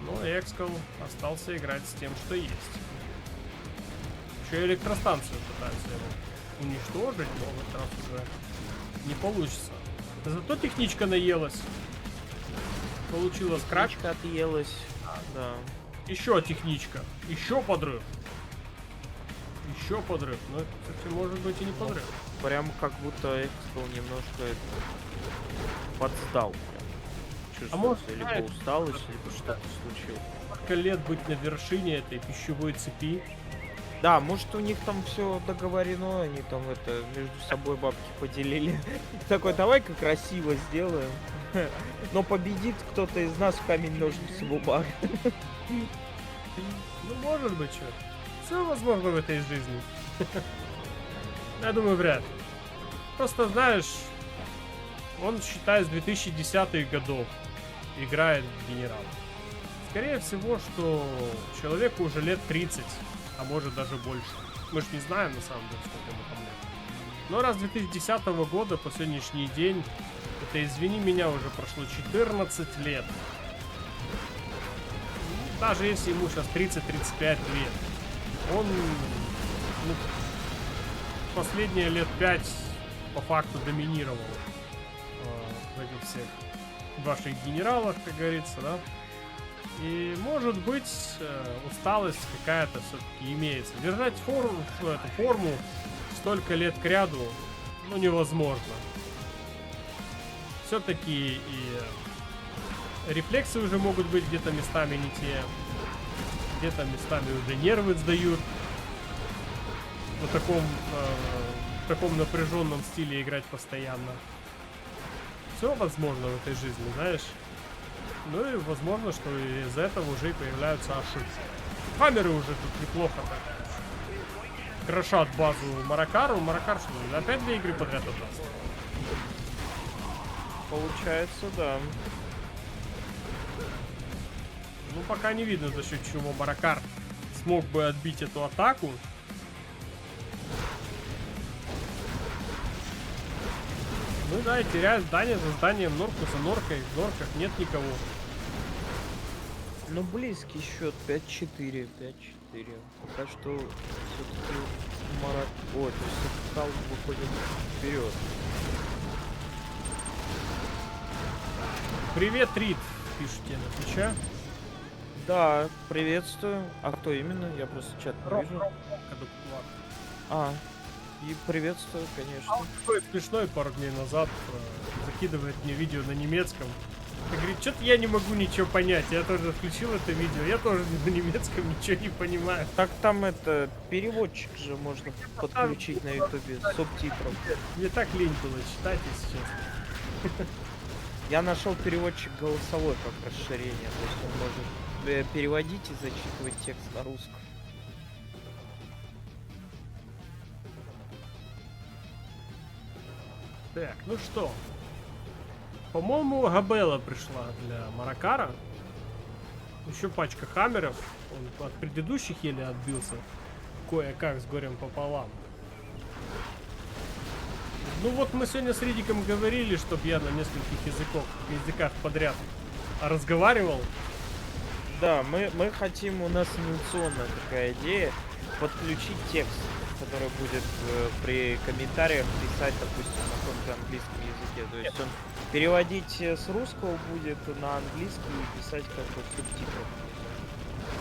Но Экскал остался играть с тем, что есть. Еще и электростанцию пытаются его уничтожить, но в этот раз уже не получится. Зато техничка наелась. Получила скрач. Техничка отъелась. Да. Еще техничка. Еще подрыв. Еще подрыв. Ну, это, кстати, может быть и не подрыв. Прям как будто Экскал немножко подсдал. Чувствуется, может, либо знаешь, усталость, либо что-то случилось. Сколько лет быть на вершине этой пищевой цепи. Да, может у них там все договорено, они там это между собой бабки поделили. Такой, давай-ка красиво сделаем. Но победит кто-то из нас в камень, ножницы, бумага. Ну, может быть, что. Все возможно в этой жизни. Я думаю, вряд ли. Просто, знаешь, он, считай, с 2010-х годов играет в генерала. Скорее всего, что человеку уже лет 30, а может даже больше. Мы же не знаем, на самом деле, сколько ему там лет. Но раз с 2010 года по сегодняшний день, это, извини меня, уже прошло 14 лет. Даже если ему сейчас 30-35 лет, он последние лет 5 по факту доминировал в этих всех ваших генералах, как говорится, да. И может быть усталость какая-то все-таки имеется. Держать эту форму столько лет кряду, ну, невозможно. Все-таки и рефлексы уже могут быть где-то местами не те, где-то местами уже нервы сдают. В таком напряженном стиле играть постоянно. Все возможно в этой жизни, знаешь. Ну и возможно, что из-за этого уже и появляются ошибки. Хаммеры уже тут неплохо так крошат базу Маракару. Маракар что ли, опять 2 игры подряд отдаст? Получается, да. Ну, пока не видно, за счет чего Маракар смог бы отбить эту атаку. Ну да, и теряют здание за зданием, норку за норкой. В норках нет никого. Ну, близкий счет 5-4. 5-4. Пока что все-таки Марат... Ой, то есть Экскал выходит вперед. Привет, Рид, пишите на Твиче. Да, приветствую. А кто именно? Я просто чат не вижу. А, и приветствую, конечно. Такой смешной пару дней назад закидывает мне видео на немецком. И говорит, что-то я не могу ничего понять. Я тоже включил это видео, я тоже на немецком ничего не понимаю. Так там это, переводчик же можно подключить на ютубе, субтитров. Мне так лень было читать, если честно. Я нашел переводчик голосовой как расширение, то есть он может переводить и зачитывать текст на русском. Так, ну что. По-моему, Габела пришла для Маракара. Еще пачка хаммеров. Он от предыдущих еле отбился. Кое-как с горем пополам. Ну вот мы сегодня с Ридиком говорили, чтобы я на нескольких языках подряд разговаривал. Да, мы хотим, у нас инновационная такая идея, подключить текст, который будет при комментариях писать, допустим, на том же английском языке. То есть он переводить с русского будет на английский и писать как бы субтитры.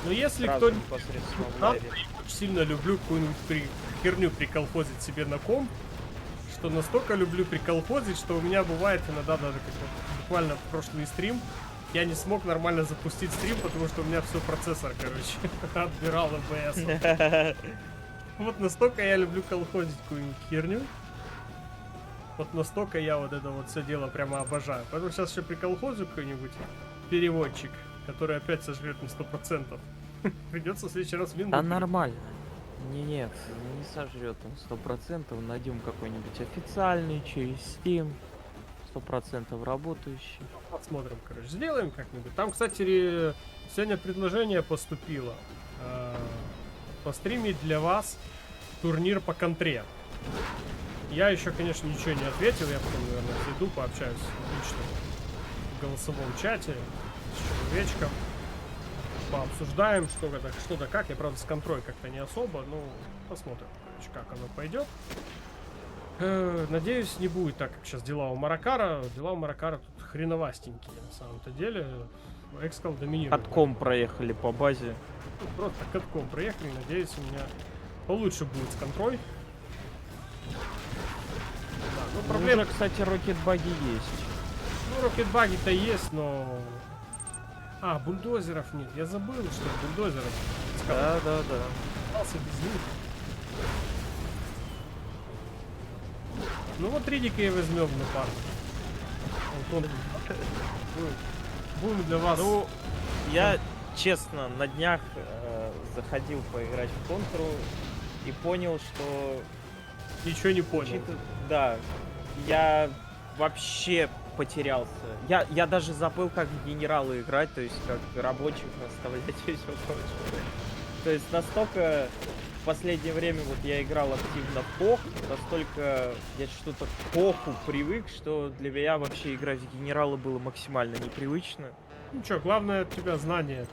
Но если Сразу кто непосредственно в я лайве. очень сильно люблю какую-нибудь херню приколхозить себе на комп, что настолько люблю приколхозить, что у меня бывает иногда даже как буквально прошлый стрим, я не смог нормально запустить стрим, потому что у меня все процессор, короче, отбирал АБС. Вот настолько я люблю колхозить какую-нибудь херню. Вот настолько я вот это вот все дело прямо обожаю. Поэтому сейчас еще приколхозю какой-нибудь переводчик, который опять сожрет на 100%. Придется в следующий раз винду. Да нормально. Нет, не сожрет он 100%. Найдем какой-нибудь официальный через Steam. 100% работающий. Посмотрим, короче. Сделаем как-нибудь. Там, кстати, сегодня предложение поступило. Постримить для вас турнир по контре. Я еще, конечно, ничего не ответил. Я потом, наверное, зайду, пообщаюсь лично в голосовом чате с человечком. Пообсуждаем что-то как. Я, правда, с контрой как-то не особо. Ну, посмотрим, короче, как оно пойдет. Надеюсь, не будет так, как сейчас дела у Маракара. Дела у Маракара тут хреновастенькие, на самом-то деле. Экскал доминирует. Катком проехали по базе. Ну, просто катком проехали. Надеюсь, у меня получше будет с контрой. Да, ну, проблема... Уже, кстати, рокетбаги есть. Ну, рокетбаги-то есть, но... А, бульдозеров нет. Я забыл, что бульдозеров. Да. Остался без них. Ну вот Ридика и возьмем на пару. Антон, будем для вас. Ну, я, честно, на днях заходил поиграть в контру и понял, что... Ничего не понял. Да, я вообще потерялся. Я даже забыл, как в генералы играть, то есть как рабочих расставлять и все прочее. То есть настолько в последнее время вот я играл активно в ПОХ, настолько я что-то к ПОХу привык, что для меня вообще играть в генералы было максимально непривычно. Ну чё, главное от тебя знание,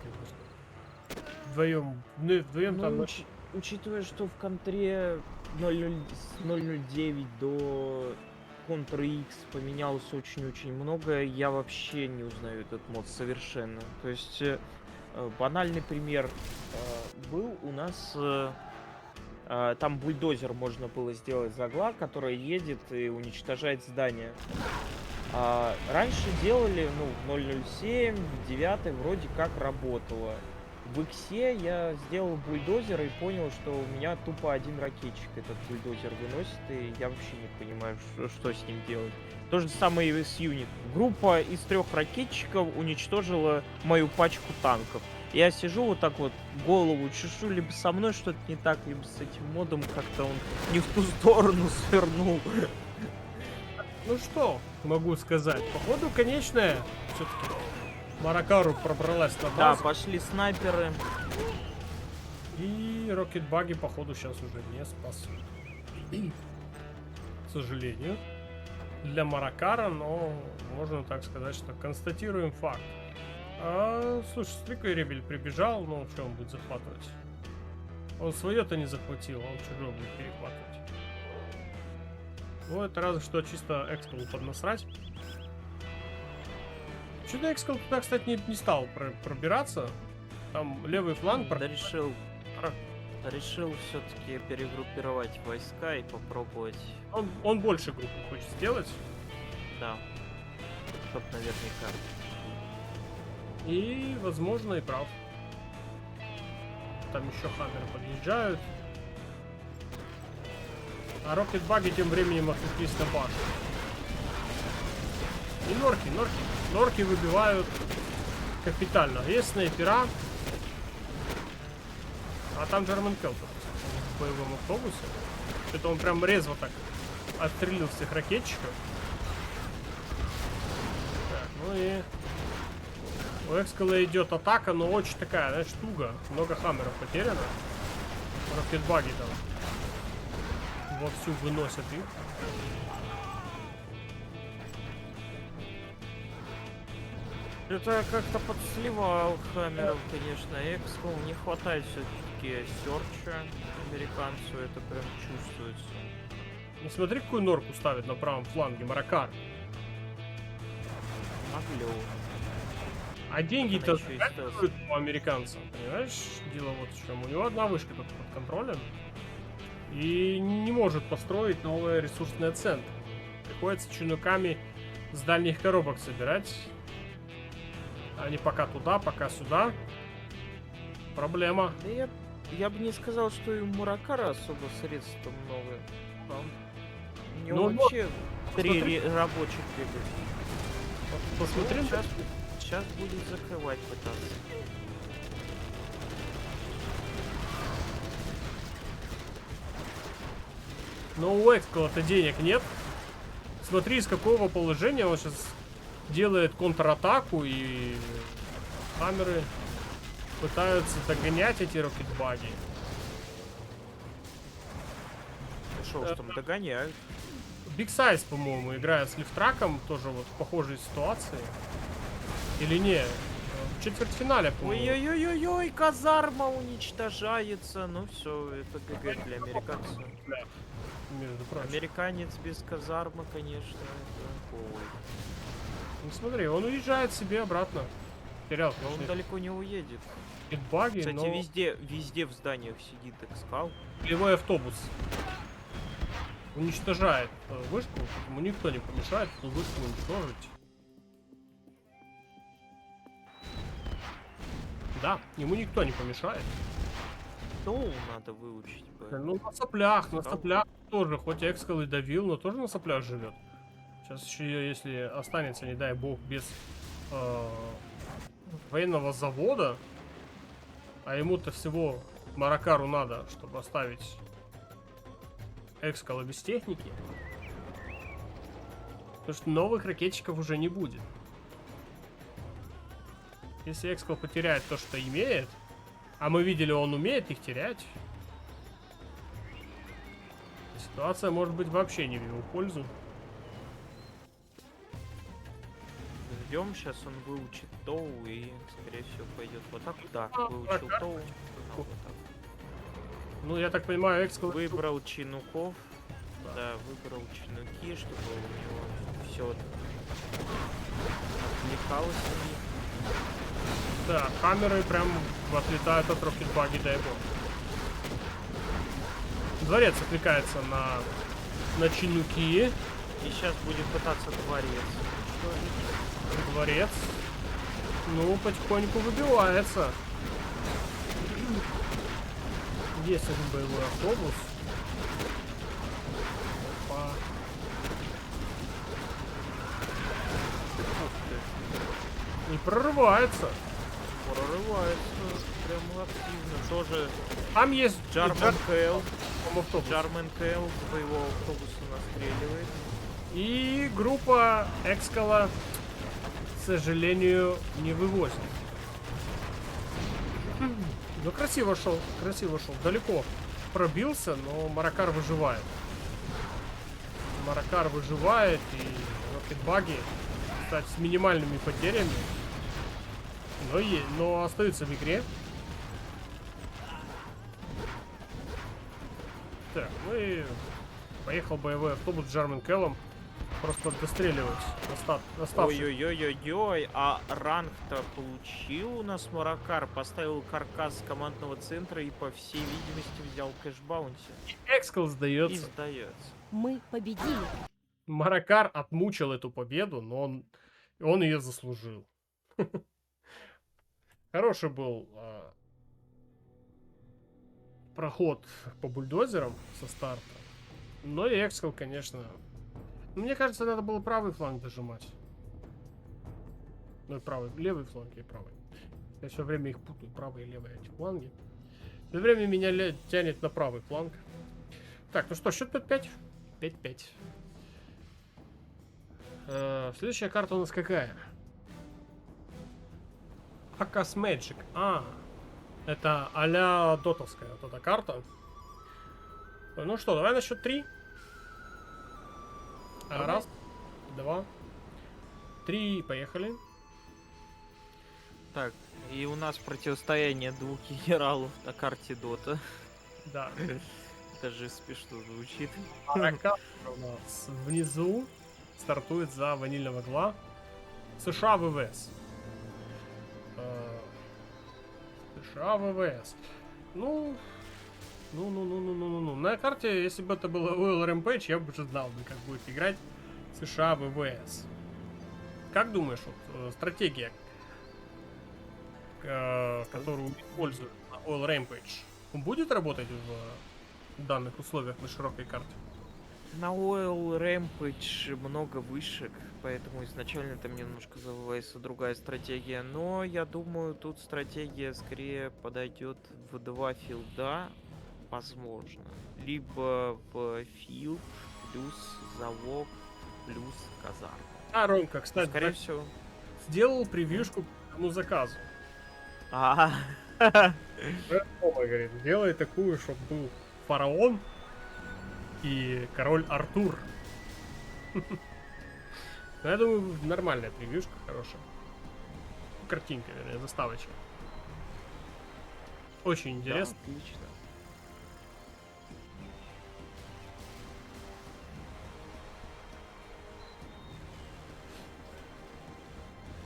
конечно. Вдвоем там... Учитывая, что в контре 0.09 до Контр X поменялось очень-очень много, я вообще не узнаю этот мод совершенно. То есть банальный пример был у нас, там бульдозер можно было сделать загла, который едет и уничтожает здание. Раньше делали, в 0.07, в 9 вроде как работало. В Иксе я сделал бульдозер и понял, что у меня тупо один ракетчик этот бульдозер выносит, и я вообще не понимаю, что с ним делать. То же самое и с юнит. Группа из 3 ракетчиков уничтожила мою пачку танков. Я сижу вот так вот, голову чешу, либо со мной что-то не так, либо с этим модом как-то он не в ту сторону свернул. Ну что могу сказать? Походу, конечная все-таки Маракару пробралась на Да, базу. пошли снайперы. И рокетбаги, походу, сейчас уже не спасут. К сожалению. Для Маракара, но можно так сказать, что констатируем факт. Слушай, Стрикой Ребель прибежал, но что он будет захватывать? Он свое-то не захватил, он чужое будет перехватывать. Ну, это разве что чисто Экскалу поднасрать. Что-то Экскал туда, кстати, не стал пробираться. Там левый фланг... Да решил все-таки перегруппировать войска и попробовать, Он больше группы хочет сделать. да, чтоб наверняка. И, возможно, и прав. Там еще хаммеры подъезжают. А рокетбаги тем временем отвлеклись на башню. И норки выбивают капитально. Есть снайпера. А там Джерман Келл в боевом автобусе. Это он прям резво так отстрелил всех ракетчиков. Так, ну и у Экскала идет атака, но очень такая, знаешь, туго. Много хаммеров потеряно. Рокетбаги там вовсю выносят их. Это как-то подсливал хаммеров, конечно. Экскал не хватает все-таки серча американцу, это прям чувствуется. Ну смотри, какую норку ставит на правом фланге Маракар. Могли. А деньги-то Она ещё и заканчивают у американца, понимаешь? Дело вот в чем. У него одна вышка только под контролем. И не может построить новые ресурсные центры. Приходится чинуками с дальних коробок собирать. Они пока туда, пока сюда. Проблема. Да я бы не сказал, что и у Муракара особо средств много. У него Ну, вообще посмотри. 3 рабочих бегают. Посмотри. Ну, сейчас будет закрывать пытаться. Но у Экскала-то денег нет. Смотри, из какого положения он сейчас делает контратаку, и хаммеры пытаются догонять эти рокетбаги. Шо ж там догоняют. Big Size, по-моему, играет с лифтраком, тоже вот в похожей ситуации. Или не? В четвертьфинале, по-моему. Ой-ой-ой-ой, казарма уничтожается. Ну все, это ГГ для американцев. Между прочим. Американец без казармы, конечно, это ой. Ну смотри, он уезжает себе обратно. Терял, Но он конечно, далеко не уедет. хитбаги, Кстати, но везде в зданиях сидит Экскал. боевой автобус уничтожает вышку, ему никто не помешает эту вышку уничтожить. Да, ему никто не помешает. Тоу надо выучить бы. Ну, на соплях тоже, хоть Экскал и давил, но тоже на соплях живет. Сейчас еще, если останется, не дай бог, без военного завода, а ему-то всего Маракару надо, чтобы оставить Экскала без техники, потому что новых ракетчиков уже не будет. Если Экскал потеряет то, что имеет, а мы видели, он умеет их терять, ситуация может быть вообще не в его пользу. Ждем, сейчас он выучит Тоу и, скорее всего, пойдет вот так. Да, А, выучил так. Тоу. Вот так. Ну, я так понимаю, Экскал... Выбрал чинуков. Да, выбрал чинуки, чтобы у него все отвлекалось на них. Да, хаммеры прям отлетают от рокетбаги, дай бог. Дворец отвлекается на чинуки. И сейчас будет пытаться дворец уничтожить. Дворец, ну, потихоньку выбивается. Есть один боевой автобус. Опа. Ух ты, И прорывается. прорывается прям активно. Тоже Там есть Джарман Кэл. автобус. Джарман Кэл с боевого автобуса настреливает. И группа Экскала, к сожалению, не вывозит. Ну, красиво шел. Далеко пробился, но Маракар выживает. Маракар выживает, и рокетбаги, кстати, с минимальными потерями, но остаются в игре. Так, ну и поехал боевой автобус с Джарман Келлом. просто достреливать оставших. Ой-ой-ой-ой-ой, а ранг-то получил у нас Маракар, поставил каркас командного центра и, по всей видимости, взял кэш-баунти. Экскал И сдается. сдается. Мы победили. Маракар отмучил эту победу, но он ее заслужил. Хороший был проход по бульдозерам со старта. Но и Экскал, конечно. Мне кажется, надо было правый фланг дожимать. Ну и правый, левый фланг и правый. Я все время их путаю, правый и левый эти фланги. Все время меня тянет на правый фланг. Так, ну что, счет 5-5. 5-5. Следующая карта у нас какая? Акас Magic. Это а-ля дотовская вот эта карта. Ну что, давай на счет 3. Давай. Раз, два, три, поехали. Так, и у нас противостояние двух генералов на карте Дота. Да. Даже смешно звучит. Маракар у нас внизу стартует за ванильного гла. США ВВС. США ВВС. Ну. На карте, если бы это было Oil Rampage, я бы уже знал, как будет играть США ВВС. Как думаешь, вот, стратегия, которую используют на Oil Rampage, будет работать в данных условиях на широкой карте? На Oil Rampage много вышек, поэтому изначально там немножко завывается другая стратегия. Но я думаю, тут стратегия скорее подойдет в два филда, возможно. Либо в филд плюс залог плюс казарма. Ромка, кстати, Скорее всего. сделал превьюшку по этому заказу. А, Рома говорит, делай такую, чтобы был фараон и король Артур. Ну, я думаю, нормальная превьюшка, хорошая. Картинка, вернее, заставочка. Очень интересно. отлично.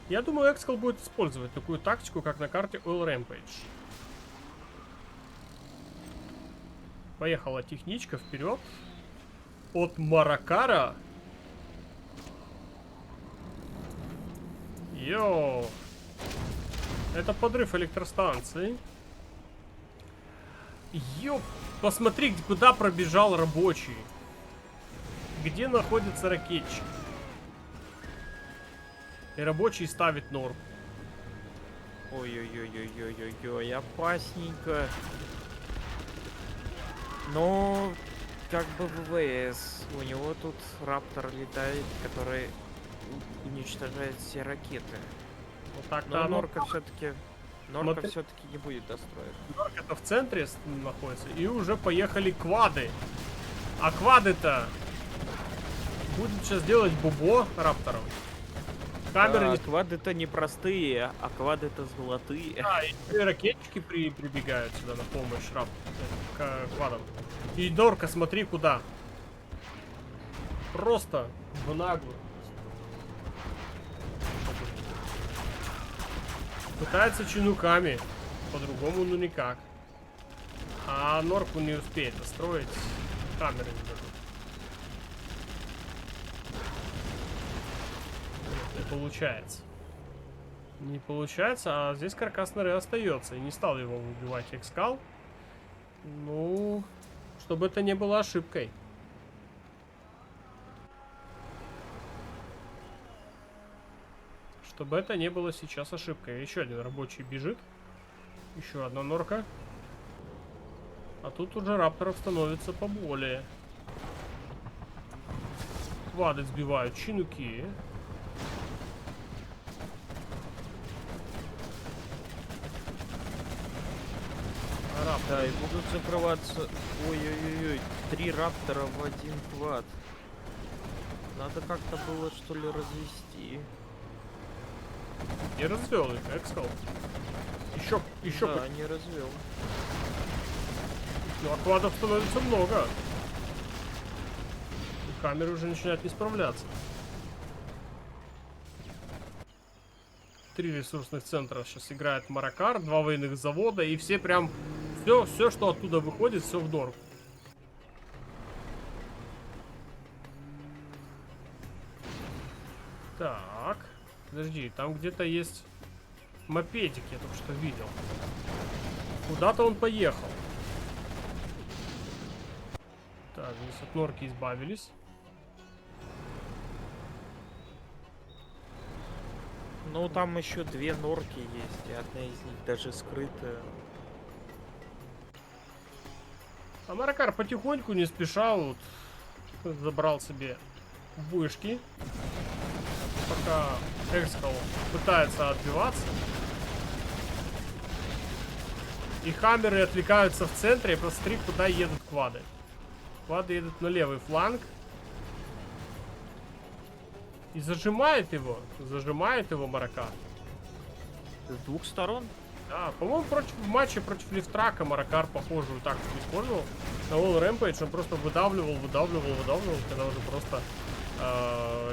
Я думаю, Экскал будет использовать такую тактику, как на карте Oil Rampage. Поехала техничка вперед. От Маракара. Йоу. Это подрыв электростанции. Ёп. Посмотри, куда пробежал рабочий. Где находится ракетчик. И рабочий ставит норм. Ой-ой-ой-ой-ой-ой-ой, опасненько. Но как бы ВВС. У него тут Раптор летает, который уничтожает все ракеты. Вот так-то Но оно. Норка все-таки. Норка Смотри. все-таки не будет достроить. Норк это в центре находится. И уже поехали квады. А квады-то будут сейчас делать бубо рапторов. Камеры не... Квады-то не простые, а квады-то золотые. Да, и ракетчики прибегают сюда на помощь к квадам. И Норка, смотри куда. Просто в наглую. Пытается чинуками. По-другому, ну никак. А Норку не успеет достроить. Камеры не дадут. Не получается. Не получается, а здесь каркас НР остается. И не стал его убивать Экскал. Ну, чтобы это не было ошибкой. Чтобы это не было сейчас ошибкой. Еще один рабочий бежит. Еще одна норка. А тут уже рапторов становится поболее. Квады сбивают чинуки. Да, и будут закрываться. Ой-ой-ой, 3 раптора в один квад. Надо как-то было, что ли, развести. Не развел их, Экскал. Еще Да, не развел. Ну, а квадов становится много. Хаммеры уже начинают не справляться. 3 ресурсных центра сейчас играет Маракар, 2 военных завода, и все прям... Все, что оттуда выходит, все в норм. Так, подожди, там где-то есть мопедик, я только что видел. Куда-то он поехал. Так, здесь от норки избавились. Ну, там еще 2 норки есть, и одна из них даже скрытая. А Маракар потихоньку, не спеша, вот, забрал себе вышки. Пока Экскал пытается отбиваться. И Хаммеры отвлекаются в центре, и посмотри, куда едут квады. Квады едут на левый фланг. И зажимает его Маракар. С 2 сторон? Да, по-моему, в матче против Лифтрака Маракар похожую тактику использовал. На All Rampage он просто выдавливал, когда уже просто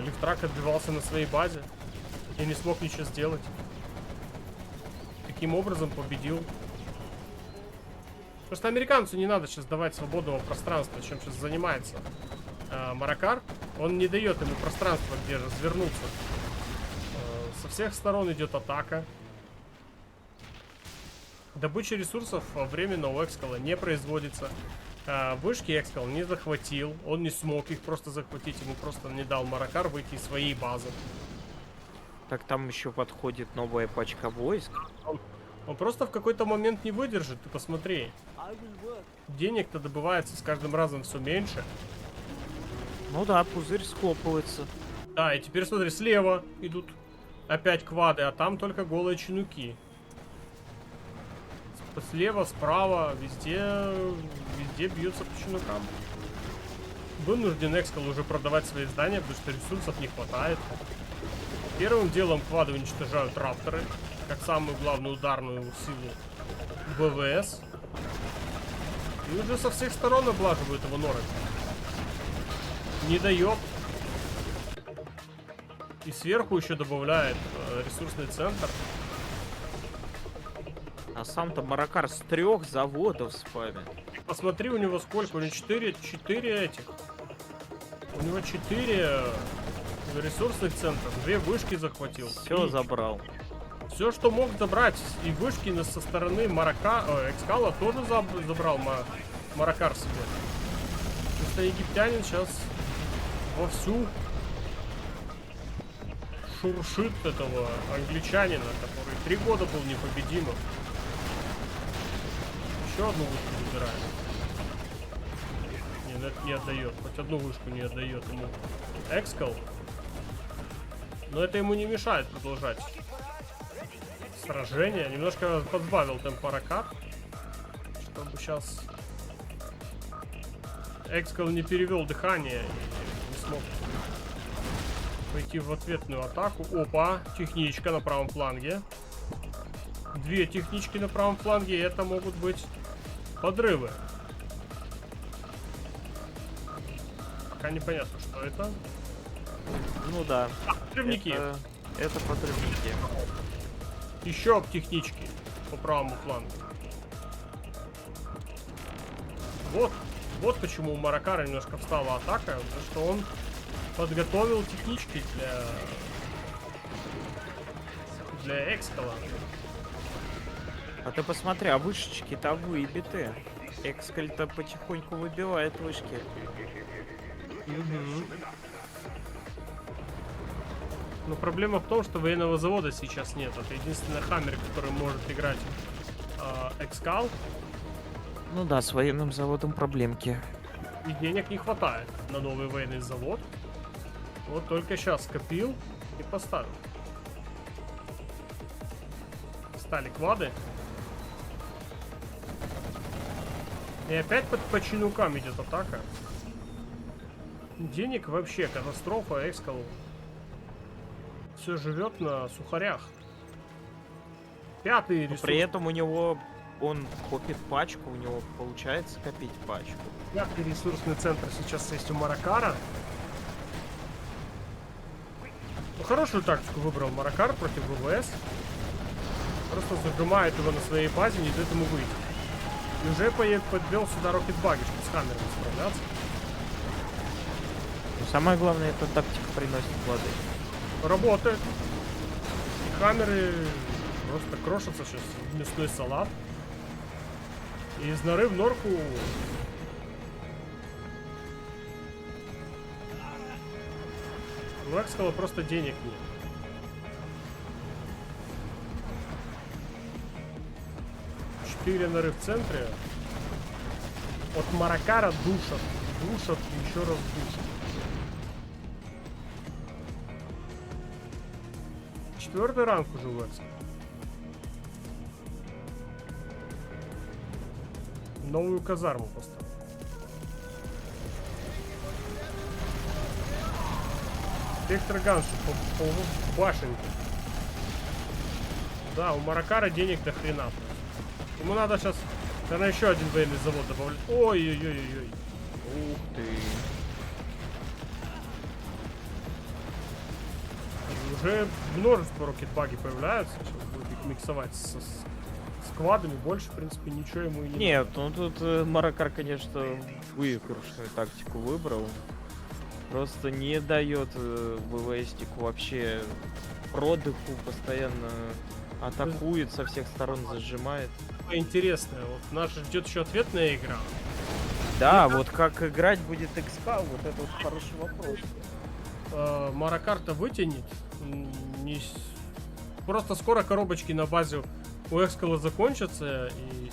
Лифтрак отбивался на своей базе и не смог ничего сделать. Таким образом победил. Просто американцу не надо сейчас давать свободного пространства, чем сейчас занимается Маракар. Он не дает ему пространства, где развернуться. Со всех сторон идет атака. Добыча ресурсов временно у Экскала не производится. Вышки Экскал не захватил. Он не смог их просто захватить. Ему просто не дал Маракар выйти из своей базы. Так там еще подходит новая пачка войск. Он просто в какой-то момент не выдержит. Ты посмотри. Денег-то добывается с каждым разом все меньше. Ну да, пузырь схлопывается. Да, и теперь смотри, слева идут опять квады, а там только голые чинуки. Слева, справа, везде бьются по чинукам. Вынужден Экскал уже продавать свои здания, потому что ресурсов не хватает. Первым делом квады уничтожают рапторы, как самую главную ударную силу ВВС. И уже со всех сторон облаживают его норы. Не дает. И сверху еще добавляет ресурсный центр. А сам-то Маракар с 3 заводов спамит. Посмотри, у него сколько? У него 4 этих. У него 4 ресурсных центров. 2 вышки захватил. Все забрал. Все, что мог забрать. И вышки со стороны Экскала тоже забрал Маракар себе. Потому что египтянин сейчас вовсю шуршит этого англичанина, который 3 года был непобедимым. Еще одну вышку забирает. Нет, это не отдает. Хоть одну вышку не отдает ему Экскал. Но это ему не мешает продолжать сражение. Немножко подбавил темп Маракар, чтобы сейчас Экскал не перевел дыхание и не смог пойти в ответную атаку. Опа, техничка на правом фланге. 2 технички на правом фланге, это могут быть подрывы. Пока непонятно, что это. Ну да. Подрывники. Это подрывники. Еще технички по правому флангу. Вот почему у Маракара немножко встала атака, потому что он подготовил технички для Экскала. А ты посмотри, а вышечки-то выбиты. Экскаль-то потихоньку выбивает вышки. Но проблема в том, что военного завода сейчас нет. Это единственный Хаммер, который может играть Экскал. Ну да, с военным заводом проблемки. И денег не хватает на новый военный завод. Вот только сейчас скопил и поставил. Стали квады. И опять по чинукам идет атака. Денег вообще катастрофа. Экскал все живет на сухарях. 5-й ресурс. При этом у него он копит пачку, у него получается копить пачку. 5-й ресурсный центр сейчас есть у Маракара. хорошую тактику выбрал Маракар против ВВС. Просто зажимает его на своей базе, не дает ему выйти. И уже подвел сюда рокетбаги, чтобы с хаммером справляться. Но самое главное, эта тактика приносит плоды. Работает. И хаммеры просто крошатся сейчас в мясной салат. И из норы в норку. У Экскала просто денег нет. Четыре норы в центре. От Маракара душат. Душат и еще раз душат. Четвертый ранг уже у Экскала. Новую казарму поставил. Спектр-ганшип по башенке. Да, у Маракара денег до хрена. Ему надо сейчас, наверное, еще один военный завод добавлять. Ой-ой-ой-ой. Ух ты. И уже множество рокетбаги появляются. Сейчас будет их миксовать с сквадами. Больше, в принципе, ничего ему и не Нет, ну тут Маракар, конечно, выигрышную тактику выбрал. Просто не дает ВВСнику вообще продыху, постоянно атакует, со всех сторон зажимает. надо. Интересно, вот нас ждет еще ответная игра. Да, вот как играть будет XK, вот это вот хороший вопрос. Маракар-то вытянет. Не Просто скоро коробочки на базе у Экскала закончатся,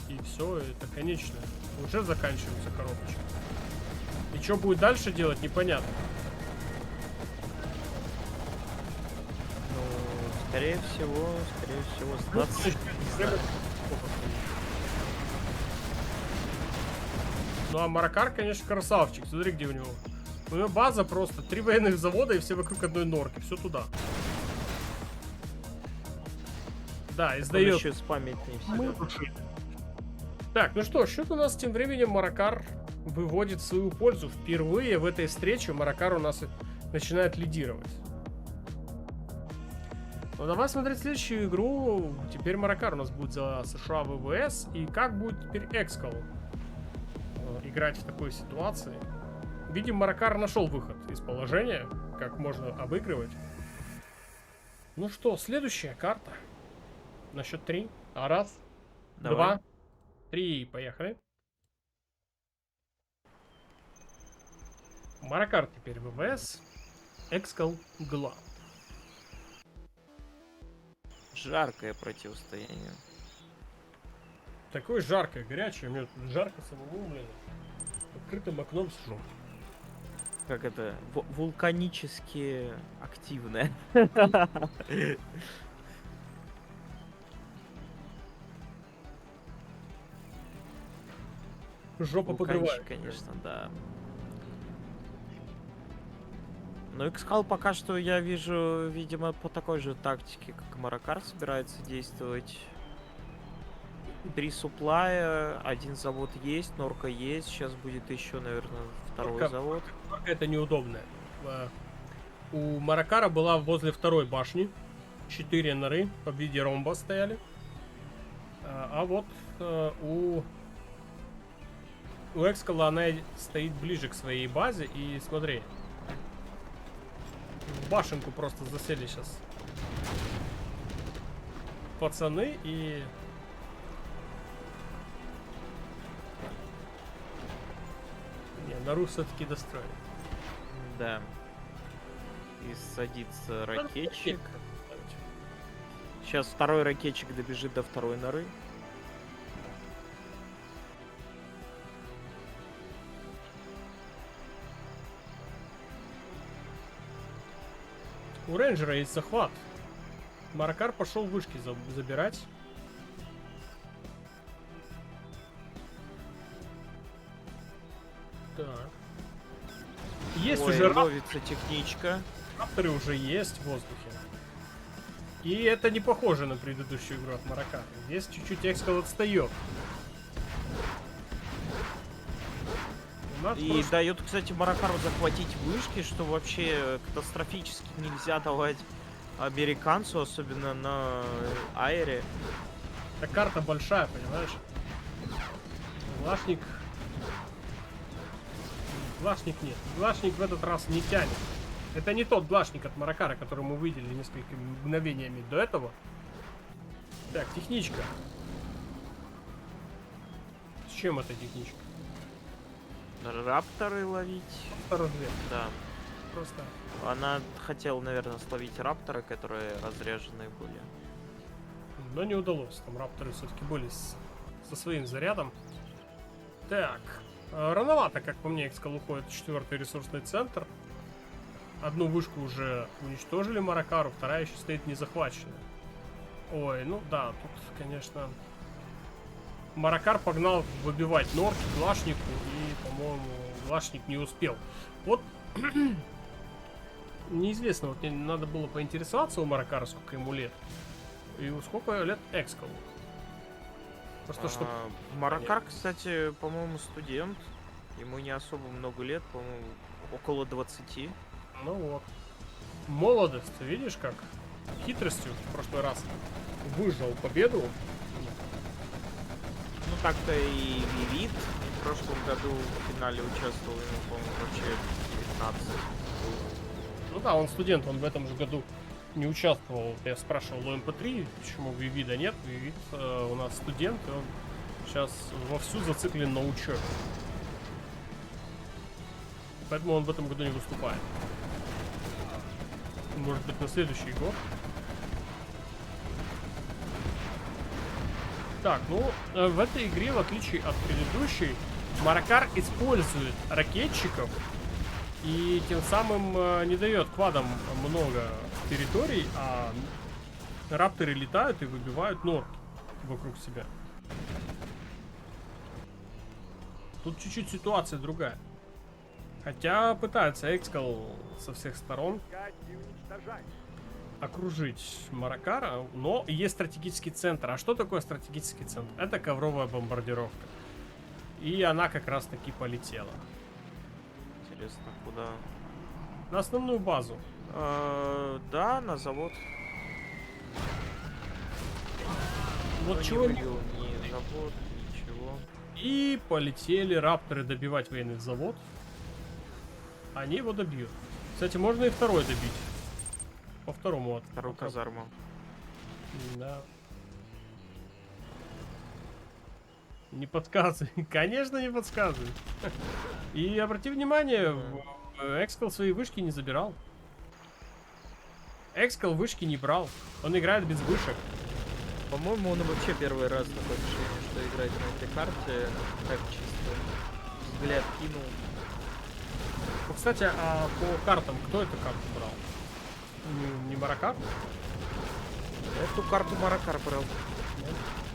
и все, это конечно. Уже заканчиваются коробочки. И что будет дальше делать, непонятно. Ну, скорее всего, с 20. Ну а Маракар, конечно, красавчик. Смотри, где у него. У него база просто 3 военных завода и все вокруг одной норки. Все туда. Да, издает. Еще спамить не всегда. Так, ну что, счет у нас тем временем Маракар выводит в свою пользу. Впервые в этой встрече Маракар у нас начинает лидировать. Ну давай смотреть следующую игру. Теперь Маракар у нас будет за США ВВС. И как будет теперь Экскал играть в такой ситуации? Видим, Маракар нашел выход из положения. Как можно обыгрывать. Ну что, следующая карта. На счет 3. Раз, Давай. 2, 3. Поехали. Маракар теперь ВВС. Экскал Гла. Жаркое противостояние. Такое жаркое, горячее. Мне тут жарко самому, блин. Открытым окном сижу. Как это? Вулканически активное. Жопа Вулканчик, подрывает. конечно, да. Но Экскал пока что я вижу, видимо, по такой же тактике, как Маракар собирается действовать. 3 суплая, 1 завод есть, норка есть, сейчас будет еще, наверное, второй завод. Норка это неудобно. У Маракара была возле второй башни 4 норы в виде ромба стояли. А вот у Экскала она стоит ближе к своей базе. И смотри, в башенку просто засели сейчас пацаны и... Не, нору все-таки достроили. Да. И садится ракетчик. Сейчас второй ракетчик добежит до второй норы. У рейнджера есть захват. Маракар пошел вышки забирать. Так. Есть Ой, уже ловится техничка. рапторы уже есть в воздухе. И это не похоже на предыдущую игру от Маракара. Здесь чуть-чуть Экскал отстает. И дает, кстати, Маракару захватить вышки, что вообще катастрофически нельзя давать американцу, особенно на Айре. Эта карта большая, понимаешь? Глашник... Глашник нет. Глашник в этот раз не тянет. Это не тот глашник от Маракара, который мы видели несколькими мгновениями до этого. Так, техничка. С чем эта техничка? Рапторы ловить. Разведка. Да. Просто. Она хотела, наверное, словить раптора, которые разряженные были. Но не удалось. Там рапторы все-таки были со своим зарядом. Так. Рановато, как по мне, Экскал уходит в 4-й ресурсный центр. Одну вышку уже уничтожили Маракару, вторая еще стоит не захваченная. Ой, ну да, тут, конечно... Маракар погнал выбивать норки Глашнику, и, по-моему, Глашник не успел. Вот... Неизвестно, вот мне надо было поинтересоваться у Маракара, сколько ему лет. И сколько лет Экскалу. Просто что... Маракар, кстати, по-моему, студент. Ему не особо много лет, по-моему, около 20. Ну вот. Молодость, видишь как? Хитростью в прошлый раз выжил победу. Ну так-то и Вивид в прошлом году в финале участвовал, ему, по-моему, вообще 19. Ну да, он студент, он в этом же году не участвовал. Я спрашивал у МП3, почему Вивида нет. Вивид у нас студент, и он сейчас вовсю зациклен на учебе. Поэтому он в этом году не выступает. Может быть, на следующий год. Так, ну, в этой игре, в отличие от предыдущей, Маракар использует ракетчиков и тем самым не дает квадам много территорий, а рапторы летают и выбивают норки вокруг себя. Тут чуть-чуть ситуация другая. Хотя пытается Экскал со всех сторон окружить Маракара, но есть стратегический центр. А что такое стратегический центр? Это ковровая бомбардировка. И она как раз таки полетела. Интересно, куда? На основную базу. Да, на завод. Вот Но чего... не выбил ни завод, ничего. И полетели рапторы добивать военный завод. Они его добьют. Кстати, можно и второй добить. По второму от. Вторую казарму. Да. Не подсказывай. Конечно, не подсказывай. И обрати внимание, Экскал свои вышки не забирал. Экскал вышки не брал. Он играет без вышек. По-моему, он вообще первый раз такое решение, что играть на этой карте. Так чисто взгляд кинул. Ну, кстати, а по картам, кто эту карту брал? Не Маракар? Эту карту Маракар брал.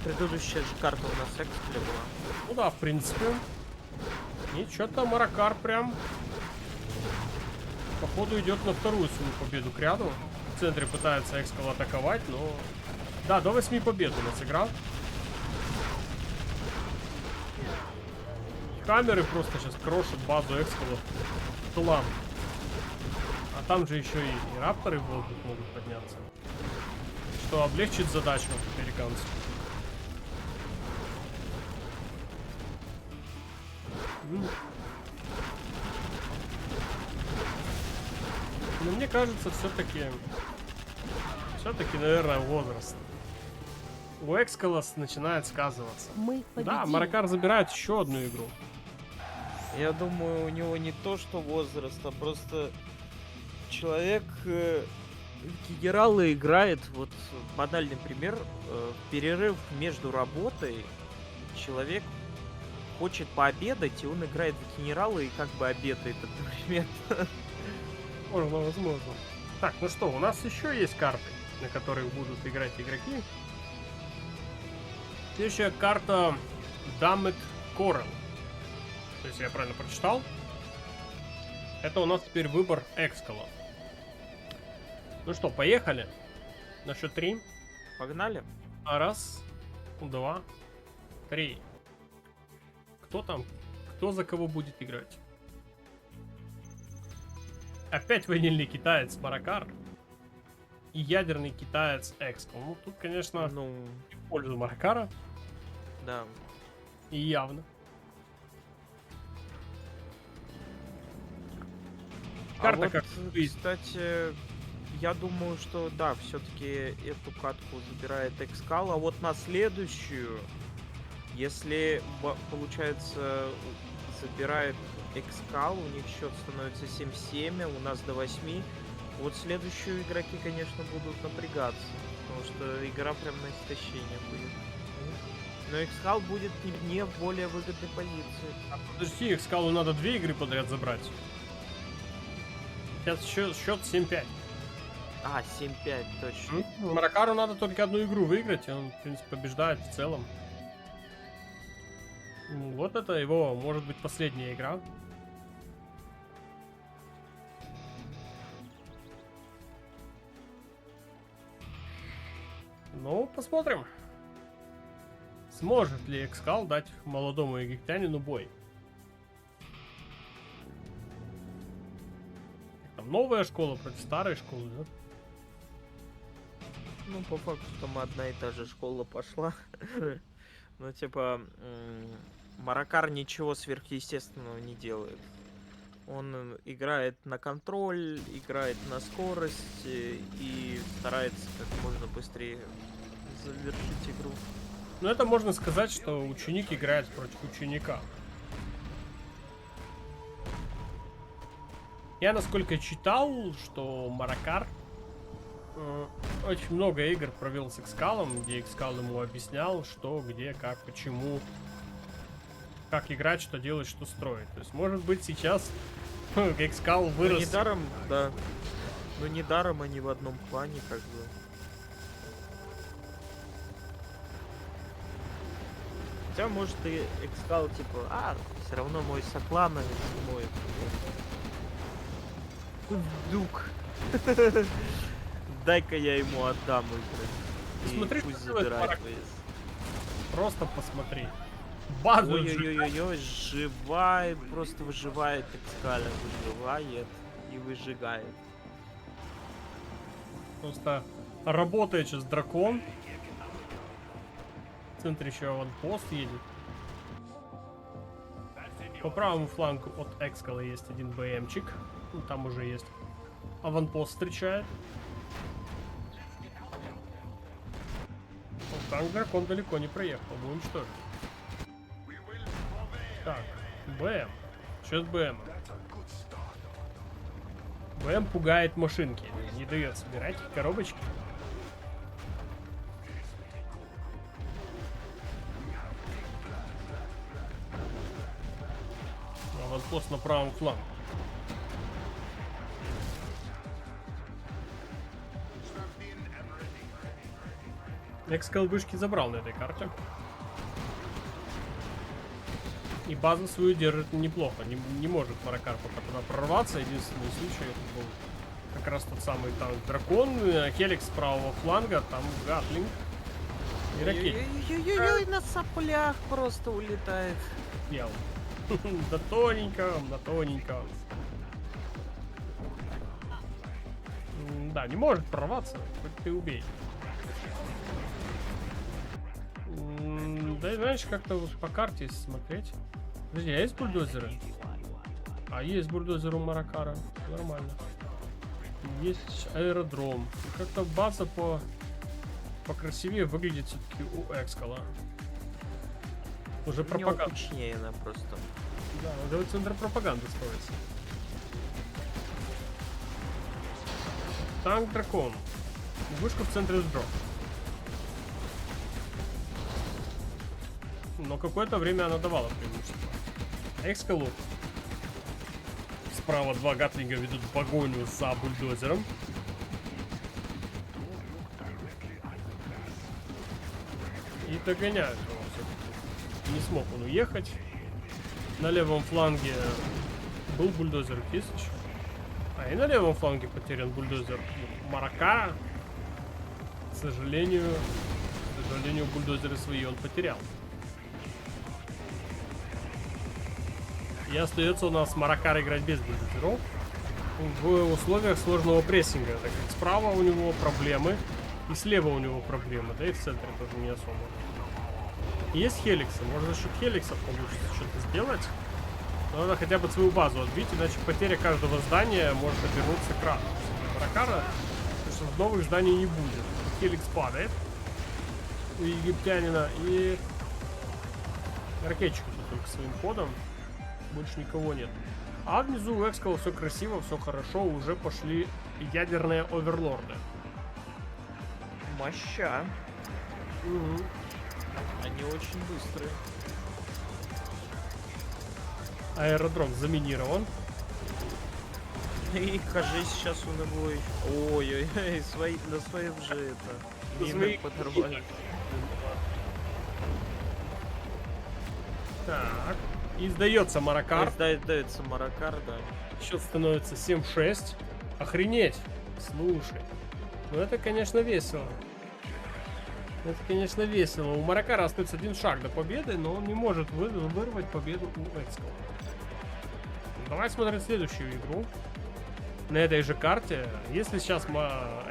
Предыдущая же карта у нас Экскале была. Ну да, в принципе. И что-то Маракар прям походу идет на вторую свою победу к ряду. В центре пытается Экскал атаковать, но... Да, до 8 побед у нас игра. Камеры просто сейчас крошат базу Экскала в тылам. А там же еще и рапторы в воздух могут подняться. Что облегчит задачу американцев. Но мне кажется, все-таки, наверное, возраст. У Экскалас начинает сказываться. Мы победили. Да, Маракар забирает еще одну игру. Я думаю, у него не то, что возраст, а просто человек генералы играет, вот банальный пример, перерыв между работой, человек хочет пообедать, и он играет в генерала и как бы обедает одновременно. Можно, возможно. Так, ну что, у нас еще есть карты, на которых будут играть игроки. Следующая карта Damned Coral. Если я правильно прочитал. Это у нас теперь выбор Экскала. Ну что, поехали. На счет 3. Погнали. Раз, два, три. Кто там? Кто за кого будет играть? Опять ванильный китаец Маракар. и ядерный китаец Экскал. Ну, тут, конечно, Ну, в пользу Маракара. да. И явно. Карта вот, как выйдет. кстати, я думаю, что да, все-таки эту катку забирает Экскал, а вот на следующую, если получается забирает Экскал, у них счет становится 7-7, у нас до 8. Вот следующие игроки, конечно, будут напрягаться, потому что игра прям на истощение будет. Но Экскал будет не в более выгодной позиции. Подожди, Экскалу надо 2 игры подряд забрать. Сейчас счет 7-5. А, 7-5, точно. Маракару надо только одну игру выиграть, и он, в принципе, побеждает в целом. Вот это его, может быть, последняя игра. Ну, посмотрим. Сможет ли Экскал дать молодому египтянину бой? Там новая школа против старой школы, да? Ну, по факту там одна и та же школа пошла. Ну, типа, Маракар ничего сверхъестественного не делает. Он играет на контроль, играет на скорость и старается как можно быстрее завершить игру. Ну, это можно сказать, что ученик играет против ученика. Я, насколько читал, что Маракар очень много игр провел с Экскалом, где Экскал ему объяснял, что, где, как, почему, как играть, что делать, что строить. То есть, может быть, сейчас Экскал вырос. Ну, недаром, да. Ну, недаром они в одном плане, как бы. Хотя, может, и Экскал, типа, все равно мой соклановец, мой дук. Дай-ка я ему отдам игры. И Смотри, пусть что делает забирает Маракар. ВС. Просто посмотри. Базу Ой-ой-ой-ой, живает, просто выживает Экскаля, выживает и выжигает. просто работает сейчас дракон. В центре еще аванпост едет. По правому флангу от Экскала есть один БМчик. Ну, там уже есть аванпост встречает. Ну, танк дракон далеко не проехал, был уничтожен. Так, БМ. Что с БМ? БМ пугает машинки, не дает собирать коробочки. Аванпост на правом фланге. Экскал вышки забрал на этой карте. И базу свою держит неплохо. Не может Маракар пока туда прорваться. Единственный случай это был как раз тот самый танк дракон. Хеликс с правого фланга. Там Гатлинг. И ракет. Ой-ой-ой, на соплях просто улетает. Пел. Да тоненько, да тоненько. Да, не может прорваться. Хоть ты убей. Да, знаешь, как-то вот по карте смотреть. Подожди, а есть бульдозеры? А есть бульдозер у Маракара. Нормально. Есть аэродром. Как-то база покрасивее выглядит все-таки у Экскала. Уже пропаганда. Кучнее она просто. Да, уже центр пропаганды строится. Танк дракон. Вышка в центре сброс. Но какое-то время она давала преимущество. Экскалу. Справа два гатлинга ведут погоню за бульдозером. И догоняют его все-таки. Не смог он уехать. На левом фланге был бульдозер Кисыч. А и на левом фланге потерян бульдозер Маракара. К сожалению, бульдозеры свои он потерял. И остается у нас Маракар играть без бульдозеров. в условиях сложного прессинга, так как справа у него проблемы и слева у него проблемы, да и в центре тоже не особо. Есть хеликсы, может за счет хеликсов получится что-то сделать. Но надо хотя бы свою базу отбить, иначе потеря каждого здания может обернуться к рану. Маракара, потому что новых зданий не будет. Хеликс падает у египтянина и ракетчик только своим ходом. Больше никого нет. А внизу у Экскала все красиво, все хорошо, уже пошли ядерные оверлорды. Моща. Угу. Они очень быстрые. Аэродром заминирован. И кажись, сейчас он его... Ой-ой-ой, на своем же это... Мины Свои- подорвали. Так. И сдается Маракар. Дается Маракар, да. Счет становится 7-6. Охренеть. Слушай. Ну это, конечно, весело. Это, конечно, весело. У Маракара остается один шаг до победы, но он не может вырвать победу у Экскала. Давай смотреть следующую игру. На этой же карте. Если сейчас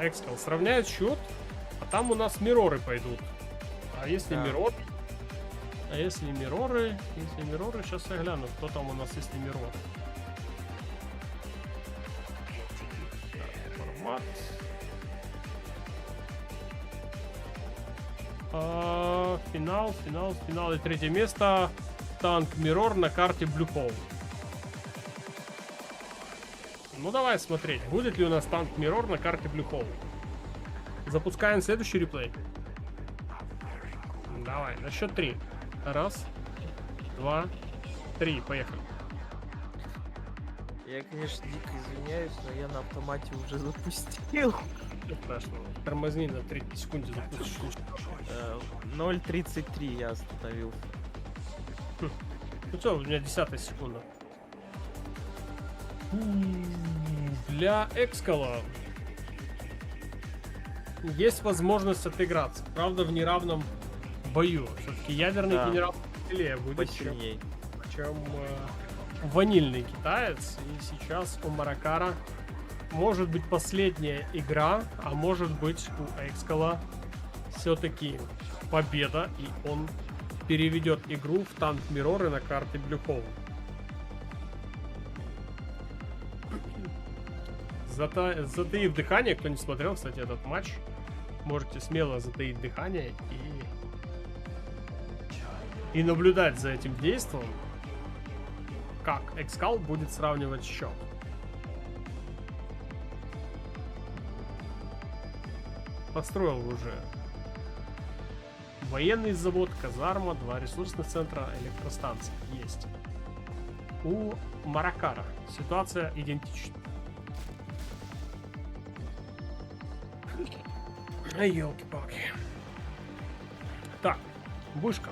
Экскал сравняет счет, а там у нас мироры пойдут. А если Да. мирор... А если мироры... Если мироры, сейчас я гляну, кто там у нас, если мироры. Так, формат. Финал и третье место. Танк Мирор на карте Blue Hole. Ну давай смотреть, будет ли у нас танк Мирор на карте Blue Hole. Запускаем следующий реплей. Давай, на счет 3. Раз, два, три, поехали. Я, конечно, дико извиняюсь, но я на автомате уже запустил. Ничего страшного. Тормозни на 3 секунды запустишь. 0.33 я остановил. Ну что, у меня 10 секунда. Для Экскала есть возможность отыграться. Правда, в неравном бою. Все-таки ядерный Да. генерал сильнее будет, Посильней. чем ванильный китаец. И сейчас у Маракара может быть последняя игра, а может быть у Экскала все-таки победа, и он переведет игру в танк Мироры на карте Blue Hole. Затаив дыхание, кто не смотрел, кстати, этот матч, можете смело затаить дыхание и наблюдать за этим действием, как Экскал будет сравнивать счет. Построил уже военный завод, казарма, 2 ресурсных центра, электростанции есть. У Маракара ситуация идентична. Ай, елки-палки. Так, вышка.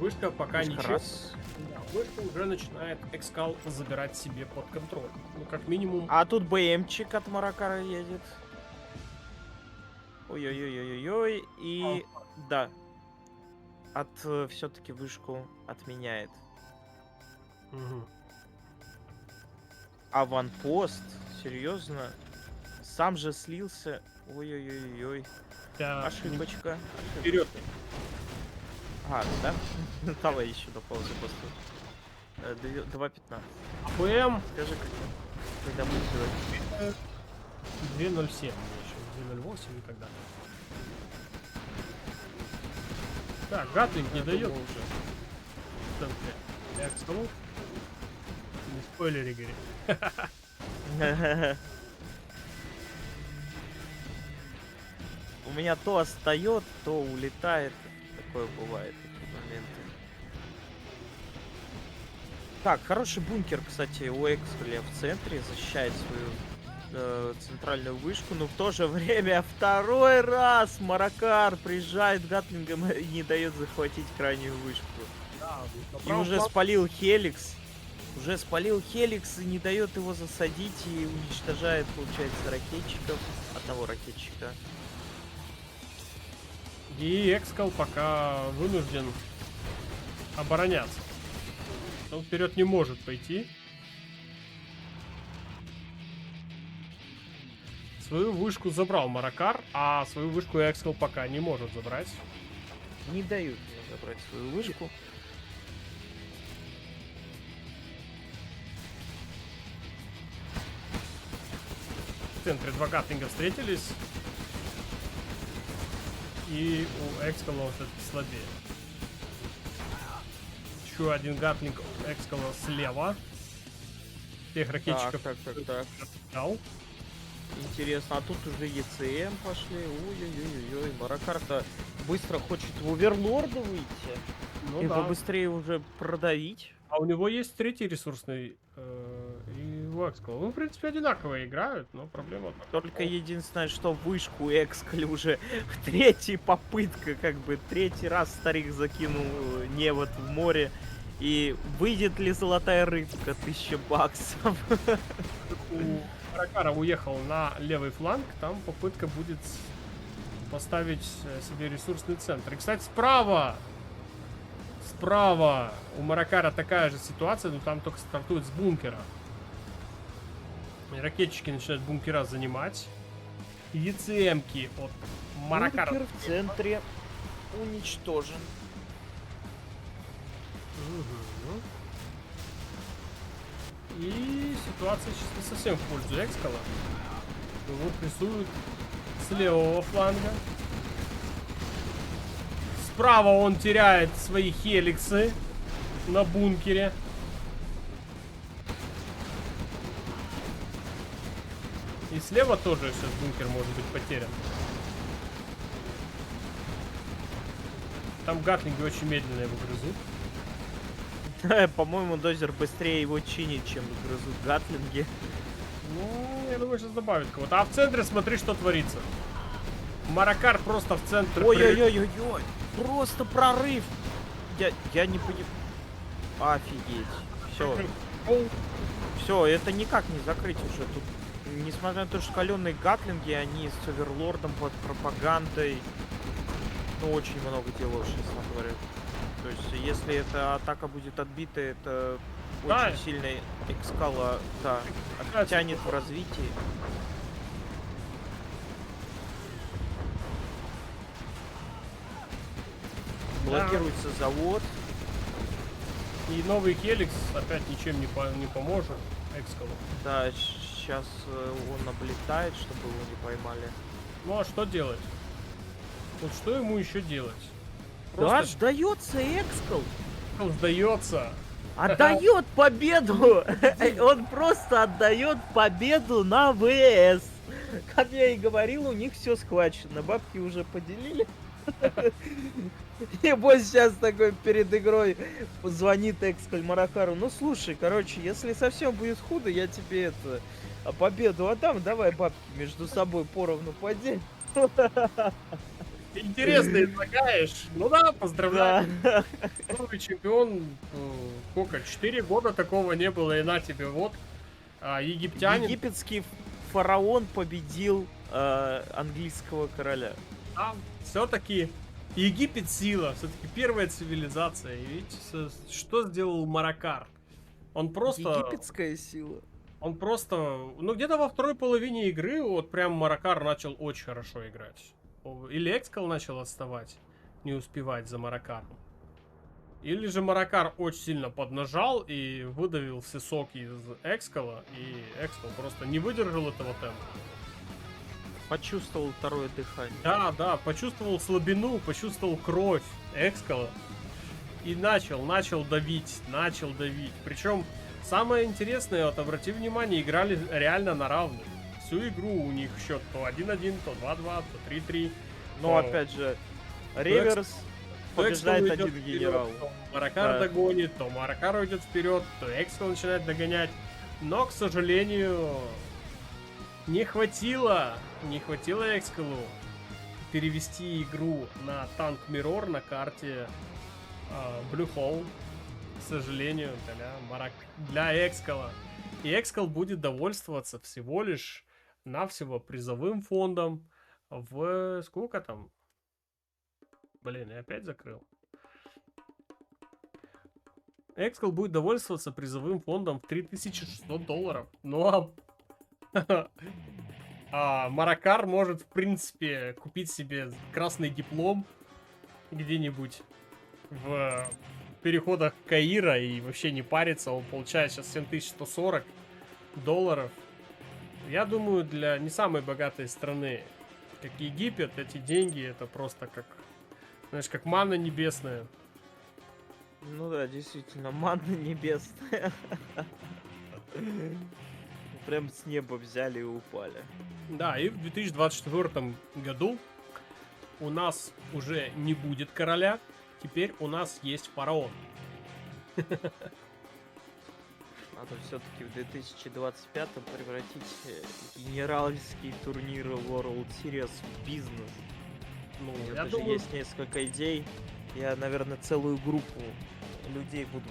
Вышка пока Вышка ничего. раз. Да, вышка уже начинает Экскал забирать себе под контроль. Ну, как минимум. А тут БМчик от Маракара едет. Ой-ой-ой-ой-ой. И да. Все-таки вышку отменяет. Мгм. Аванпост? Серьезно? Сам же слился. Ой-ой-ой-ой. Да, Ошибочка. вперед. А, да? Давай еще до паузы после. 2.15. АПМ Скажи, когда будет делать? 2.07, еще 2.08 и так далее. Так, Гатлинг не Я дает думал уже. Я к столу. Не спойлери, говорит. уже. У меня то остает, то улетает. Такое бывает, такие моменты. Так, хороший бункер, кстати, у Экскаля в центре. Защищает свою центральную вышку. Но в то же время второй раз Маракар приезжает гатлингом и не дает захватить крайнюю вышку. Да, И уже спалил Хеликс. Уже спалил Хеликс и не дает его засадить. И уничтожает, получается, ракетчиков. Одного ракетчика. И Экскал пока вынужден обороняться. Он вперед не может пойти. свою вышку забрал Маракар, а свою вышку Экскал пока не может забрать. Не дают мне забрать свою вышку. В центре два гатлинга встретились. И у Экскала он все-таки слабее. Еще один гатлинг у Экскала слева. Тех ракетчиков Так. дал. Интересно, а тут уже ЕЦМ пошли. Ой-ой-ой-ой. Маракар-то быстро хочет в Оверлорда выйти. Ну И да. побыстрее уже продавить. А у него есть третий ресурсный и у Экскала. Ну, в принципе, одинаково играют, но проблема Только единственное, что вышку Экскали уже в третьей попытке, как бы третий раз старик закинул невод в море. И выйдет ли золотая рыбка 1000 баксов? у Маракара уехал на левый фланг, там попытка будет поставить себе ресурсный центр. И, кстати, справа у Маракара такая же ситуация, но там только стартует с бункера. И ракетчики начинают бункера занимать. ЕЦМки от Маракара. Бункер в центре уничтожен. Мгм. И ситуация сейчас не совсем в пользу Экскала. Его прессуют с левого фланга. Справа он теряет свои хеликсы на бункере. И слева тоже сейчас бункер может быть потерян. Там гатлинги очень медленно его грызут. По-моему, дозер быстрее его чинит, чем грызут гатлинги. Ну, я думаю, сейчас добавит кого-то. А в центре смотри, что творится. Маракар просто в центре. Ой-ой-ой-ой-ой. Просто прорыв. Я не понимаю. Офигеть. Все. Все, это никак не закрыть уже. Тут, несмотря на то, что каленые гатлинги, они с оверлордом под пропагандой, ну, очень много делают, честно говоря. То есть, если эта атака будет отбита, это Да. очень сильно Экскала, да, оттянет в развитии. Да. Блокируется завод. И новый Хеликс опять ничем не поможет Экскалу. Да, сейчас он облетает, чтобы его не поймали. Ну а что делать? Вот что ему еще делать? Да, Просто сдается Экскал. Экскал сдается. Отдает победу! Он просто отдает победу на ВС. Как я и говорил, у них все схвачено. Бабки уже поделили. И босс сейчас такой перед игрой звонит Экскаль Маракару. Ну слушай, короче, если совсем будет худо, я тебе это победу отдам. Давай бабки между собой поровну поделим. Интересно излагаешь. Ну да, поздравляю. Да. Новый чемпион. Сколько? 4 года такого не было. И на тебе вот. Египтянин. Египетский фараон победил английского короля. А все-таки Египет сила. Все-таки первая цивилизация. И видите, что сделал Маракар? Он просто... Египетская сила. Он просто... Ну, где-то во второй половине игры вот прям Маракар начал очень хорошо играть. Или Экскал начал отставать, не успевать за Маракаром. Или же Маракар очень сильно поднажал и выдавил все соки из Экскала, и Экскал просто не выдержал этого темпа. Почувствовал второе дыхание. Да, почувствовал слабину, почувствовал кровь Экскала. И начал давить. Причем самое интересное, вот обрати внимание, играли реально на равных. Всю игру у них счет то 1-1, то 2-2, то 3-3. Но опять же, реверс побеждает один генерал. То Маракар догонит, то Маракар уйдет вперед, то Экскал начинает догонять. Но, к сожалению, не хватило Экскалу перевести игру на танк Миррор на карте Blue Hole. К сожалению, для Экскала. И Экскал будет довольствоваться всего лишь навсего призовым фондом в... Сколько там? Блин, я опять закрыл. Экскал будет довольствоваться призовым фондом в $3600. Ну а... Маракар может, в принципе, купить себе красный диплом где-нибудь в переходах Каира и вообще не париться. Он получает сейчас $7140. Я думаю, для не самой богатой страны, как Египет, эти деньги это просто как, знаешь, как манна небесная. Ну да, действительно, манна небесная. Прям с неба взяли и упали. Да, и в 2024 году у нас уже не будет короля, теперь у нас есть фараон. Надо все-таки в 2025 превратить генеральские турниры World Series в бизнес. Ну, У меня я даже думаю, есть несколько идей. Я, наверное, целую группу людей буду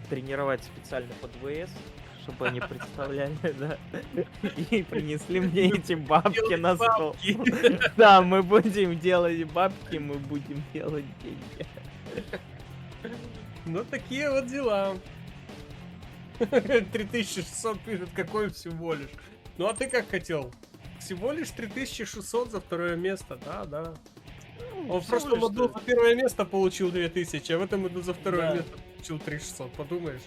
тренировать специально под ВС, чтобы они представляли, да, и принесли мне эти бабки на стол. Да, мы будем делать бабки, мы будем делать деньги. ну такие вот дела. 3600 пишет, какой всего лишь. Ну а ты как хотел? Всего лишь 3600 за второе место, да. Он в прошлом году за первое место получил 2000, а в этом году за второе Да. место получил 3600, подумаешь.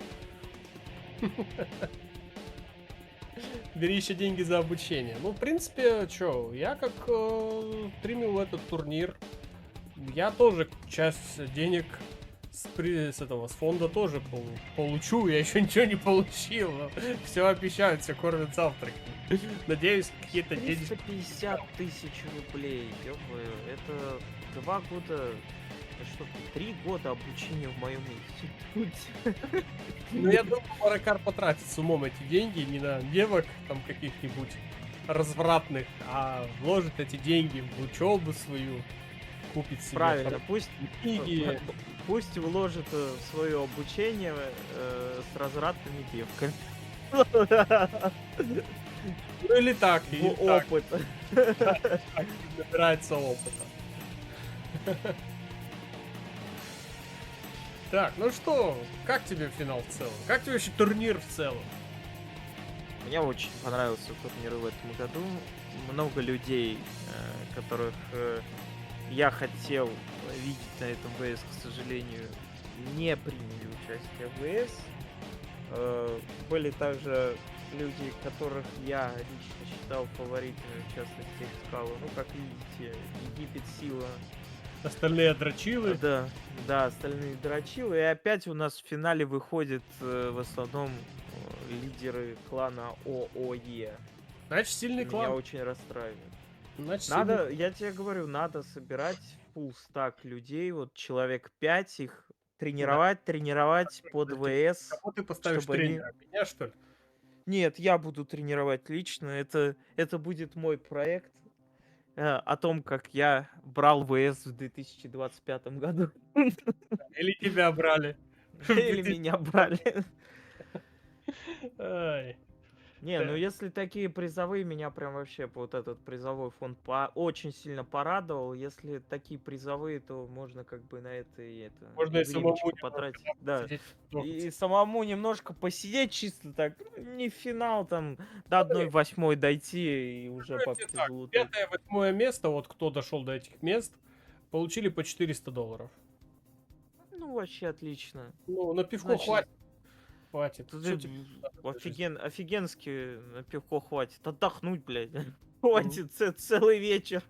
Бери еще деньги за обучение. Ну, в принципе, чё, я как стримил этот турнир, я тоже часть денег с этого, с фонда тоже получу. Я еще ничего не получил. Все обещают, все кормят завтраками. Надеюсь, какие-то деньги... 350 тысяч рублей, ё-моё, это 2 года, что, 3 года обучения в моем институте. Ну, я думаю, Маракар потратит с умом эти деньги не на девок там каких-нибудь развратных, а вложит эти деньги в учебу свою, купит себе Правильно, пусть книги. пусть вложит в свое обучение с развратными девками. Ну или так, В или так, опыт. набирается опыта. Так, ну что, как тебе финал в целом? Как тебе вообще турнир в целом? Мне очень понравился турнир в этом году. Много людей, которых я хотел видеть на этом ВС, к сожалению, не приняли участие в ВС. Были также люди, которых я лично считал фаворитами, в частности, Экскала. Ну, как видите, Египет сила. Остальные дрочилы. Да, остальные дрочилы. И опять у нас в финале выходят в основном лидеры клана ООЕ. Значит, сильный Меня клан. очень расстраивает. Значит, Надо, я тебе говорю, надо собирать full стак людей, вот человек 5 их тренировать под ВС, кого ты поставишь чтобы они... тренера? Меня, что ли? Нет, я буду тренировать лично, это будет мой проект о том, как я брал ВС в 2025 году. Или тебя брали? Или меня брали. Ай. Не, ну Да. если такие призовые, меня прям вообще вот этот призовой фонд очень сильно порадовал. Если такие призовые, то можно как бы на это и это Можно и самому времечко немножко, потратить. да, Да. посидеть, И трогаться. самому немножко посидеть чисто так, не в финал там, до 1/8 дойти и уже Давайте бабки так, залутать. 5-8 место, вот кто дошел до этих мест, получили по $400. Ну, вообще отлично. Ну, на пивко Значит, хватит. Хватит. тут Чё тебе надо для жизни? офигенски на пивко хватит. Отдохнуть, блядь. Хватит целый вечер.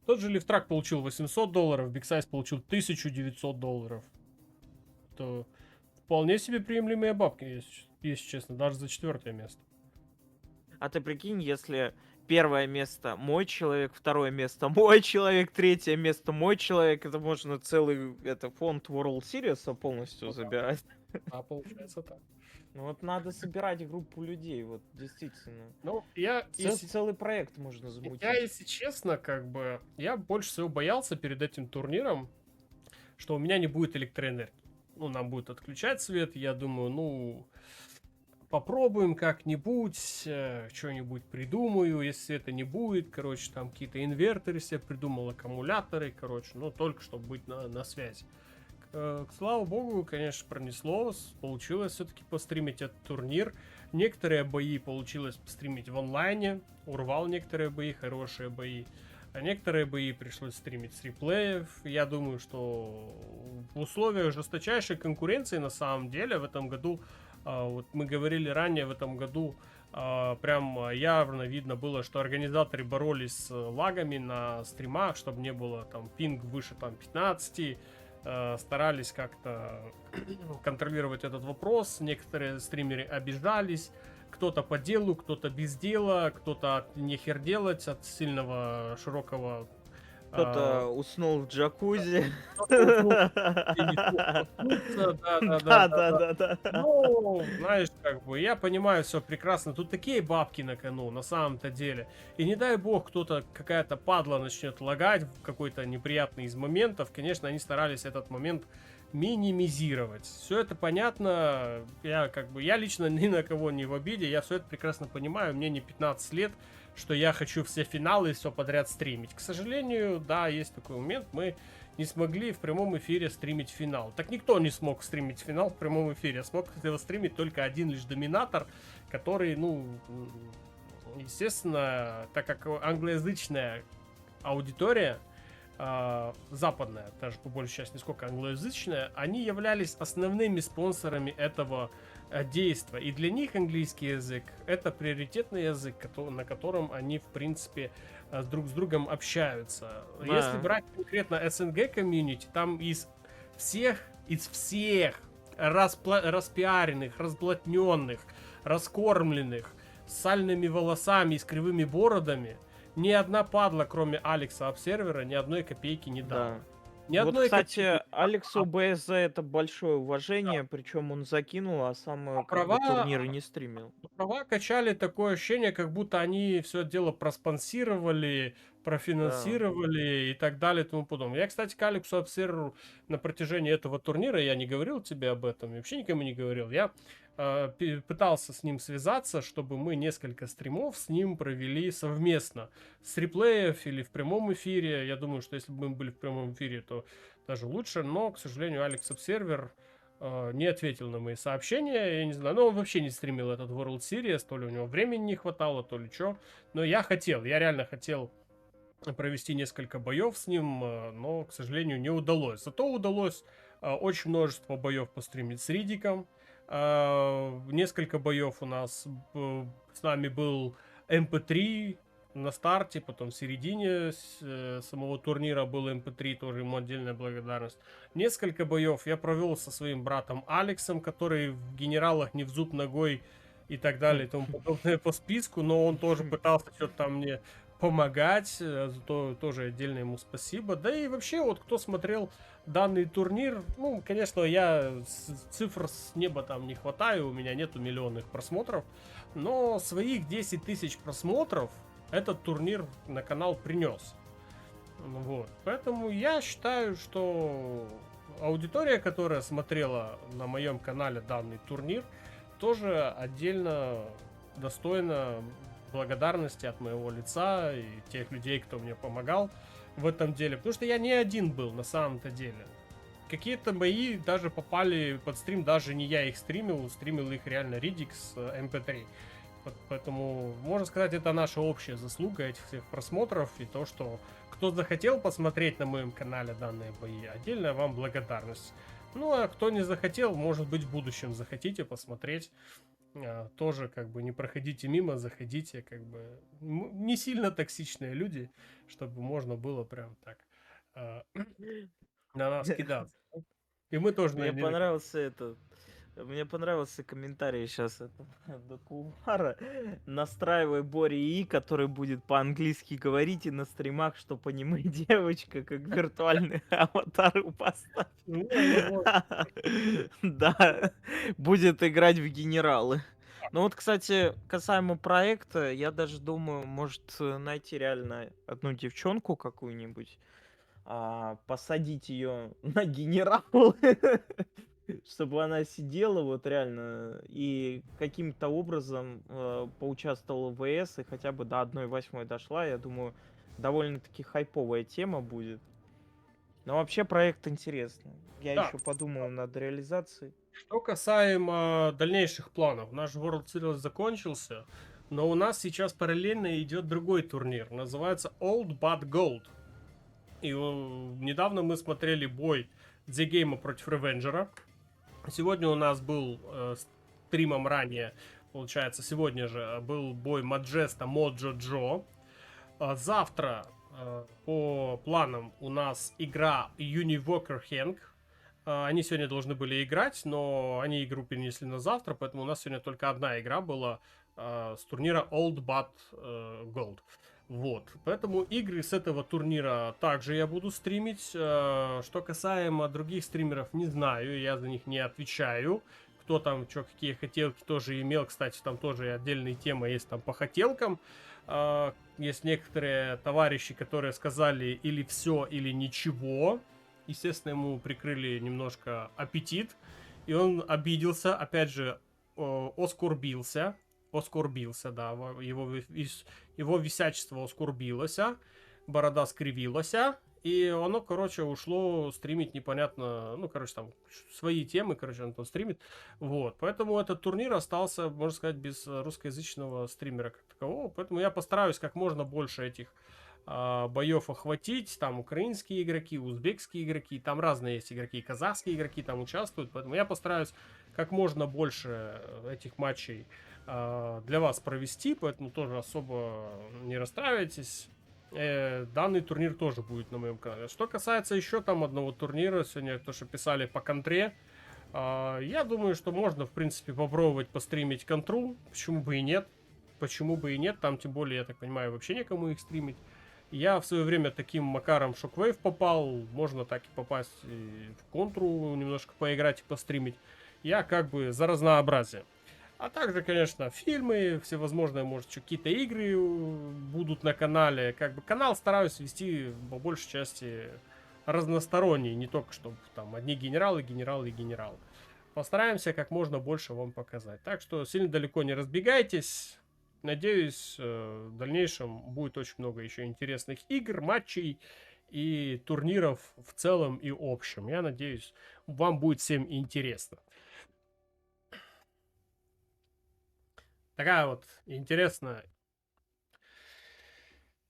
Тот же Лифтрак получил $800, Big Size получил $1900. То вполне себе приемлемые бабки, если честно, даже за 4 место. А ты прикинь, если первое место мой человек, второе место мой человек, третье место мой человек, это можно целый фонд World Series полностью забирать. А получается так. Ну вот надо собирать группу людей, вот действительно. Ну, я, Целый проект можно замутить. я, если честно, как бы, я больше всего боялся перед этим турниром, что у меня не будет электроэнергии. Ну, нам будет отключать свет, я думаю, ну, попробуем как-нибудь, что-нибудь придумаю, если это не будет, короче, там какие-то инверторы себе придумал, аккумуляторы, короче, ну, только чтобы быть на связи. Слава богу, конечно, пронесло. Получилось все-таки постримить этот турнир. Некоторые бои получилось постримить в онлайне. Урвал некоторые бои, хорошие бои. А некоторые бои пришлось стримить с реплеев. Я думаю, что в условиях жесточайшей конкуренции на самом деле в этом году, вот мы говорили ранее, в этом году прям явно видно было, что организаторы боролись с лагами на стримах, чтобы не было там пинг выше там 15, старались как-то контролировать этот вопрос. Некоторые стримеры обижались, кто-то по делу, кто-то без дела, кто-то от нехер делать, от сильного широкого Кто-то уснул в джакузи. кто-то уснул и не смог проснуться, Да, да-да-да-да-да. да, да, да. Ну, знаешь, как бы, я понимаю, все прекрасно. Тут такие бабки на кону, на самом-то деле. И не дай бог, кто-то, какая-то падла начнет лагать в какой-то неприятный из моментов. Конечно, они старались этот момент минимизировать. Все это понятно. Я лично ни на кого не в обиде. Я все это прекрасно понимаю. Мне не 15 лет, что я хочу все финалы и все подряд стримить. К сожалению, да, есть такой момент. Мы не смогли в прямом эфире стримить финал. Так никто не смог стримить финал в прямом эфире. Смог его стримить только один лишь доминатор, который, естественно, так как англоязычная аудитория, западная, даже по большей части, не сколько англоязычная, они являлись основными спонсорами этого действия. И для них английский язык это приоритетный язык, на котором они, в принципе, друг с другом общаются. Да. Если брать конкретно СНГ комьюнити, там из всех распиаренных, разблатненных, раскормленных, с сальными волосами и с кривыми бородами, ни одна падла, кроме Алекса Обсервера, ни одной копейки не дала. Да. Ни Вот, одной кстати, копейки. Алексу БС за это большое уважение, причем он закинул, а сам как бы турниры не стримил. Права качали такое ощущение, как будто они все дело проспонсировали, Да. профинансировали и так далее и тому подобное. Я, кстати, к Алексу Обсерверу на протяжении этого турнира, я не говорил тебе об этом, и вообще никому не говорил. Я пытался с ним связаться, чтобы мы несколько стримов с ним провели совместно. С реплеев или в прямом эфире. Я думаю, что если бы мы были в прямом эфире, то даже лучше. Но, к сожалению, Алекс Обсервер не ответил на мои сообщения, я не знаю, но он вообще не стримил этот World Series, то ли у него времени не хватало, то ли что, но я реально хотел провести несколько боев с ним, но, к сожалению, не удалось. Зато удалось очень множество боев постримить с Ридиком, несколько боев у нас с нами был МП3 на старте, потом в середине самого турнира был МП3, тоже ему отдельная благодарность. Несколько боев я провел со своим братом Алексом, который в генералах не в зуб ногой и так далее и тому подобное по списку, но он тоже пытался что-то там мне помогать, за то тоже отдельно ему спасибо. Да и вообще, вот кто смотрел данный турнир, ну, конечно, я цифр с неба там не хватаю, у меня нету миллионных просмотров, но своих 10 тысяч просмотров этот турнир на канал принес. Вот. Поэтому я считаю, что аудитория, которая смотрела на моем канале данный турнир, тоже отдельно достойна благодарности от моего лица и тех людей, кто мне помогал в этом деле. Потому что я не один был на самом-то деле. Какие-то бои даже попали под стрим, даже не я их стримил их реально Ридик с MP3. Поэтому, можно сказать, это наша общая заслуга этих всех просмотров и то, что кто захотел посмотреть на моем канале данные бои, отдельная вам благодарность. Ну, а кто не захотел, может быть, в будущем захотите посмотреть, тоже как бы не проходите мимо, заходите, как бы не сильно токсичные люди, чтобы можно было прям так на нас кидаться. И мы тоже Мне понравился комментарий сейчас до Кулмара. Настраивай Бори И, который будет по-английски говорить и на стримах, что понимай девочка, как виртуальный аватар поставь. Да, будет играть в генералы. Ну вот, кстати, касаемо проекта, я даже думаю, может найти реально одну девчонку какую-нибудь, посадить ее на генерал, чтобы она сидела вот реально и каким-то образом поучаствовала в ВС и хотя бы до 1/8 дошла. Я думаю, довольно-таки хайповая тема будет. Но вообще проект интересный. Я Да. еще подумаю над реализацией. Что касаемо дальнейших планов, наш World Series закончился, но у нас сейчас параллельно идет другой турнир, называется Old But Gold. И недавно мы смотрели бой The Game против Ревенджера. Сегодня у нас был стримом ранее, получается, сегодня же был бой Маджеста Моджо Джо. Завтра по планам у нас игра Univoker Hank. Они сегодня должны были играть, но они игру перенесли на завтра, поэтому у нас сегодня только одна игра была с турнира Old But Gold. Вот, поэтому игры с этого турнира также я буду стримить. Что касаемо других стримеров, не знаю, я за них не отвечаю. Кто там, что, какие хотелки тоже имел. Кстати, там тоже отдельная тема есть там по хотелкам. Есть некоторые товарищи, которые сказали или все, или ничего. Естественно, ему прикрыли немножко аппетит. И он обиделся, опять же, оскорбился, да, его висячество оскорбилось, борода скривилась, и оно, короче, ушло стримить непонятно, ну, короче, там свои темы, короче, он там стримит, вот, поэтому этот турнир остался, можно сказать, без русскоязычного стримера как такового, поэтому я постараюсь как можно больше этих боев охватить, там украинские игроки, узбекские игроки, там разные есть игроки, казахские игроки там участвуют, поэтому я постараюсь как можно больше этих матчей для вас провести, поэтому тоже особо не расстраивайтесь. Данный турнир тоже будет на моем канале. Что касается еще там одного турнира, сегодня то, что писали по контре, я думаю, что можно, в принципе, попробовать постримить контру, почему бы и нет. Почему бы и нет, там тем более, я так понимаю, вообще некому их стримить. Я в свое время таким макаром в Shockwave попал, можно так и попасть и в контру, немножко поиграть и постримить. Я как бы за разнообразие. А также, конечно, фильмы, всевозможные, может, какие-то игры будут на канале. Как бы канал стараюсь вести по большей части разносторонний, не только чтобы там одни генералы, генералы и генералы. Постараемся как можно больше вам показать. Так что сильно далеко не разбегайтесь. Надеюсь, в дальнейшем будет очень много еще интересных игр, матчей и турниров в целом и общем. Я надеюсь, вам будет всем интересно. Такая вот интересная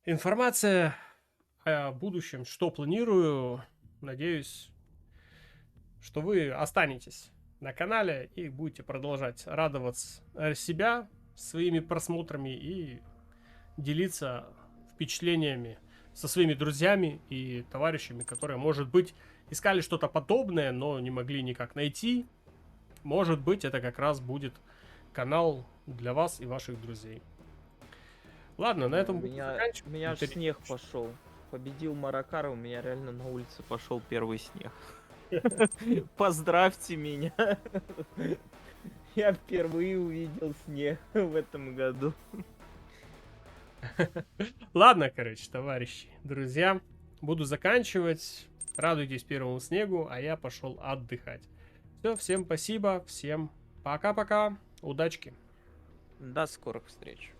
информация о будущем, что планирую. Надеюсь, что вы останетесь на канале и будете продолжать радоваться себя своими просмотрами и делиться впечатлениями со своими друзьями и товарищами, которые, может быть, искали что-то подобное, но не могли никак найти. Может быть, это как раз будет канал для вас и ваших друзей. Ладно, на этом У меня аж снег пошел. Победил Маракара, у меня реально на улице пошел первый снег. Поздравьте меня. Я впервые увидел снег в этом году. Ладно, короче, товарищи, друзья, буду заканчивать. Радуйтесь первому снегу, а я пошел отдыхать. Все, всем спасибо, всем пока-пока, удачки. До скорых встреч.